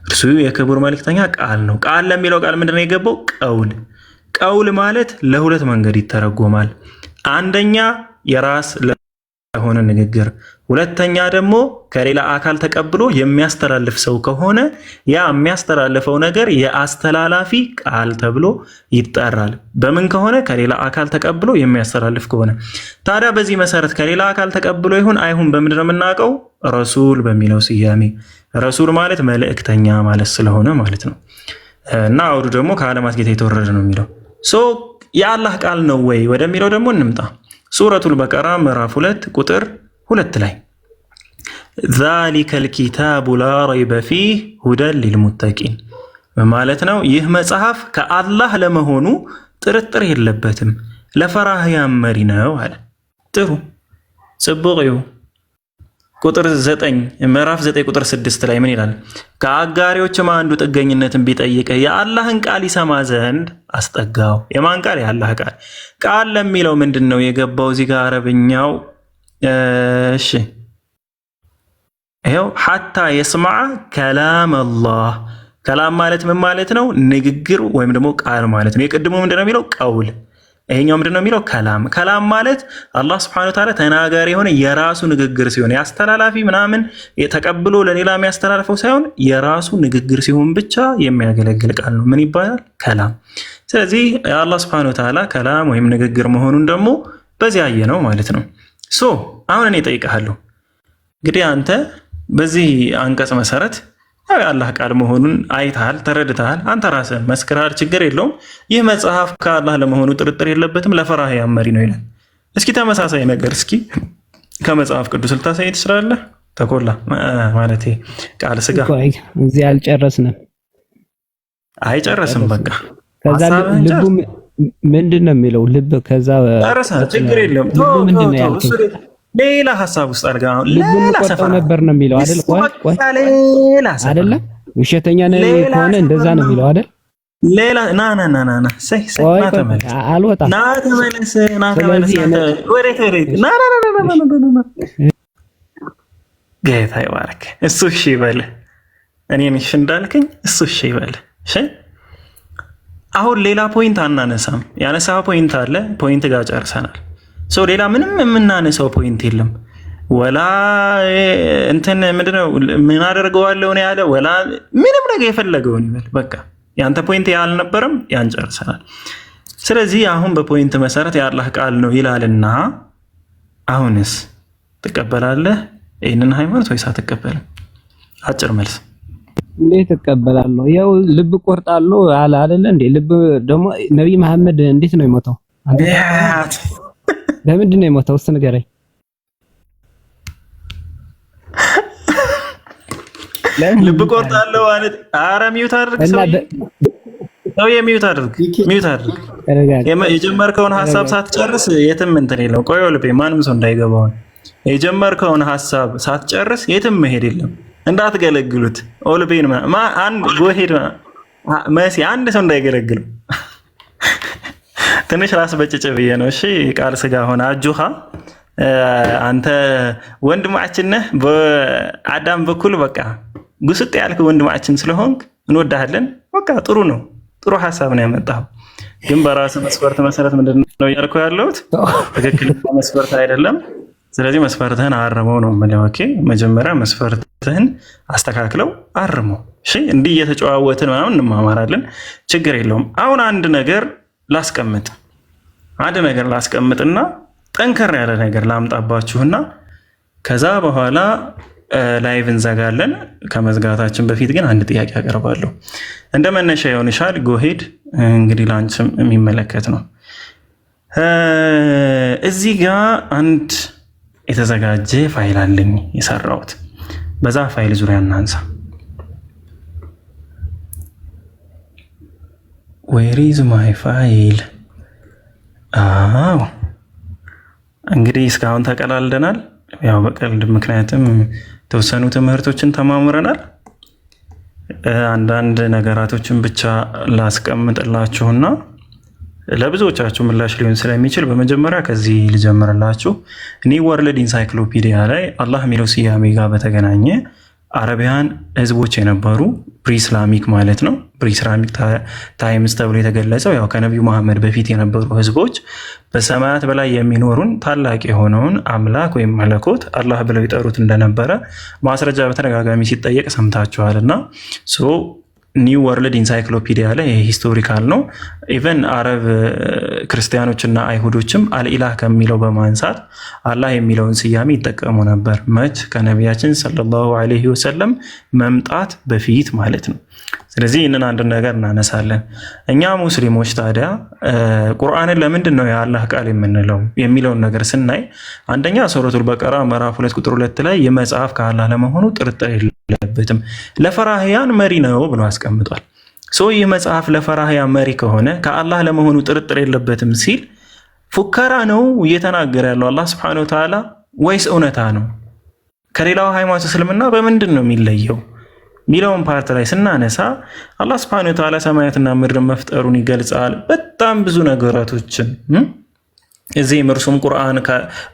እርሱ የክቡር መልእክተኛ ቃል ነው። ቃል ለሚለው ቃል ምንድን ነው የገባው? ቀውል። ቀውል ማለት ለሁለት መንገድ ይተረጎማል። አንደኛ የራስ ለሆነ ንግግር፣ ሁለተኛ ደግሞ ከሌላ አካል ተቀብሎ የሚያስተላልፍ ሰው ከሆነ ያ የሚያስተላልፈው ነገር የአስተላላፊ ቃል ተብሎ ይጠራል። በምን ከሆነ? ከሌላ አካል ተቀብሎ የሚያስተላልፍ ከሆነ። ታዲያ በዚህ መሰረት ከሌላ አካል ተቀብሎ ይሁን አይሁን በምንድን ነው የምናውቀው? ረሱል በሚለው ስያሜ። ረሱል ማለት መልእክተኛ ማለት ስለሆነ ማለት ነው። እና አውዱ ደግሞ ከዓለማት ጌታ የተወረደ ነው የሚለው የአላህ ቃል ነው ወይ ወደሚለው ደግሞ እንምጣ። ሱረቱል በቀራ ምዕራፍ 2 ቁጥር 2 ላይ ዛሊከል ኪታቡ ላ ረይበ ፊህ ሁደን ሊልሙተቂን ማለት ነው። ይህ መጽሐፍ ከአላህ ለመሆኑ ጥርጥር የለበትም ለፈራህያን መሪ ነው አለ። ጥሩ ጽቡቅዩ ቁጥር 9 ምዕራፍ 9 ቁጥር 6 ላይ ምን ይላል? ከአጋሪዎችም አንዱ ጥገኝነትን ቢጠይቅ የአላህን ቃል ይሰማ ዘንድ አስጠጋው። የማን ቃል? የአላህ ቃል። ቃል ለሚለው ምንድን ነው የገባው እዚህ ጋር አረብኛው? እሺ ይኸው ሐታ የስማዕ ከላም አላህ። ከላም ማለት ምን ማለት ነው? ንግግር ወይም ደግሞ ቃል ማለት ነው። የቅድሙ ምንድን ነው የሚለው? ቀውል። ይሄኛው ምንድን ነው የሚለው? ከላም። ከላም ማለት አላህ ስብሐነሁ ወተዓላ ተናጋሪ የሆነ የራሱ ንግግር ሲሆን ያስተላላፊ ምናምን ተቀብሎ ለሌላ የሚያስተላልፈው ሳይሆን የራሱ ንግግር ሲሆን ብቻ የሚያገለግል ቃል ነው። ምን ይባላል? ከላም። ስለዚህ የአላህ ስብሐነሁ ወተዓላ ከላም ወይም ንግግር መሆኑን ደግሞ በዚህ አየ ነው ማለት ነው። አሁን እኔ እጠይቅሃለሁ እንግዲህ አንተ በዚህ አንቀጽ መሰረት የአላህ ቃል መሆኑን አይተሃል፣ ተረድተሃል፣ አንተ ራስህ መስክረሃል። ችግር የለውም። ይህ መጽሐፍ ከአላህ ለመሆኑ ጥርጥር የለበትም ለፈራህያን መሪ ነው ይላል። እስኪ ተመሳሳይ ነገር እስኪ ከመጽሐፍ ቅዱስ ልታሳይ ትችላለህ? ተኮላ ማለት ቃል ስጋ እዚህ አልጨረስንም። አይጨረስም። በቃ ከዛ ልቡ ምንድን ነው የሚለው? ልብ ከዛ ጨረሰ። ችግር የለውም። ምንድን ነው ያልከኝ? ሌላ ሀሳብ ውስጥ አድርጋ ሌላ ሰፈር ነበር ነው የሚለው አይደል? ቆይ አይደለም ውሸተኛ ነው ከሆነ እንደዛ ነው የሚለው አይደል? ሌላ ና አልወጣም። ተመለስ። ጌታ ይባረክ። እሱ እሺ ይበልህ። እኔን እሺ እንዳልከኝ እሱ እሺ ይበልህ። እሺ አሁን ሌላ ፖይንት አናነሳም። ያነሳ ፖይንት አለ። ፖይንት ጋር ጨርሰናል። ሌላ ምንም የምናነሳው ፖይንት የለም። ወላ እንትን ምንድነው ምን አደርገዋለሁ ነው ያለ፣ ወላ ምንም ነገር የፈለገውን ይበል። በቃ ያንተ ፖይንት ያልነበረም ያን ጨርሰናል። ስለዚህ አሁን በፖይንት መሰረት የአላህ ቃል ነው ይላልና አሁንስ ትቀበላለህ ይህንን ሃይማኖት ወይስ አትቀበልም? አጭር መልስ። እንዴት እቀበላለሁ? ያው ልብ ቆርጣለሁ አለ አይደለ እንዴ? ልብ ደግሞ ነብይ መሐመድ እንዴት ነው የሞተው? ለምንድን ነው የሞተው? እስኪ ንገረኝ። ልብ ቆርጣለሁ ማለት ኧረ ሚውት አድርግ ሰው የሚውት አድርግ ሚውት አድርግ። የጀመርከውን ሀሳብ ሳትጨርስ የትም እንትን የለም። ቆይ ልቤ ማንም ሰው እንዳይገባው የጀመርከውን ሀሳብ ሳትጨርስ የትም መሄድ የለም። እንዳትገለግሉት ኦልቤን አንድ ጎሄድ መሲ አንድ ሰው እንዳይገለግለው ትንሽ ራስ በጭጭ ብዬ ነው። እሺ ቃል ስጋ ሆነ አጁኻ አንተ ወንድማችን ነህ በአዳም በኩል በቃ ጉስጥ ያልክ ወንድማችን ስለሆንክ እንወዳሃለን። በቃ ጥሩ ነው፣ ጥሩ ሀሳብ ነው ያመጣው። ግን በራስ መስፈርት መሰረት ምንድነው እያልኩ ያለሁት? ትክክለኛ መስፈርት አይደለም። ስለዚህ መስፈርትህን አርመው ነው የምልህ። ኦኬ መጀመሪያ መስፈርትህን አስተካክለው አርመው። እሺ እንዲህ እየተጨዋወትን ምናምን እንማማራለን፣ ችግር የለውም። አሁን አንድ ነገር ላስቀምጥና ጠንከር ያለ ነገር ላምጣባችሁና ከዛ በኋላ ላይቭ እንዘጋለን። ከመዝጋታችን በፊት ግን አንድ ጥያቄ አቀርባለሁ እንደ መነሻ ይሆንሻል። ጎሄድ እንግዲህ ላንቺም የሚመለከት ነው። እዚህ ጋር አንድ የተዘጋጀ ፋይል አለኝ የሰራሁት። በዛ ፋይል ዙሪያ እናንሳ። ዌር ኢዝ ማይ ፋይል? አዎ እንግዲህ እስካሁን ተቀላልደናል። ያው በቀልድ ምክንያትም የተወሰኑ ትምህርቶችን ተማምረናል። አንዳንድ ነገራቶችን ብቻ ላስቀምጥላችሁና ለብዙዎቻችሁ ምላሽ ሊሆን ስለሚችል በመጀመሪያ ከዚህ ልጀምርላችሁ። ኒው ወርልድ ኢንሳይክሎፒዲያ ላይ አላህ የሚለው ስያሜ ጋር በተገናኘ አረቢያን ህዝቦች የነበሩ ፕሪስላሚክ ማለት ነው። ፕሪስላሚክ ታይምስ ተብሎ የተገለጸው ያው ከነቢዩ መሐመድ በፊት የነበሩ ህዝቦች በሰማያት በላይ የሚኖሩን ታላቅ የሆነውን አምላክ ወይም መለኮት አላህ ብለው ይጠሩት እንደነበረ ማስረጃ በተደጋጋሚ ሲጠየቅ ሰምታችኋልና ኒው ወርልድ ኢንሳይክሎፒዲያ ላይ ሂስቶሪካል ነው። ኢቨን አረብ ክርስቲያኖችና አይሁዶችም አልኢላህ ከሚለው በማንሳት አላህ የሚለውን ስያሜ ይጠቀሙ ነበር። መች ከነቢያችን ሰለላሁ ዐለይሂ ወሰለም መምጣት በፊት ማለት ነው። ስለዚህ ይህንን አንድ ነገር እናነሳለን። እኛ ሙስሊሞች ታዲያ ቁርአንን ለምንድን ነው የአላህ ቃል የምንለው የሚለውን ነገር ስናይ አንደኛ ሱረቱል በቀራ ምዕራፍ 2 ቁጥር 2 ላይ የመጽሐፍ ከአላህ ለመሆኑ ጥርጥር የለበትም ለፈራህያን መሪ ነው ብሎ አስቀምጧል። ይህ መጽሐፍ ለፈራህያን መሪ ከሆነ ከአላህ ለመሆኑ ጥርጥር የለበትም ሲል ፉከራ ነው እየተናገረ ያለው አላህ ሱብሓነሁ ወተዓላ ወይስ እውነታ ነው? ከሌላው ሃይማኖት እስልምና በምንድን ነው የሚለየው ሚለውን ፓርት ላይ ስናነሳ አላህ ሱብሓነሁ ወተዓላ ሰማያትና ምድርን መፍጠሩን ይገልጻል። በጣም ብዙ ነገራቶችን እዚህም እርሱም ቁርአን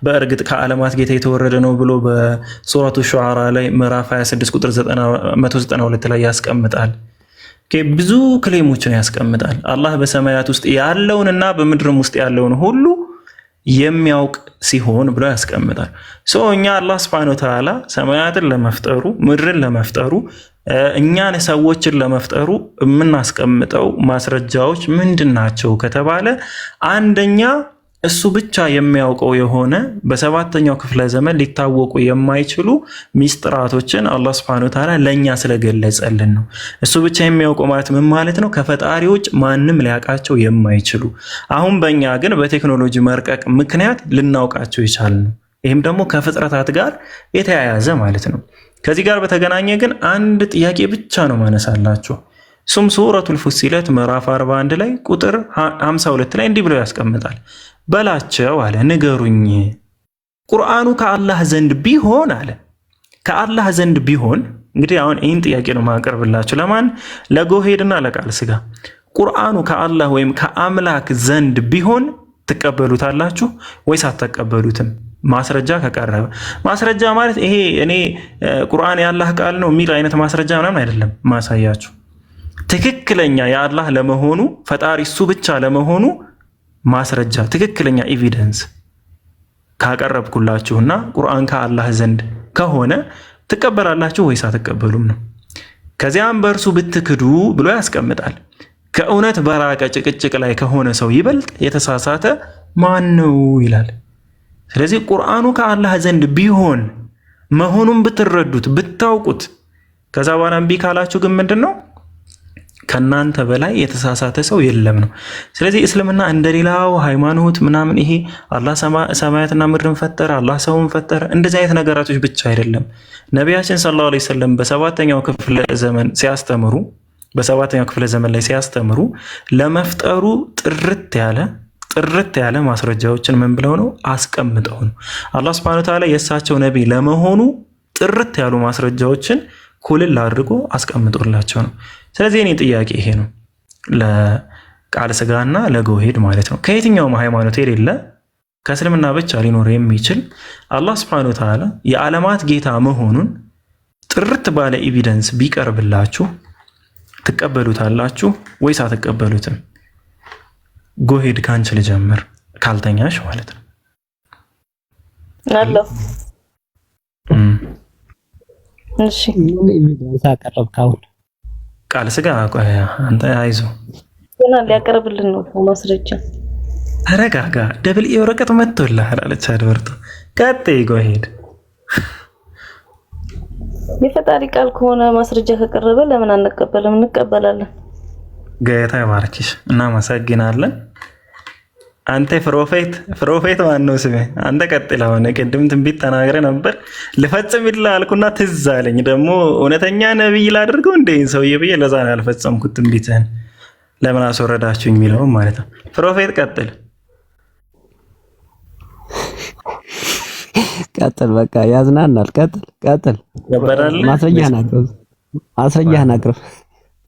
በእርግጥ ከዓለማት ጌታ የተወረደ ነው ብሎ በሱረቱ ሹዓራ ላይ ምዕራፍ 26 ቁጥር 192 ላይ ያስቀምጣል። ብዙ ክሌሞችን ያስቀምጣል። አላህ በሰማያት ውስጥ ያለውንና በምድርም ውስጥ ያለውን ሁሉ የሚያውቅ ሲሆን ብሎ ያስቀምጣል። እኛ አላህ ሱብሓነሁ ወተዓላ ሰማያትን ለመፍጠሩ ምድርን ለመፍጠሩ እኛን ሰዎችን ለመፍጠሩ የምናስቀምጠው ማስረጃዎች ምንድን ናቸው ከተባለ አንደኛ እሱ ብቻ የሚያውቀው የሆነ በሰባተኛው ክፍለ ዘመን ሊታወቁ የማይችሉ ሚስጥራቶችን አላህ ሱብሓነሁ ወተዓላ ለእኛ ስለገለጸልን ነው። እሱ ብቻ የሚያውቀው ማለት ምን ማለት ነው? ከፈጣሪዎች ማንም ሊያውቃቸው የማይችሉ አሁን በእኛ ግን በቴክኖሎጂ መርቀቅ ምክንያት ልናውቃቸው ይቻላል ነው። ይህም ደግሞ ከፍጥረታት ጋር የተያያዘ ማለት ነው። ከዚህ ጋር በተገናኘ ግን አንድ ጥያቄ ብቻ ነው ማነሳላችሁ። እሱም ሱረቱል ፉሲለት ምዕራፍ 41 ላይ ቁጥር 52 ላይ እንዲህ ብሎ ያስቀምጣል። በላቸው አለ ንገሩኝ፣ ቁርአኑ ከአላህ ዘንድ ቢሆን አለ ከአላህ ዘንድ ቢሆን። እንግዲህ አሁን ይህን ጥያቄ ነው ማቀርብላችሁ። ለማን? ለጎሄድና ለቃል ስጋ። ቁርአኑ ከአላህ ወይም ከአምላክ ዘንድ ቢሆን ትቀበሉታላችሁ ወይስ አትቀበሉትም? ማስረጃ ከቀረበ። ማስረጃ ማለት ይሄ እኔ ቁርአን የአላህ ቃል ነው የሚል አይነት ማስረጃ ምናምን አይደለም ማሳያችሁ። ትክክለኛ የአላህ ለመሆኑ ፈጣሪ እሱ ብቻ ለመሆኑ ማስረጃ ትክክለኛ ኤቪደንስ ካቀረብኩላችሁና ቁርአን ከአላህ ዘንድ ከሆነ ትቀበላላችሁ ወይስ አትቀበሉም ነው። ከዚያም በእርሱ ብትክዱ ብሎ ያስቀምጣል። ከእውነት በራቀ ጭቅጭቅ ላይ ከሆነ ሰው ይበልጥ የተሳሳተ ማን ነው ይላል። ስለዚህ ቁርአኑ ከአላህ ዘንድ ቢሆን መሆኑን ብትረዱት ብታውቁት፣ ከዛ በኋላ እምቢ ካላችሁ ግን ምንድን ነው? ከናንተ በላይ የተሳሳተ ሰው የለም ነው። ስለዚህ እስልምና እንደሌላው ሃይማኖት ምናምን ይሄ አላህ ሰማያትና ምድርን ፈጠረ፣ አላህ ሰውን ፈጠረ እንደዚህ አይነት ነገራቶች ብቻ አይደለም። ነቢያችን ሰለላሁ ዐለይሂ ወሰለም በሰባተኛው ክፍለ ዘመን ላይ ሲያስተምሩ ለመፍጠሩ ጥርት ያለ ማስረጃዎችን ምን ብለው ነው አስቀምጠው ነው። አላህ ሱብሓነሁ ወተዓላ የእሳቸው ነቢይ ለመሆኑ ጥርት ያሉ ማስረጃዎችን ኩልል አድርጎ አስቀምጦላቸው ነው። ስለዚህ እኔ ጥያቄ ይሄ ነው፣ ለቃል ስጋና ለጎሄድ ማለት ነው። ከየትኛውም ሃይማኖት የሌለ ከእስልምና ብቻ ሊኖር የሚችል አላህ ሱብሓነሁ ወተዓላ የዓለማት ጌታ መሆኑን ጥርት ባለ ኤቪደንስ ቢቀርብላችሁ ትቀበሉታላችሁ ወይስ አትቀበሉትም? ጎሄድ ካንቺ ልጀምር፣ ካልተኛሽ ማለት ነው። አለው እሺ ኤቪደንስ አቀረብካው ቃል ስጋ አንተ አይዞ ገና ሊያቀርብልን ነው ማስረጃ። ተረጋጋ። ደብል ወረቀት መጥቶልሃል አለች አድበርቱ። ቀጥይ ጎሄድ። የፈጣሪ ቃል ከሆነ ማስረጃ ከቀረበ ለምን አንቀበልም? እንቀበላለን። ጌታ ይባርክሽ። እናመሰግናለን። አንተ ፕሮፌት ማን ነው ስሜ? አንተ ቀጥል። አሁን ቅድም ትንቢት ተናግረ ነበር ልፈጽም ይላል አልኩና ትዝ አለኝ። ደግሞ እውነተኛ ነብይ ላድርገው እንደ ሰውዬ ብዬ ለዛ ነው ያልፈጸምኩት። ትንቢትህን ለምን አስወረዳችሁኝ የሚለው ማለት ነው። ፕሮፌት ቀጥል። ቀጥል በቃ ያዝናናል። ቀጥል ይከበራል። ማስረጃህን አቅርብ።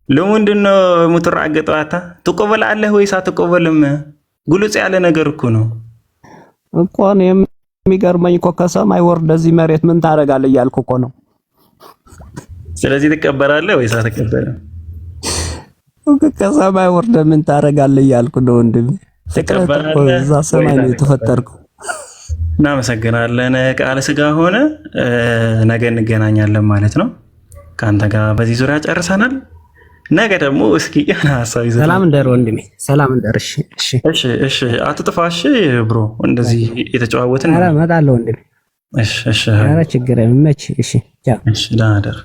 ለምንድን ነው የምትራገጠው? ትቆበላለህ ወይስ አትቆበልም? ግልጽ ያለ ነገር እኮ ነው እኮ ነው። የሚገርመኝ እኮ ከሰማይ ወርደ እዚህ መሬት ምን ታደርጋለህ እያልኩ እኮ ነው። ስለዚህ ትቀበላለህ ወይስ አትቀበልም? ከሰማይ ወርደ ምን ታደርጋለህ እያልኩ ነው ወንድሜ። ትቀበላለህ? እዛ ሰማይ ነው የተፈጠርከው። እናመሰግናለን። ቃል ስጋ ሆነ። ነገ እንገናኛለን ማለት ነው። ከአንተ ጋር በዚህ ዙሪያ ጨርሰናል። ነገ ደግሞ እስኪ ሀሳብ ይዘህ ሰላም እንደር ወንድሜ፣ ሰላም እንደር። እሺ፣ አትጥፋ። እሺ ብሮ፣ እንደዚህ የተጨዋወትን። ኧረ እመጣለሁ ወንድሜ። እሺ፣ ኧረ ችግር የለውም። እሺ፣ ቻው። ደህና እደር።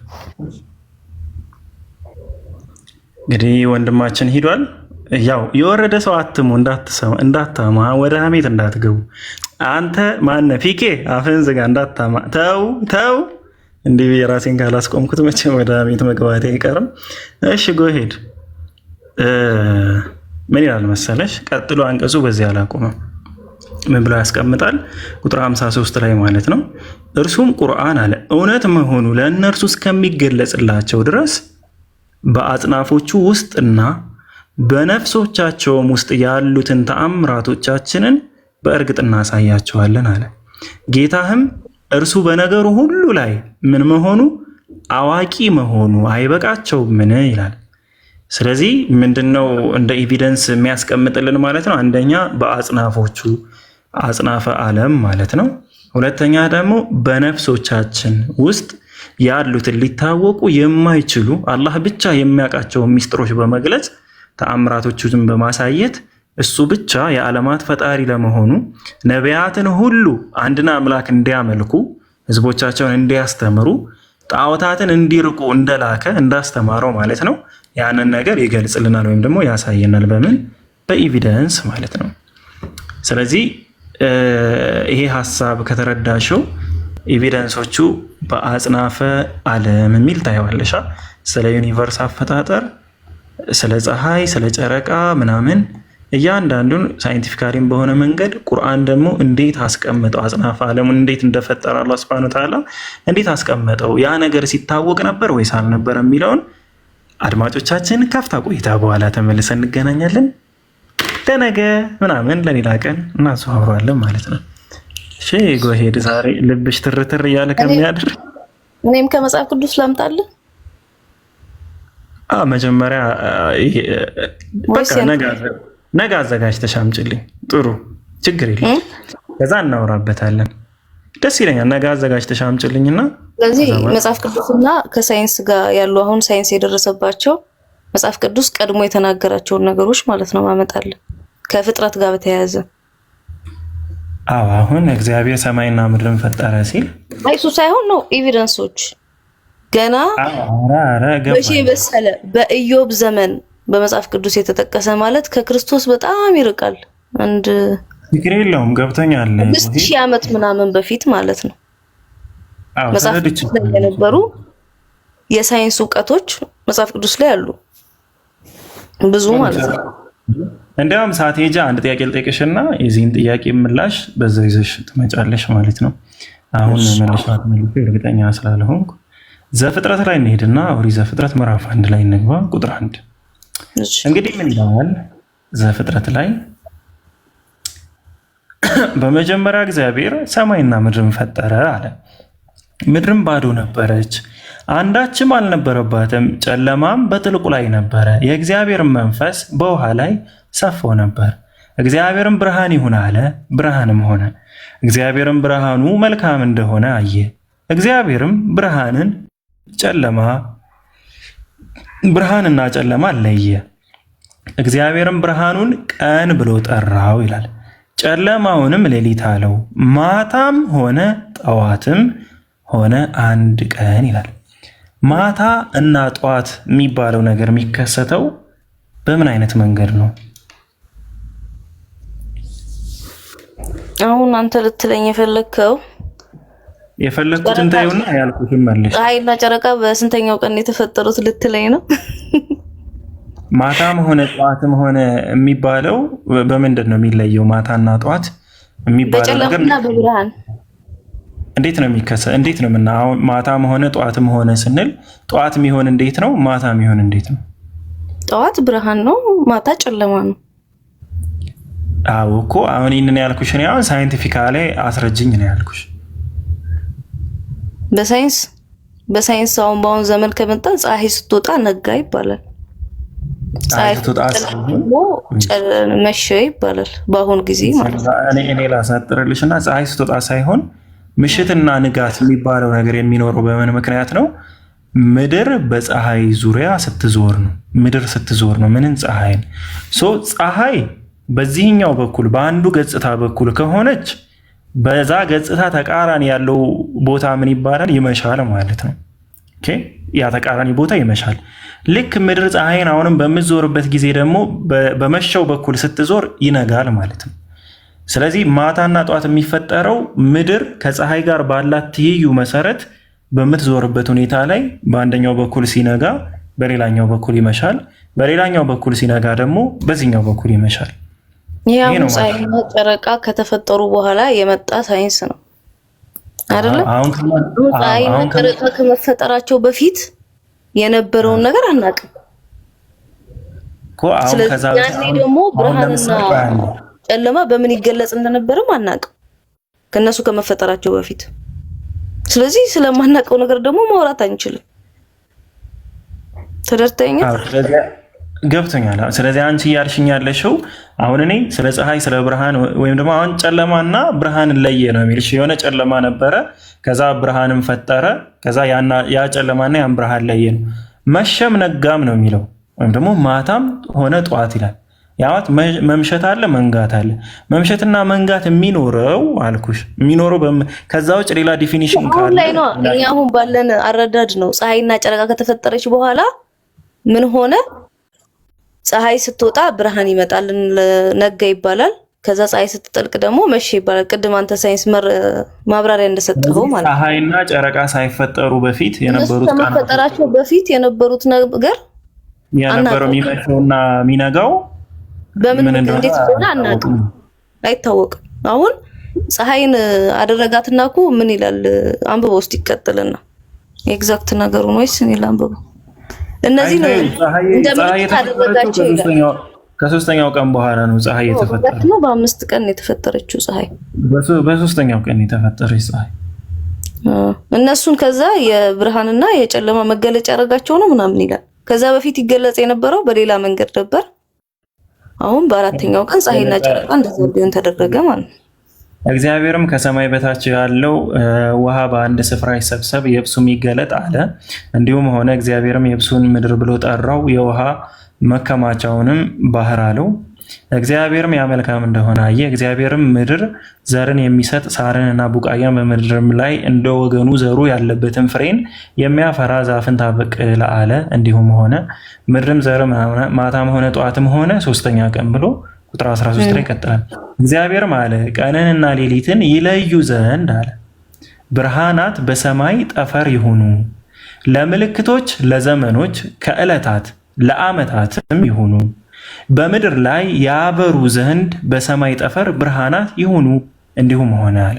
እንግዲህ ወንድማችን ሂዷል። ያው የወረደ ሰው አትሙ፣ እንዳታማ፣ ወደ ሀሜት እንዳትገቡ። አንተ ማነህ ፊኬ? አፍህን ዝጋ፣ እንዳታማ። ተው እንዲህ የራሴን ካላስቆምኩት መቼም ወደ ቤት መግባቴ አይቀርም። እሺ ጎሄድ ምን ይላል መሰለሽ? ቀጥሎ አንቀጹ በዚህ አላቆመም። ምን ብሎ ያስቀምጣል? ቁጥር 53 ላይ ማለት ነው። እርሱም ቁርአን አለ እውነት መሆኑ ለእነርሱ እስከሚገለጽላቸው ድረስ በአጽናፎቹ ውስጥና በነፍሶቻቸውም ውስጥ ያሉትን ተአምራቶቻችንን በእርግጥ እናሳያቸዋለን አለ። ጌታህም እርሱ በነገሩ ሁሉ ላይ ምን መሆኑ አዋቂ መሆኑ አይበቃቸውምን ይላል። ስለዚህ ምንድነው እንደ ኤቪደንስ የሚያስቀምጥልን ማለት ነው? አንደኛ በአጽናፎቹ አጽናፈ ዓለም ማለት ነው። ሁለተኛ ደግሞ በነፍሶቻችን ውስጥ ያሉትን ሊታወቁ የማይችሉ አላህ ብቻ የሚያውቃቸውን ሚስጥሮች በመግለጽ ተአምራቶቹን በማሳየት እሱ ብቻ የዓለማት ፈጣሪ ለመሆኑ ነቢያትን ሁሉ አንድን አምላክ እንዲያመልኩ ህዝቦቻቸውን እንዲያስተምሩ ጣዖታትን እንዲርቁ እንደላከ እንዳስተማረው ማለት ነው። ያንን ነገር ይገልጽልናል ወይም ደግሞ ያሳየናል። በምን? በኤቪደንስ ማለት ነው። ስለዚህ ይሄ ሀሳብ ከተረዳሽው ኤቪደንሶቹ በአጽናፈ ዓለም የሚል ታየዋለሻ። ስለ ዩኒቨርስ አፈጣጠር፣ ስለ ፀሐይ፣ ስለ ጨረቃ ምናምን እያንዳንዱን ሳይንቲፊካሊም በሆነ መንገድ ቁርአን ደግሞ እንዴት አስቀመጠው፣ አጽናፈ ዓለሙን እንዴት እንደፈጠረ አላህ ሱብሓነሁ ወተዓላ እንዴት አስቀመጠው፣ ያ ነገር ሲታወቅ ነበር ወይስ አልነበረ የሚለውን አድማጮቻችን ካፍታ ቆይታ በኋላ ተመልሰን እንገናኛለን። ለነገ ምናምን ለሌላ ቀን እናዘዋውራለን ማለት ነው። እሺ ጎሄድ፣ ዛሬ ልብሽ ትርትር እያለ ከሚያድር እኔም ከመጽሐፍ ቅዱስ ላምጣልህ። መጀመሪያ በቃ ነገ አዘጋጅተሽ አምጪልኝ። ጥሩ ችግር የለም። ከዛ እናወራበታለን። ደስ ይለኛል። ነገ አዘጋጅተሽ አምጪልኝና ስለዚህ መጽሐፍ ቅዱስና ከሳይንስ ጋር ያሉ አሁን ሳይንስ የደረሰባቸው መጽሐፍ ቅዱስ ቀድሞ የተናገራቸውን ነገሮች ማለት ነው ማመጣለን ከፍጥረት ጋር በተያያዘ። አሁን እግዚአብሔር ሰማይና ምድርን ፈጠረ ሲል እሱ ሳይሆን ነው ኤቪደንሶች ገና በሺ በሰለ በኢዮብ ዘመን በመጽሐፍ ቅዱስ የተጠቀሰ ማለት ከክርስቶስ በጣም ይርቃል። አንድ ችግር የለውም ገብቶኛል። 5000 ዓመት ምናምን በፊት ማለት ነው። መጽሐፍ ቅዱስ ላይ የነበሩ የሳይንስ እውቀቶች መጽሐፍ ቅዱስ ላይ አሉ ብዙ ማለት ነው። እንዲያውም ሳትሄጂ አንድ ጥያቄ ልጠይቅሽና የዚህን ጥያቄ ምላሽ በዛው ይዘሽ ትመጫለሽ ማለት ነው። አሁን መልሻት መልኩ እርግጠኛ ስላልሆንኩ ዘፍጥረት ላይ እንሄድና ኦሪት ዘፍጥረት ምዕራፍ 1 ላይ እንግባ። ቁጥር 1 እንግዲህ ምን ይላል? ዘፍጥረት ላይ በመጀመሪያ እግዚአብሔር ሰማይና ምድርን ፈጠረ አለ። ምድርም ባዶ ነበረች፣ አንዳችም አልነበረባትም፣ ጨለማም በጥልቁ ላይ ነበረ፣ የእግዚአብሔር መንፈስ በውሃ ላይ ሰፎ ነበር። እግዚአብሔርም ብርሃን ይሁን አለ፣ ብርሃንም ሆነ። እግዚአብሔርም ብርሃኑ መልካም እንደሆነ አየ። እግዚአብሔርም ብርሃንና ጨለማ ለየ። እግዚአብሔርም ብርሃኑን ቀን ብሎ ጠራው ይላል፣ ጨለማውንም ሌሊት አለው። ማታም ሆነ ጠዋትም ሆነ አንድ ቀን ይላል። ማታ እና ጠዋት የሚባለው ነገር የሚከሰተው በምን አይነት መንገድ ነው? አሁን አንተ ልትለኝ የፈለግኩትን ታዩና ያልኩትን መልሽ። ፀሐይና ጨረቃ በስንተኛው ቀን የተፈጠሩት ልትለኝ ነው? ማታም ሆነ ጠዋትም ሆነ የሚባለው በምንድን ነው የሚለየው? ማታና ጠዋት የሚባለው ነገር በጨለማና በብርሃን እንዴት ነው የሚከሰት? እንዴት ነው ማታም ሆነ ጠዋትም ሆነ ስንል ጠዋት የሚሆን እንዴት ነው? ማታ የሚሆን እንዴት ነው? ጠዋት ብርሃን ነው፣ ማታ ጨለማ ነው። አዎ እኮ አሁን ይህንን ያልኩሽ እኔ አሁን ሳይንቲፊካሊ አስረጅኝ ነው ያልኩሽ። በሳይንስ አሁን በአሁን ዘመን ከመጣ ፀሐይ ስትወጣ ነጋ ይባላል። ፀሐይ ስትወጣ መሸ ይባላል። በአሁን ጊዜ ማለት ነው። እኔ ላሳጥርልሽና ፀሐይ ስትወጣ ሳይሆን ምሽትና ንጋት የሚባለው ነገር የሚኖረው በምን ምክንያት ነው? ምድር በፀሐይ ዙሪያ ስትዞር ነው። ምድር ስትዞር ነው። ምንን? ፀሐይን። ፀሐይ በዚህኛው በኩል በአንዱ ገጽታ በኩል ከሆነች በዛ ገጽታ ተቃራኒ ያለው ቦታ ምን ይባላል? ይመሻል ማለት ነው። ኦኬ፣ ያ ተቃራኒ ቦታ ይመሻል። ልክ ምድር ፀሐይን አሁንም በምትዞርበት ጊዜ ደግሞ በመሸው በኩል ስትዞር ይነጋል ማለት ነው። ስለዚህ ማታና ጠዋት የሚፈጠረው ምድር ከፀሐይ ጋር ባላት ትይዩ መሰረት በምትዞርበት ሁኔታ ላይ በአንደኛው በኩል ሲነጋ በሌላኛው በኩል ይመሻል፣ በሌላኛው በኩል ሲነጋ ደግሞ በዚህኛው በኩል ይመሻል። ይሄ ነው ፀሐይና ጨረቃ ከተፈጠሩ በኋላ የመጣ ሳይንስ ነው አይደለ? ፀሐይና ጨረቃ ከመፈጠራቸው በፊት የነበረውን ነገር አናውቅም። ስለዚህ ያኔ ደግሞ ብርሃንና ጨለማ በምን ይገለጽ እንደነበረም አናውቅም ከነሱ ከመፈጠራቸው በፊት። ስለዚህ ስለማናውቀው ነገር ደግሞ ማውራት አንችልም። ተደርተኛል? ገብቶኛል። ስለዚህ አንቺ እያልሽኝ ያለሽው አሁን እኔ ስለ ፀሐይ ስለ ብርሃን ወይም ደግሞ አሁን ጨለማና ብርሃን ለየ ነው የሚልሽ። የሆነ ጨለማ ነበረ፣ ከዛ ብርሃንም ፈጠረ፣ ከዛ ያ ጨለማና ያን ብርሃን ለየ ነው። መሸም ነጋም ነው የሚለው፣ ወይም ደግሞ ማታም ሆነ ጠዋት ይላል። ያዋት መምሸት አለ፣ መንጋት አለ። መምሸትና መንጋት የሚኖረው አልኩሽ የሚኖረው ከዛ ውጭ ሌላ ዲፊኒሽን ካለ ላይ ነው። እኛ አሁን ባለን አረዳድ ነው። ፀሐይና ጨረቃ ከተፈጠረች በኋላ ምን ሆነ? ፀሐይ ስትወጣ ብርሃን ይመጣል፣ ነጋ ይባላል። ከዛ ፀሐይ ስትጠልቅ ደግሞ መሸ ይባላል። ቅድም አንተ ሳይንስ ማብራሪያ እንደሰጠው ማለት ነው። ፀሐይና ጨረቃ ሳይፈጠሩ በፊት የነበሩት ከመፈጠራቸው በፊት የነበሩት ነገር የነበረው የሚመሸውና የሚነጋው በምን እንዴት ሆነ አናውቅም፣ አይታወቅም። አሁን ፀሐይን አደረጋትና እኮ ምን ይላል? አንብበው ውስጥ ይቀጥልና ኤግዛክት ነገሩን ወይስ እኔ ላንብበው? እነዚህ ነው እንደምታደርጋቸው ከሶስተኛው ቀን በኋላ ነው ፀሐይ የተፈጠረችው ነው። በ5 ቀን የተፈጠረችው ፀሐይ በሶስተኛው ቀን የተፈጠረች ፀሐይ እነሱን ከዛ የብርሃንና የጨለማ መገለጫ ያደረጋቸው ነው ምናምን ይላል። ከዛ በፊት ይገለጽ የነበረው በሌላ መንገድ ነበር። አሁን በአራተኛው ቀን ፀሐይና ጨረቃ እንደዚህ ቢሆን ተደረገ ማለት ነው። እግዚአብሔርም ከሰማይ በታች ያለው ውሃ በአንድ ስፍራ ይሰብሰብ፣ የብሱም ይገለጥ አለ። እንዲሁም ሆነ። እግዚአብሔርም የብሱን ምድር ብሎ ጠራው፣ የውሃ መከማቻውንም ባህር አለው። እግዚአብሔርም ያ መልካም እንደሆነ አየ። እግዚአብሔርም ምድር ዘርን የሚሰጥ ሳርንና ቡቃያን በምድርም ላይ እንደ ወገኑ ዘሩ ያለበትን ፍሬን የሚያፈራ ዛፍን ታበቅል አለ። እንዲሁም ሆነ። ምድርም ዘር ማታም ሆነ ጠዋትም ሆነ ሶስተኛ ቀን ብሎ ቁጥር 13 ላይ ይቀጥላል። እግዚአብሔርም አለ ቀንንና ሌሊትን ይለዩ ዘንድ አለ። ብርሃናት በሰማይ ጠፈር ይሁኑ፣ ለምልክቶች፣ ለዘመኖች፣ ከዕለታት ለዓመታትም ይሁኑ፣ በምድር ላይ ያበሩ ዘንድ በሰማይ ጠፈር ብርሃናት ይሁኑ። እንዲሁም ሆነ አለ።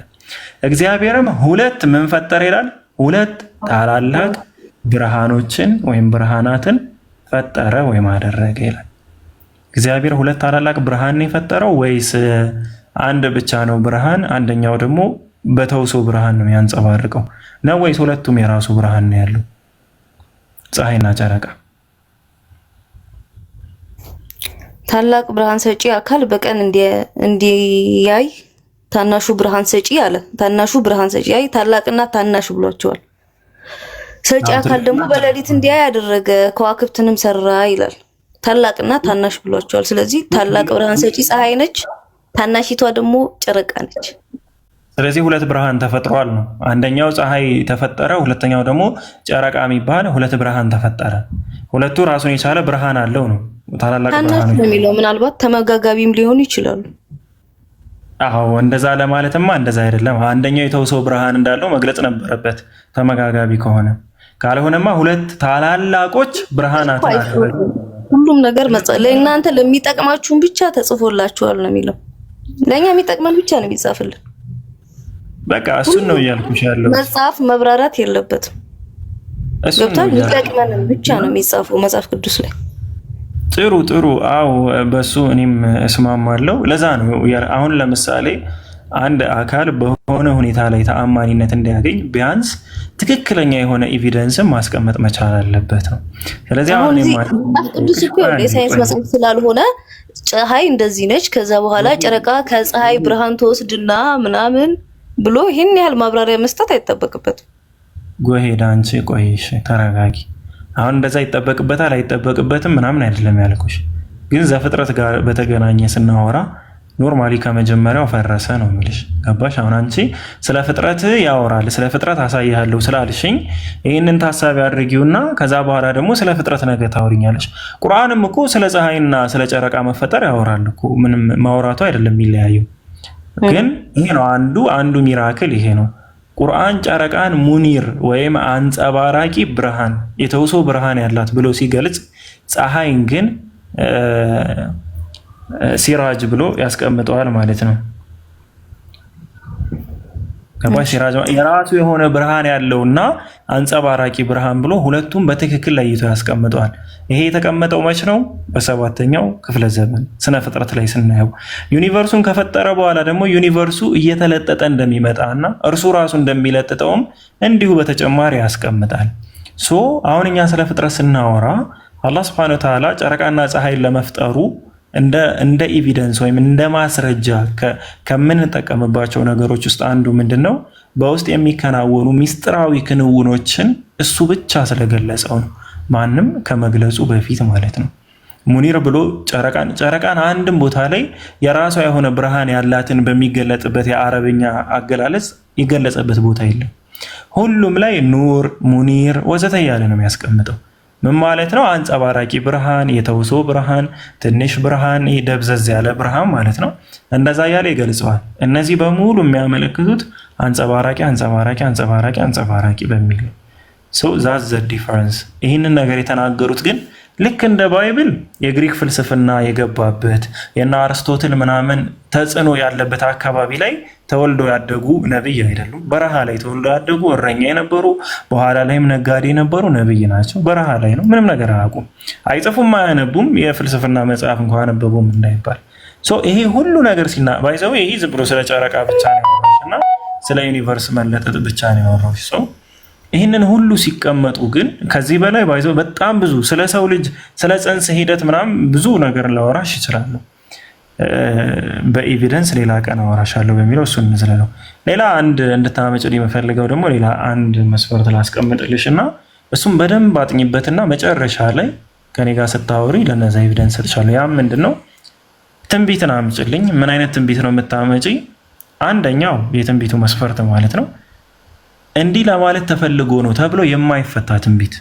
እግዚአብሔርም ሁለት ምን ፈጠረ ይላል? ሁለት ታላላቅ ብርሃኖችን ወይም ብርሃናትን ፈጠረ ወይም አደረገ ይላል። እግዚአብሔር ሁለት ታላላቅ ብርሃን የፈጠረው ወይስ አንድ ብቻ ነው ብርሃን? አንደኛው ደግሞ በተውሶ ብርሃን ነው ያንጸባርቀው ነው ወይስ ሁለቱም የራሱ ብርሃን ነው ያለው? ፀሐይና ጨረቃ ታላቅ ብርሃን ሰጪ አካል በቀን እንዲያይ ታናሹ ብርሃን ሰጪ አለ። ታናሹ ብርሃን ሰጪ አይ ታላቅና ታናሽ ብሏቸዋል። ሰጪ አካል ደግሞ በሌሊት እንዲያይ ያደረገ ከዋክብትንም ሰራ ይላል። ታላቅና ታናሽ ብሏቸዋል። ስለዚህ ታላቅ ብርሃን ሰጪ ፀሐይ ነች፣ ታናሽቷ ደግሞ ጨረቃ ነች። ስለዚህ ሁለት ብርሃን ተፈጥሯል ነው። አንደኛው ፀሐይ ተፈጠረ፣ ሁለተኛው ደግሞ ጨረቃ የሚባል ሁለት ብርሃን ተፈጠረ። ሁለቱ ራሱን የቻለ ብርሃን አለው ነው። ታላላቅ ብርሃን ነው የሚለው ምናልባት ተመጋጋቢም ሊሆኑ ይችላሉ። አዎ እንደዛ ለማለትማ እንደዛ አይደለም። አንደኛው የተውሶ ብርሃን እንዳለው መግለጽ ነበረበት ተመጋጋቢ ከሆነ። ካልሆነማ ሁለት ታላላቆች ብርሃናት ናቸው። ሁሉም ነገር ለእናንተ ለሚጠቅማችሁን ብቻ ተጽፎላችኋል ነው የሚለው። ለኛ የሚጠቅመን ብቻ ነው የሚጻፍልን። በቃ እሱን ነው እያልኩሽ ያለው። መጽሐፍ መብራራት የለበትም። ገብቷል? የሚጠቅመን ብቻ ነው የሚጻፈው መጽሐፍ ቅዱስ ላይ። ጥሩ አው በሱ እኔም እስማማለሁ። ለዛ ነው አሁን ለምሳሌ አንድ አካል በሆነ ሁኔታ ላይ ተአማኒነት እንዲያገኝ ቢያንስ ትክክለኛ የሆነ ኤቪደንስን ማስቀመጥ መቻል አለበት ነው። ስለዚህ አሁን ቅዱስ እኮ የሳይንስ መጽሐፍ ስላልሆነ ፀሐይ እንደዚህ ነች፣ ከዛ በኋላ ጨረቃ ከፀሐይ ብርሃን ተወስድና ምናምን ብሎ ይሄን ያህል ማብራሪያ መስጠት አይጠበቅበትም። ጎሄዳ አንቺ ቆይሽ ተረጋጊ። አሁን እንደዛ ይጠበቅበታል አይጠበቅበትም ምናምን አይደለም ያልኩሽ፣ ግን ዘፍጥረት ጋር በተገናኘ ስናወራ ኖርማሊ ከመጀመሪያው ፈረሰ ነው የምልሽ። ገባሽ? አሁን አንቺ ስለ ፍጥረት ያወራል፣ ስለ ፍጥረት አሳይሃለሁ ስላልሽኝ ይህንን ታሳቢ አድርጊውና ከዛ በኋላ ደግሞ ስለ ፍጥረት ነገ ታወሪኛለሽ። ቁርአንም እኮ ስለ ፀሐይና ስለ ጨረቃ መፈጠር ያወራል እኮ፣ ምንም ማውራቱ አይደለም የሚለያየው። ግን ይሄ ነው አንዱ ሚራክል ይሄ ነው። ቁርአን ጨረቃን ሙኒር ወይም አንጸባራቂ ብርሃን የተውሶ ብርሃን ያላት ብሎ ሲገልጽ ፀሐይን ግን ሲራጅ ብሎ ያስቀምጠዋል ማለት ነው። ገባሽ? ሲራጅ የራሱ የሆነ ብርሃን ያለውና አንጸባራቂ ብርሃን ብሎ ሁለቱም በትክክል ለይቶ ያስቀምጠዋል። ይሄ የተቀመጠው መች ነው? በ7ኛው ክፍለ ዘመን ስነ ፍጥረት ላይ ስናየው ዩኒቨርሱን ከፈጠረ በኋላ ደግሞ ዩኒቨርሱ እየተለጠጠ እንደሚመጣና እርሱ ራሱ እንደሚለጥጠውም እንዲሁ በተጨማሪ ያስቀምጣል። አሁን እኛ ስለ ፍጥረት ስናወራ አላህ Subhanahu Wa Ta'ala ጨረቃና ፀሐይን ለመፍጠሩ እንደ ኤቪደንስ ወይም እንደ ማስረጃ ከምንጠቀምባቸው ነገሮች ውስጥ አንዱ ምንድነው? በውስጥ የሚከናወኑ ሚስጥራዊ ክንውኖችን እሱ ብቻ ስለገለጸው ነው፣ ማንም ከመግለጹ በፊት ማለት ነው። ሙኒር ብሎ ጨረቃን አንድም ቦታ ላይ የራሷ የሆነ ብርሃን ያላትን በሚገለጽበት የአረብኛ አገላለጽ የገለጸበት ቦታ የለም። ሁሉም ላይ ኑር፣ ሙኒር ወዘተ እያለ ነው የሚያስቀምጠው። ምን ማለት ነው? አንጸባራቂ ብርሃን፣ የተውሶ ብርሃን፣ ትንሽ ብርሃን፣ ደብዘዝ ያለ ብርሃን ማለት ነው። እንደዛ እያለ ይገልጸዋል። እነዚህ በሙሉ የሚያመለክቱት አንጸባራቂ በሚል ዛት ዘ ዲፈረንስ። ይህንን ነገር የተናገሩት ግን ልክ እንደ ባይብል የግሪክ ፍልስፍና የገባበት የና አርስቶትል ምናምን ተጽዕኖ ያለበት አካባቢ ላይ ተወልዶ ያደጉ ነብይ አይደሉም። በረሃ ላይ ተወልዶ ያደጉ እረኛ የነበሩ በኋላ ላይም ነጋዴ የነበሩ ነብይ ናቸው። በረሃ ላይ ነው፣ ምንም ነገር አያውቁም፣ አይጽፉም፣ አያነቡም። የፍልስፍና መጽሐፍ እንኳን አነበቡም እንዳይባል። ይሄ ሁሉ ነገር ባይዘው ይሄ ዝም ብሎ ስለ ጨረቃ ብቻ ነው ያወራሽ እና ስለ ዩኒቨርስ መለጠጥ ብቻ ነው ያወራሽ። ይህንን ሁሉ ሲቀመጡ ግን ከዚህ በላይ ባይዘው በጣም ብዙ ስለ ሰው ልጅ ስለ ጽንስ ሂደት ምናምን ብዙ ነገር ላወራሽ ይችላሉ። በኤቪደንስ ሌላ ቀን አወራሻለሁ በሚለው እሱን እንዝለለው። ሌላ አንድ እንድታመጭልኝ የምፈልገው ደግሞ ሌላ አንድ መስፈርት ላስቀምጥልሽ እና እሱም በደንብ አጥኝበትና መጨረሻ ላይ ከኔ ጋር ስታወሪ ለነዛ ኤቪደንስ ሰጥቻለሁ። ያም ምንድነው? ትንቢትን አምጭልኝ። ምን አይነት ትንቢት ነው የምታመጪ? አንደኛው የትንቢቱ መስፈርት ማለት ነው እንዲህ ለማለት ተፈልጎ ነው ተብሎ የማይፈታ ትንቢት።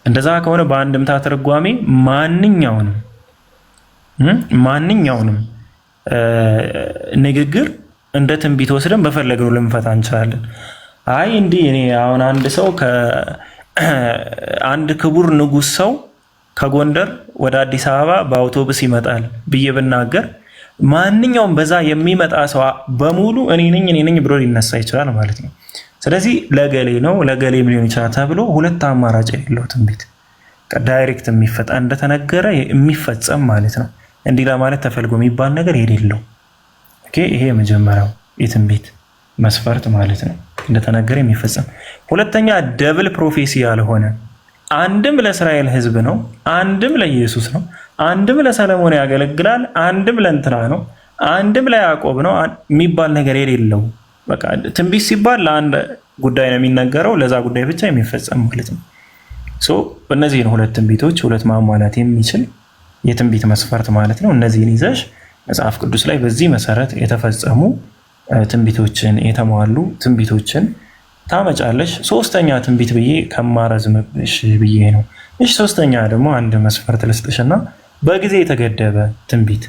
እንደዛ ከሆነ በአንድምታ ትርጓሜ ማንኛውንም ንግግር እንደ ትንቢት ወስደን በፈለግነው ልንፈታ እንችላለን። አይ እንዲህ እኔ አሁን አንድ ክቡር ንጉስ ሰው ከጎንደር ወደ አዲስ አበባ በአውቶቡስ ይመጣል ብዬ ብናገር ማንኛውም በዛ የሚመጣ ሰው በሙሉ እኔ ነኝ ብሎ ሊነሳ ይችላል ማለት ነው። ስለዚህ ለገሌ ነው ለገሌም ሊሆን ይችላል ተብሎ ሁለት አማራጭ የሌለው ትንቢት ዳይሬክት የሚፈጣ እንደተነገረ የሚፈጸም ማለት ነው። እንዲህ ለማለት ተፈልጎ የሚባል ነገር የሌለው ይሄ የመጀመሪያው የትንቢት መስፈርት ማለት ነው። እንደተነገረ የሚፈጸም። ሁለተኛ ደብል ፕሮፌሲ ያልሆነ አንድም ለእስራኤል ሕዝብ ነው፣ አንድም ለኢየሱስ ነው፣ አንድም ለሰለሞን ያገለግላል፣ አንድም ለእንትና ነው፣ አንድም ለያዕቆብ ነው የሚባል ነገር የሌለው። በቃ ትንቢት ሲባል ለአንድ ጉዳይ ነው የሚነገረው፣ ለዛ ጉዳይ ብቻ የሚፈጸም ማለት ነው። እነዚህን ሁለት ትንቢቶች ሁለት ማሟላት የሚችል የትንቢት መስፈርት ማለት ነው። እነዚህን ይዘሽ መጽሐፍ ቅዱስ ላይ በዚህ መሰረት የተፈጸሙ ትንቢቶችን የተሟሉ ትንቢቶችን ታመጫለሽ። ሶስተኛ ትንቢት ብዬ ከማረዝምብሽ ብዬ ነው። እሺ ሶስተኛ ደግሞ አንድ መስፈርት ልስጥሽና በጊዜ የተገደበ ትንቢት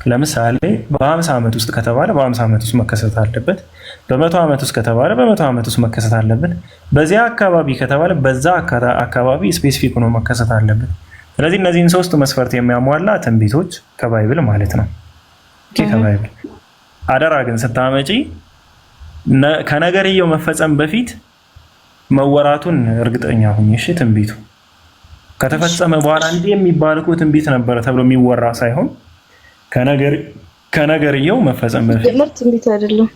ለምሳሌ በ50 ዓመት ውስጥ ከተባለ በ50 ዓመት ውስጥ መከሰት አለበት። በ100 ዓመት ውስጥ ከተባለ በ100 ዓመት ውስጥ መከሰት አለበት። በዚያ አካባቢ ከተባለ በዛ አካባቢ ስፔሲፊክ ሆኖ መከሰት አለበት። ስለዚህ እነዚህን ሶስት መስፈርት የሚያሟላ ትንቢቶች ከባይብል ማለት ነው። ከባይብል አደራ ግን ስታመጪ ከነገርየው መፈጸም በፊት መወራቱን እርግጠኛ ሁኝ። እሺ ትንቢቱ ከተፈጸመ በኋላ እንዲህ የሚባል እኮ ትንቢት ነበረ ተብሎ የሚወራ ሳይሆን ከነገርየው መፈጸም በፊት ትንቢት አይደለም።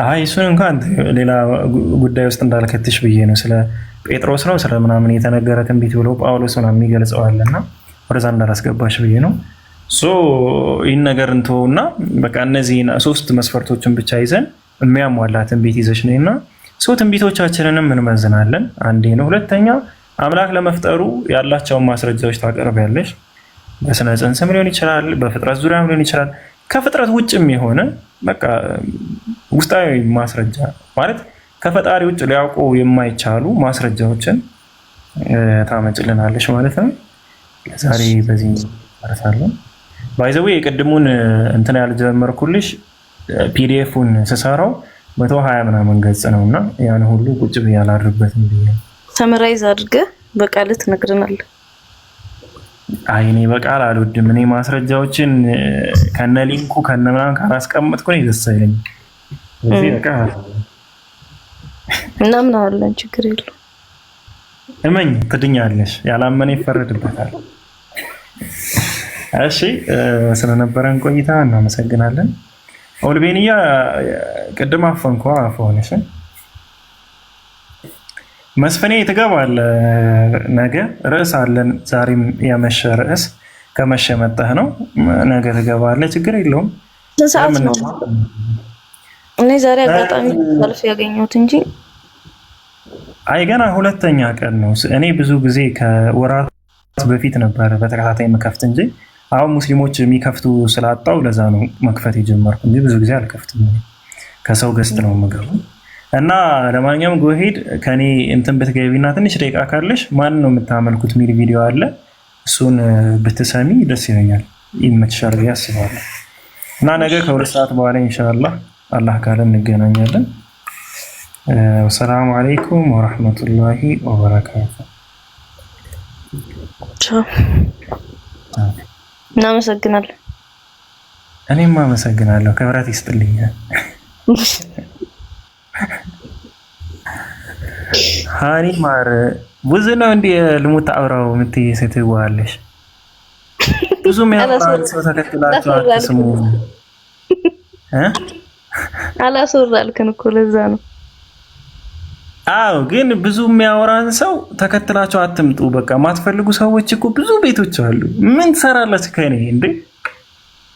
አይ እሱን እንኳን ሌላ ጉዳይ ውስጥ እንዳልከትሽ ብዬ ነው። ስለ ጴጥሮስ ነው ስለ ምናምን የተነገረ ትንቢት ብሎ ጳውሎስ ምናምን የሚገልጸዋልና ወደዛ እንዳላስገባሽ ብዬ ነው። ይህን ነገር እንተውና በቃ እነዚህን 3 መስፈርቶችን ብቻ ይዘን የሚያሟላ ትንቢት ይዘሽ ነይና ትንቢቶቻችንንም እንመዝናለን። አንዴ ነው። ሁለተኛ አምላክ ለመፍጠሩ ያላቸውን ማስረጃዎች ታቀርቢያለሽ። በስነ ጽንስም ሊሆን ይችላል፣ በፍጥረት ዙሪያም ሊሆን ይችላል። ከፍጥረት ውጭም የሆነ በቃ ውስጣዊ ማስረጃ ማለት ከፈጣሪ ውጭ ሊያውቁ የማይቻሉ ማስረጃዎችን ታመጭልናለሽ ማለት ነው። ዛሬ በዚህ አርሳለን። ባይዘው የቅድሙን እንትን ያልጀመርኩልሽ ፒዲኤፉን ስሰራው 120 ምናምን ገጽ ነውና ያን ሁሉ ቁጭ ብዬ አላድርበትም ብዬ ሰመራይዝ አድርገህ በቃል ትነግረናለህ። አይ እኔ በቃል አልወድም። እኔ ማስረጃዎችን ከነ ሊንኩ ከነ ምናምን ካላስቀመጥኩ ነው ደስ አይለኝም። እዚህ በቃ እና ምን አለን ችግር የለው። እመኝ ትድኛለሽ። ያላመነ ይፈረድበታል። እሺ ስለነበረን ቆይታ እናመሰግናለን። ኦልቤንያ ቅድም አፈንኳ አፈሆነሽ መስፈኔ ትገባለህ። ነገ ርዕስ አለን። ዛሬም ያመሸ ርዕስ ከመሸ መጣህ ነው። ነገ ትገባለህ። ችግር የለውም። ሰዓት ነው። እኔ ዛሬ አጋጣሚ ሰልፍ ያገኘሁት እንጂ አይ ገና 2ኛ ቀን ነው። እኔ ብዙ ጊዜ ከወራት በፊት ነበር በተከታታይ መከፍት እንጂ አሁን ሙስሊሞች የሚከፍቱ ስላጣው ለዛ ነው መክፈት የጀመርኩ እንጂ ብዙ ጊዜ አልከፍትም። ከሰው ገስት ነው የምገባው። እና ለማንኛውም ጎሄድ ከኔ እንትን ብትገቢና ትንሽ ደቂቃ ካለሽ ማን ነው የምታመልኩት የሚል ቪዲዮ አለ። እሱን ብትሰሚ ደስ ይለኛል። ይመችሻል ብዬ አስባለሁ። እና ነገ ከ2 ሰዓት በኋላ ኢንሻአላህ አላህ ካለ እንገናኛለን። ወሰላሙ አለይኩም ወራህመቱላሂ ወበረካቱ። እናመሰግናለን። እኔም አመሰግናለሁ። ክብረት ይስጥልኛል። ሃኒ ማር ብዙ ነው እንደ ልሙት አብራው የምትይ ስትዋለሽ ብዙ የሚያወራን ሰው ተከትላችሁ አትስሙ። አላስወራልከን እኮ ለዛ ነው። አዎ ግን ብዙ የሚያወራን ሰው ተከትላችሁ አትምጡ። በቃ ማትፈልጉ ሰዎች እኮ ብዙ ቤቶች አሉ። ምን ትሰራላችሁ ከኔ እንዴ?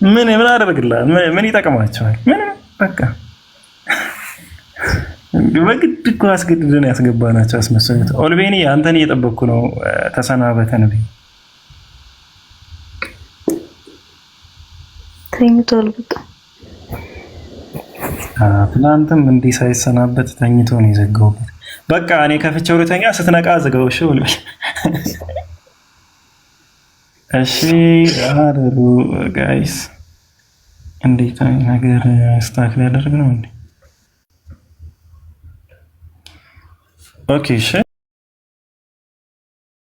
ምን አደርግልሃል? ምን ይጠቅማችኋል? ምን በቃ በግድ እኮ አስገድደን ያስገባናቸው አስመሰሉት። ኦልቤኒ አንተን እየጠበቅኩ ነው። ተሰናበተን በይ። ተኝቷል በቃ። ትናንትም እንዲህ ሳይሰናበት ተኝቶ ነው የዘጋሁበት። በቃ እኔ ከፍቼው ልተኛ፣ ስትነቃ ዘጋው። እሺ ወልበል። እሺ አረሩ ጋይስ፣ እንዴት ነገር ስታክ ሊያደርግ ነው እንዴ? ኦኬ እሺ